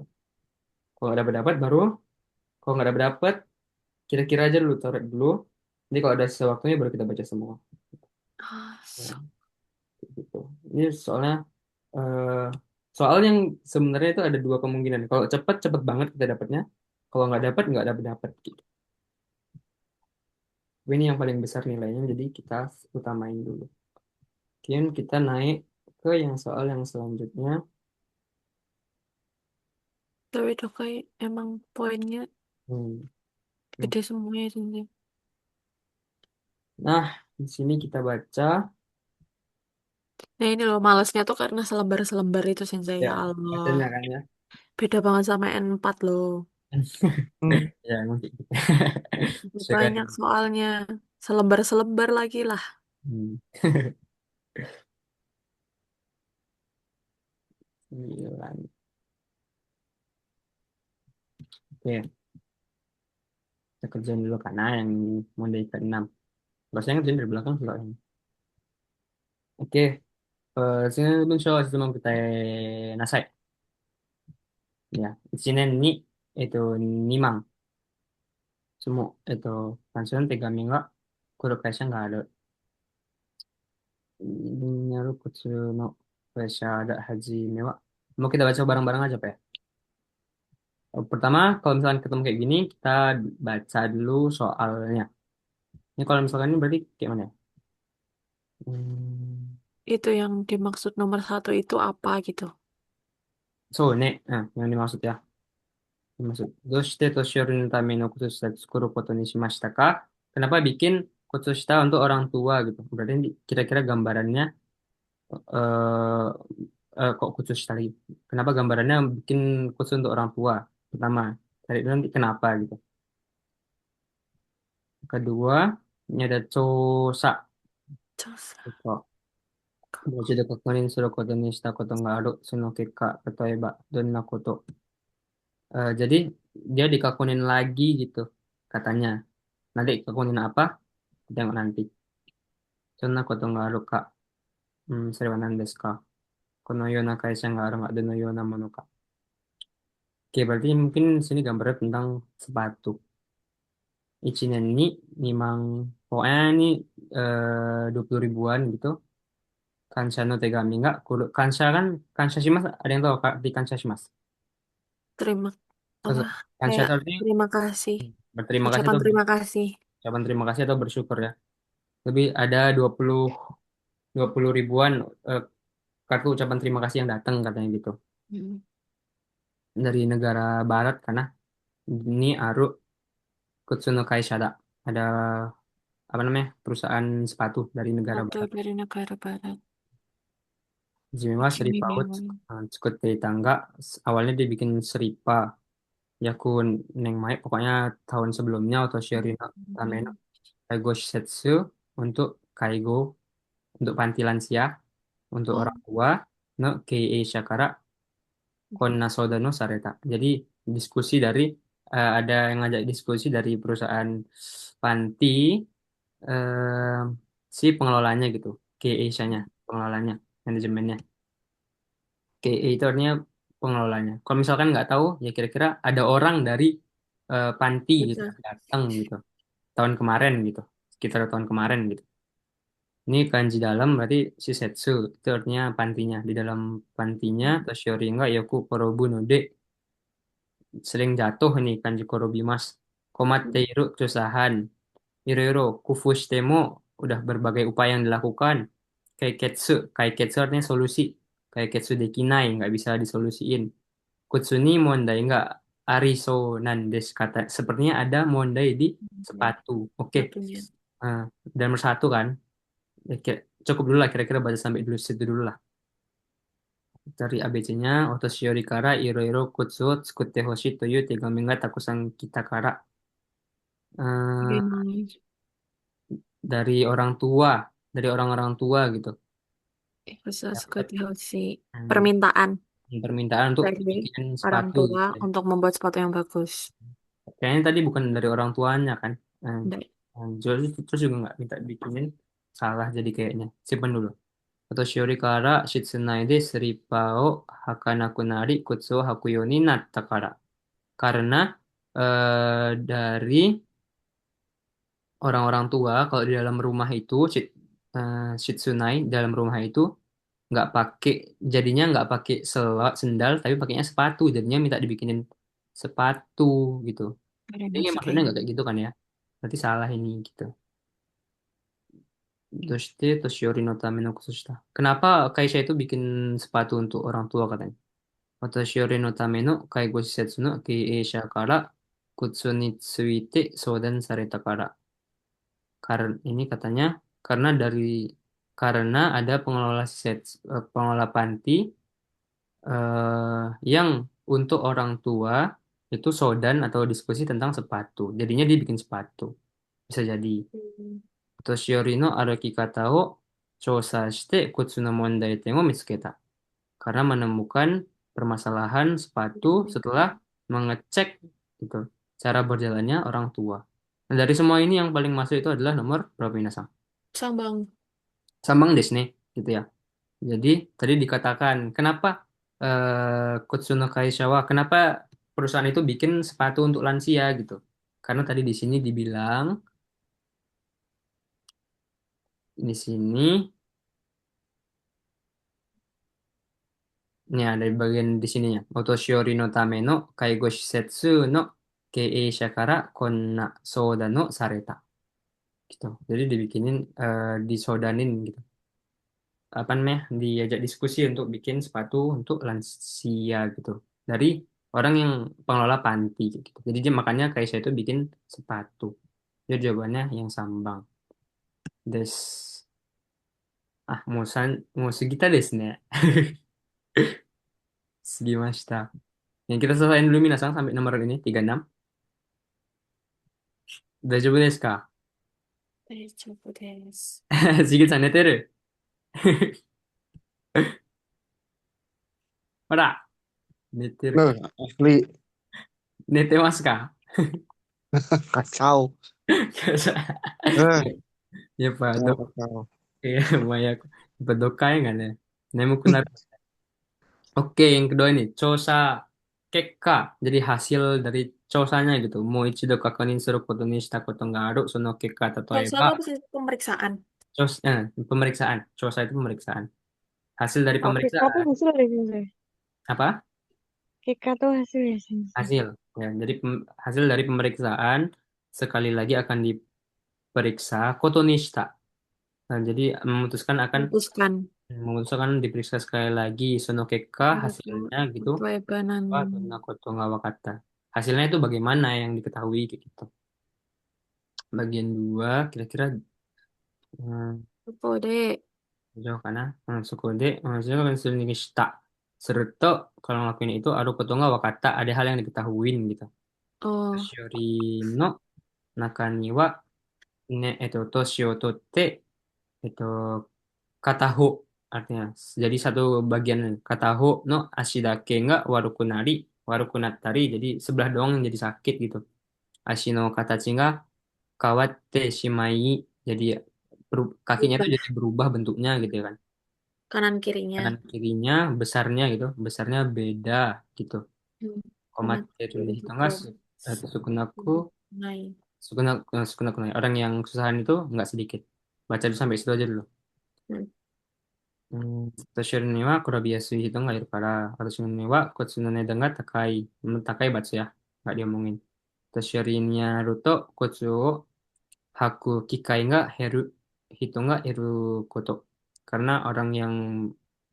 Kalau ada dapat baru, kalau nggak ada dapat, kira-kira aja dulu, taruh dulu. Nanti kalau ada sewaktunya baru kita baca semua. Ah, Ya, gitu. Ini soalnya eh, soal yang sebenarnya itu ada dua kemungkinan. Kalau cepat cepat banget kita dapatnya. Kalau nggak dapat dapat gitu. Tapi ini yang paling besar nilainya, jadi kita utamain dulu. Kemudian kita naik ke yang soal yang selanjutnya. tapi itu kayak emang poinnya Hmm. gede semuanya Sensei. Nah, di sini kita baca Nah ini loh malesnya tuh karena selembar-selembar itu Sensei. ya Ya Allah. hasilnya kan ya. Beda banget sama N4 loh. Ya, emang kayak gitu. Sesuai Banyak soalnya. Selembar-selembar lagi lah. Hmm. 9. Oke, kita kerjain dulu karena yang Monday ke-6. Biasanya kerjain dari belakang soalnya. Oke, sini lunch sistem kita nasai. Ya, di sini ni itu nimang. Semua itu pensiun 3 minggu. Kuro kaisha nggak ada. Nyaru kutsu no kaisha ada haji mewa. Mau kita baca bareng-bareng aja, Pak ya? Pertama, kalau misalnya ketemu kayak gini, kita baca dulu soalnya. Ini kalau misalkan ini berarti kayak mana ya? Hmm, Itu yang dimaksud nomor satu itu apa gitu. so, nah, yang dimaksud ya. Dimaksud. Doshite toshiyori no tame no kutsushita tsukuru koto ni shimashita ka? Kenapa bikin kutsushita untuk orang tua gitu? Berarti kira-kira gambarannya eh kok kutsushita lagi? Kenapa gambarannya bikin khusus untuk orang tua? Pertama, cari dulu nanti kenapa gitu. Kedua, ini ada cosa. Terus, もう一度確認することにしたことがある。その結果、例えば、どんなこと。Jadi, dia dikakunin lagi gitu, katanya. Nanti kakunin apa? Tengok nanti. そんなことがあるか。それは何ですかこのような会社があるが、どのようなものか. Oke, berarti mungkin sini gambarnya tentang sepatu. Ichinen ni, memang, pokoknya ini 20 ribuan gitu. Kansha no tegami nggak? Kansha kan, kansha shimasu. Ada yang tahu Kak, di kansha shimasu? terima Terus, apa kansha kayak itu artinya terima kasih. berterima kasih Ucapan atau terima kasih. ucapan terima kasih atau bersyukur ya. Lebih ada 20 ribuan eh, kartu ucapan terima kasih yang datang katanya gitu. Hmm. Dari negara barat karena ini Aru Kutsuno Kaishada. Ada apa namanya? Perusahaan sepatu dari negara Atau barat. dari negara barat. Jimewa Seri Paut Ichimimewa. Cukut dari tangga. Awalnya dia bikin Seripa. Yakun Neng Mai. Pokoknya tahun sebelumnya atau Shirino Tameno. Hmm. Kaigo Shisetsu untuk Kaigo. Untuk panti lansia. Untuk Oh, orang tua. No Kei Shakara Konna Sodano Sareta. Jadi diskusi dari ada yang ngajak diskusi dari perusahaan panti eh, si pengelolanya gitu, KE-nya, pengelolanya, manajemennya. KE itu artinya pengelolanya. Kalau misalkan nggak tahu, ya kira-kira ada orang dari panti gitu bisa. datang gitu tahun kemarin gitu, sekitar tahun kemarin gitu. Ini kanji dalam berarti shisetsu itu artinya pantinya. Di dalam pantinya Toshiori ga yoku korobu no de sering jatuh nih kanji korobimas. Komatteiru kesusahan. Iroro kufu shitemo udah berbagai upaya yang dilakukan. kaiketsu. Kaiketsu artinya solusi. Kaiketsu dekinai, nggak bisa disolusiin. Kutsuni mondai nggak ariso nandes kata. Sepertinya ada mondai di sepatu. Oke. Satunya. Dan nomor satu kan. Ya, cukup dulu lah kira-kira baca sampai dulu situ dulu lah. Cari ABC-nya. Otoshiori kara iroiro kutsu tsukute hoshi toyu tegami ga takusan kita kara. Eh, Gini. dari orang tua. Dari orang-orang tua gitu. Bisa Ya, seperti Hoshi. hmm, Permintaan permintaan untuk dari bikin orang sepatu tua gitu. untuk membuat sepatu yang bagus. Kayaknya tadi bukan dari orang tuanya kan. Eh, Dari terus juga nggak minta bikinin salah jadi kayaknya. Simpen dulu. Atau Shiori kara shitsunai de sripao hakanaku nari kutsu o hakuyo ni natta kara. Karena dari orang-orang tua kalau di dalam rumah itu shitsunai dalam rumah itu nggak pakai jadinya nggak pakai sendal tapi pakainya sepatu jadinya minta dibikinin sepatu gitu. karena Ini maksudnya sekali. nggak kayak gitu kan ya? Berarti salah ini gitu. Doshite Toshiori no tame no kusushita. Kenapa Kaisha itu bikin sepatu untuk orang tua katanya? Watashiori no tame no kaigo shisetsu no keisha kara kutsu ni tsuite sodan sareta kara. Karena ini katanya karena dari karena ada pengelola panti yang untuk orang tua itu sodan atau diskusi tentang sepatu. Jadinya dia bikin sepatu. Bisa jadi. Hmm. Toshiori no aruki kata o chousa shite kutsu no mondai ten o mitsuketa. Karena menemukan permasalahan sepatu setelah mengecek gitu cara berjalannya orang tua. Nah, dari semua ini yang paling masuk itu adalah nomor berapa Minasang? Sambang. Sambang desu ne, gitu ya. Jadi tadi dikatakan kenapa Kutsuno Kaishawa, kenapa perusahaan itu bikin sepatu untuk lansia gitu? Karena tadi di sini dibilang di sini ini ada di bagian di sininya. Otoshiori no tame no kaigo shisetsu no keisha kara konna soda no sareta. Gitu. Jadi dibikinin disodanin gitu. Apa namanya? Diajak diskusi untuk bikin sepatu untuk lansia gitu. Dari orang yang pengelola panti gitu. Jadi dia makanya kayak saya itu bikin sepatu. Jadi jawabannya yang sambang. Des. Mau segita desu ne. Sugimashita. Yang kita selesaiin dulu Minasang sampai nomor ini 36. Daijoubu desu ka? 大丈夫です。Sigit-san neteru? ほら、寝てるか。Nah, asli 寝てますか？ kacau. Eh, やっぱ kacau, kacau. Iya, banyak berdokai nggak nih? Nemukunar. Oke, yang kedua ini, chosa kekka. Jadi hasil dari chosanya gitu. Mo ichido kakunin suru koto ni shita koto ga aru, sono kekka Prosa tatoeba. itu apa sih? Pemeriksaan. Pemeriksaan. Chosa itu pemeriksaan. Hasil dari Oh, Keka tuh pemeriksaan. hasil ya, Sensei. Apa? Keka tuh hasil ya, Sensei. Hasil. Ya, jadi hasil dari pemeriksaan sekali lagi akan diperiksa koto ni shita. Nah, jadi Memutuskan. memutuskan diperiksa sekali lagi sono kekka hasilnya gitu. Kebebanan. Wah, Nakoto nggak Wakata. Hasilnya itu bagaimana yang diketahui kayak gitu. Bagian dua kira-kira Kode. jauh karena sukode maksudnya kan sering shita. Serta kalau ngelakuin itu aru koto nggak Wakata ada hal yang diketahuin gitu. Oh, Shori no nakani wa toshio totte eto kataho artinya jadi satu bagian kataho no ashidake nggak warukunari warukunattari jadi sebelah doang yang jadi sakit gitu. Ashino katachi ga kawatte shimai jadi kakinya tuh berubah. jadi berubah bentuknya gitu ya kan. Kanan kirinya. Kanan kirinya besarnya gitu besarnya beda gitu. Hmm. Komatte di situ nggak sukunaku Naik. sukunaku orang yang kesusahan itu nggak sedikit. Baca dulu sampai situ aja dulu. Hmm. 年寄りには転びやすい人がいるから、私のには骨の値段が高い、高い罰や、nggak diomongin. 年寄りになると骨を履く機会が減る人がいること。karena orang yang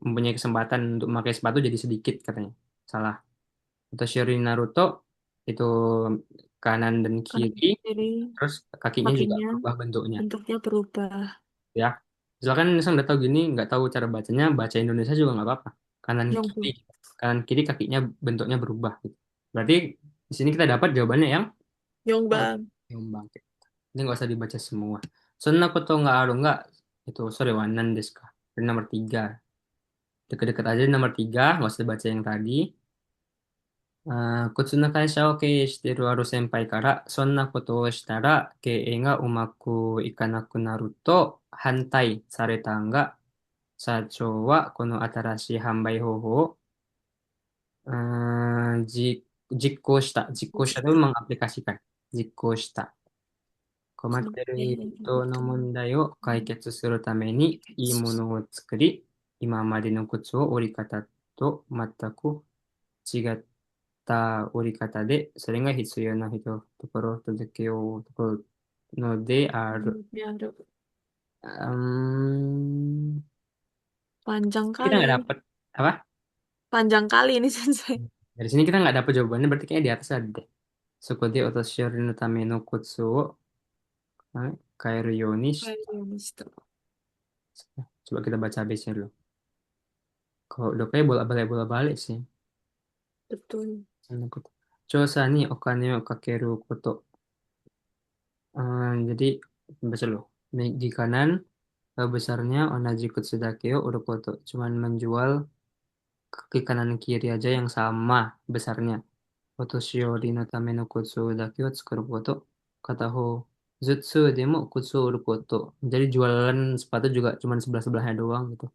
mempunyai kesempatan untuk memakai sepatu jadi sedikit katanya. Salah. Otoshiri Naruto itu kanan dan Kanan kiri, kiri, terus kakinya juga kakinya berubah bentuknya. bentuknya berubah. Ya, misalkan misal udah tahu gini, nggak tahu cara bacanya, baca Indonesia juga nggak apa-apa. Yongbang. Kanan kiri kakinya bentuknya berubah. Gitu. Berarti di sini kita dapat jawabannya yang Yongbang. Yombang. Ini nggak usah dibaca semua. Sonna koto nggak aru nggak itu sorry wanan desu ka. Dari nomor 3. Deket-deket aja nomor 3, nggak usah dibaca yang tadi. 普通の会社を経営しているある先輩から、そんなことをしたら経営がうまくいかなくなると反対されたんが、社長はこの新しい販売方法を実行したとmengaplikasikan。実行した。困っている人の問題を解決するためにいいものを作り、今までの靴を折り方と全く違った折り方で、それが必要なところと続けようところのである。Biar Hmm, panjang kita nggak kali. dapat apa? Panjang kali ini sensei. Dari sini kita nggak dapat jawabannya, berarti kayaknya di atas ada deh. Sukode otoshiri no tame no kutsu wo kaeru you ni shita. Coba kita baca habisnya dulu. Kalau udah kayak bolak-balik sih. Betul. 調査にお金をかけること。Jadi baca dulu. Di kanan besarnya onaji kutsu dake o urokoto. Cuman menjual kaki kanan kiri aja yang sama besarnya. Otoshiyori no tame no kutsu dake o tsukuru koto. Kataho jutsu demo kutsu uru koto. Jadi jualan sepatu juga cuman sebelah-sebelahnya doang gitu.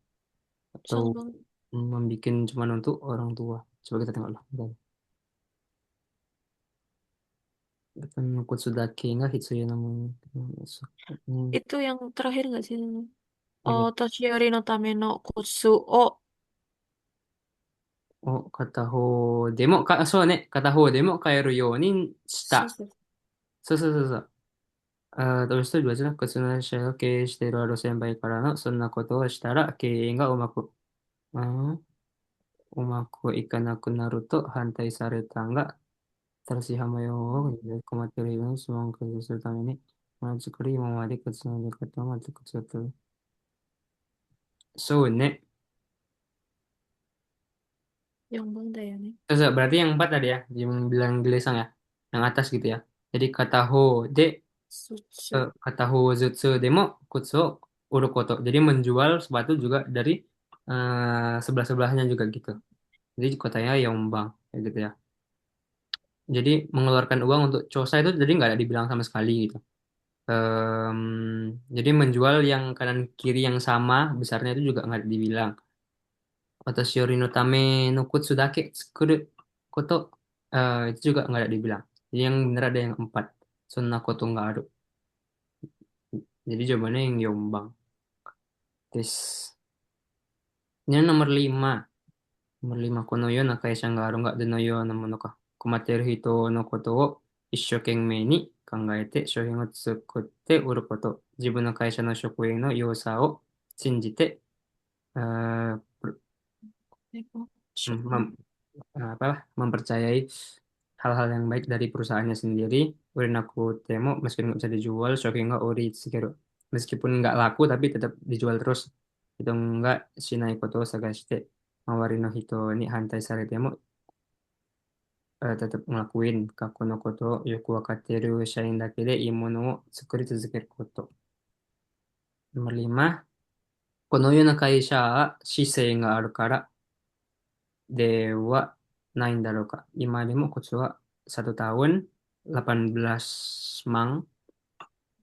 Atau Sama. membikin cuman untuk orang tua. Coba kita tengok lah. Bentar. Depan kutsu dake nga hitsuya namanya. Itu yang terakhir nggak sih? Yang Oh, Toshiori no tame no kutsu o. を片方でも、そうね、片方でも買えるようにした。そうそうそうそう。一人はじゃなく、その会社が経営しているある先輩からの、そんなことをしたら、経営がうまくいかなくなると反対されたが、新しい浜用を困っているように質問を解消するために、ものづくり今まで靴の出方を全く違った。そうね。Yang bangda ya nih. Berarti yang empat tadi ya, yang bilang gelisang ya, yang atas gitu ya. Jadi kata ho de Suci. kata ho jutsu demo kutsu urukoto. Jadi menjual sepatu juga dari sebelah-sebelahnya juga gitu. Jadi kotanya Yombang kayak gitu ya. Jadi mengeluarkan uang untuk Chosa itu jadi nggak ada dibilang sama sekali gitu. Jadi menjual yang kanan kiri yang sama besarnya itu juga nggak dibilang. Watashi yori no tame no kutsu dake tsukuru koto itu juga nggak ada dibilang. Jadi yang benar ada yang empat. Sonna koto nggak ada. Jadi jawabannya yang Yombang. Tes. Ini nomor 5. Nomor 5. Kono yo nakai ga aru ga de no yo na mono ka. Komateru hito no koto wo isshokenmei ni kangaete shohin o tsukutte uru koto. Jibun no kaisha no shokuin no yosa o shinjite eh, mem- mempercayai hal-hal yang baik dari perusahaannya sendiri. Urin aku temo meskipun nggak bisa dijual, Shopee nggak ori tsukeru. Meskipun nggak laku tapi tetap dijual terus. Itu nggak shinai koto o sagashite mawari no hito ni hantai sarete mo tetap ngelakuin kaku no koto o yoku wakateru shain dake de ii mono o tsukuri tsuzukeru koto. Nomor 5. このような会社は姿勢があるからではないんだろうか。今でもコツはsatu tahun 18 mang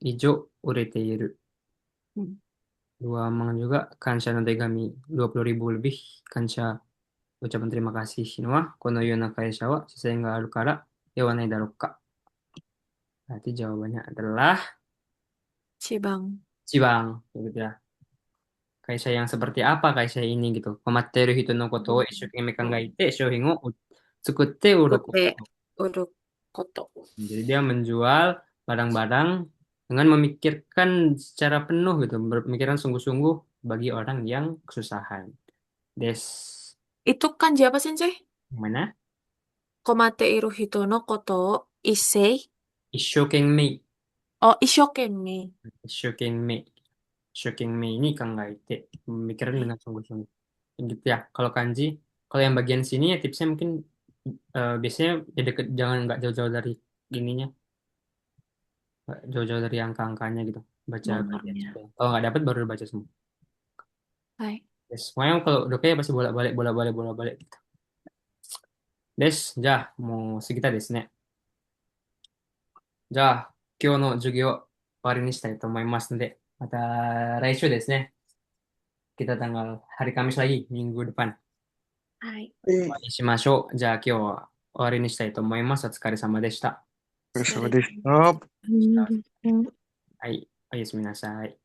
hijau 売れている。Dua mang juga kansha no tegami 20.000 lebih kansha ucapan terima kasih Noah. Kono yona kaisha wa sisei ga aru kara dewa nai daro ka. Berarti jawabannya adalah Cibang. Cibang. Gitu ya. Kaisha yang seperti apa kaisha ini gitu. Komatteru hito no koto o isshokenmei kangaite shouhin o tsukutte uru Kote uruk koto. Jadi dia menjual barang-barang dengan memikirkan secara penuh gitu, berpikiran sungguh-sungguh bagi orang yang kesusahan. Des, Itu kanji apa, Sensei? mana? Komate iru hito no koto o issei. Isshokenmei. Oh, ishokenmei. Isshokenmei. Isshokenmei ini kangaite. Memikirkan dengan sungguh-sungguh. Gitu ya. Kalau kanji, kalau yang bagian sini ya tipsnya mungkin biasanya ya deket, jangan nggak jauh-jauh dari ininya, nggak jauh-jauh dari angka-angkanya gitu. Baca bagian Nomornya. situ. Kalau nggak dapat baru baca semua. Hai. Yes. Pokoknya kalau udah kayak pasti bolak-balik gitu. Des, jah, mau sekitar desu ne. じゃあ、今日の授業終わりにしたいと思いますので、また来週ですね。kita tanggal hari Kamis lagi, minggu depan. Hai. え、お会いしましょう。じゃあ今日は終わりにしたいと思います。お疲れ様でした。お疲れ様 Sorry. でした。うん。はい、おやすみなさい。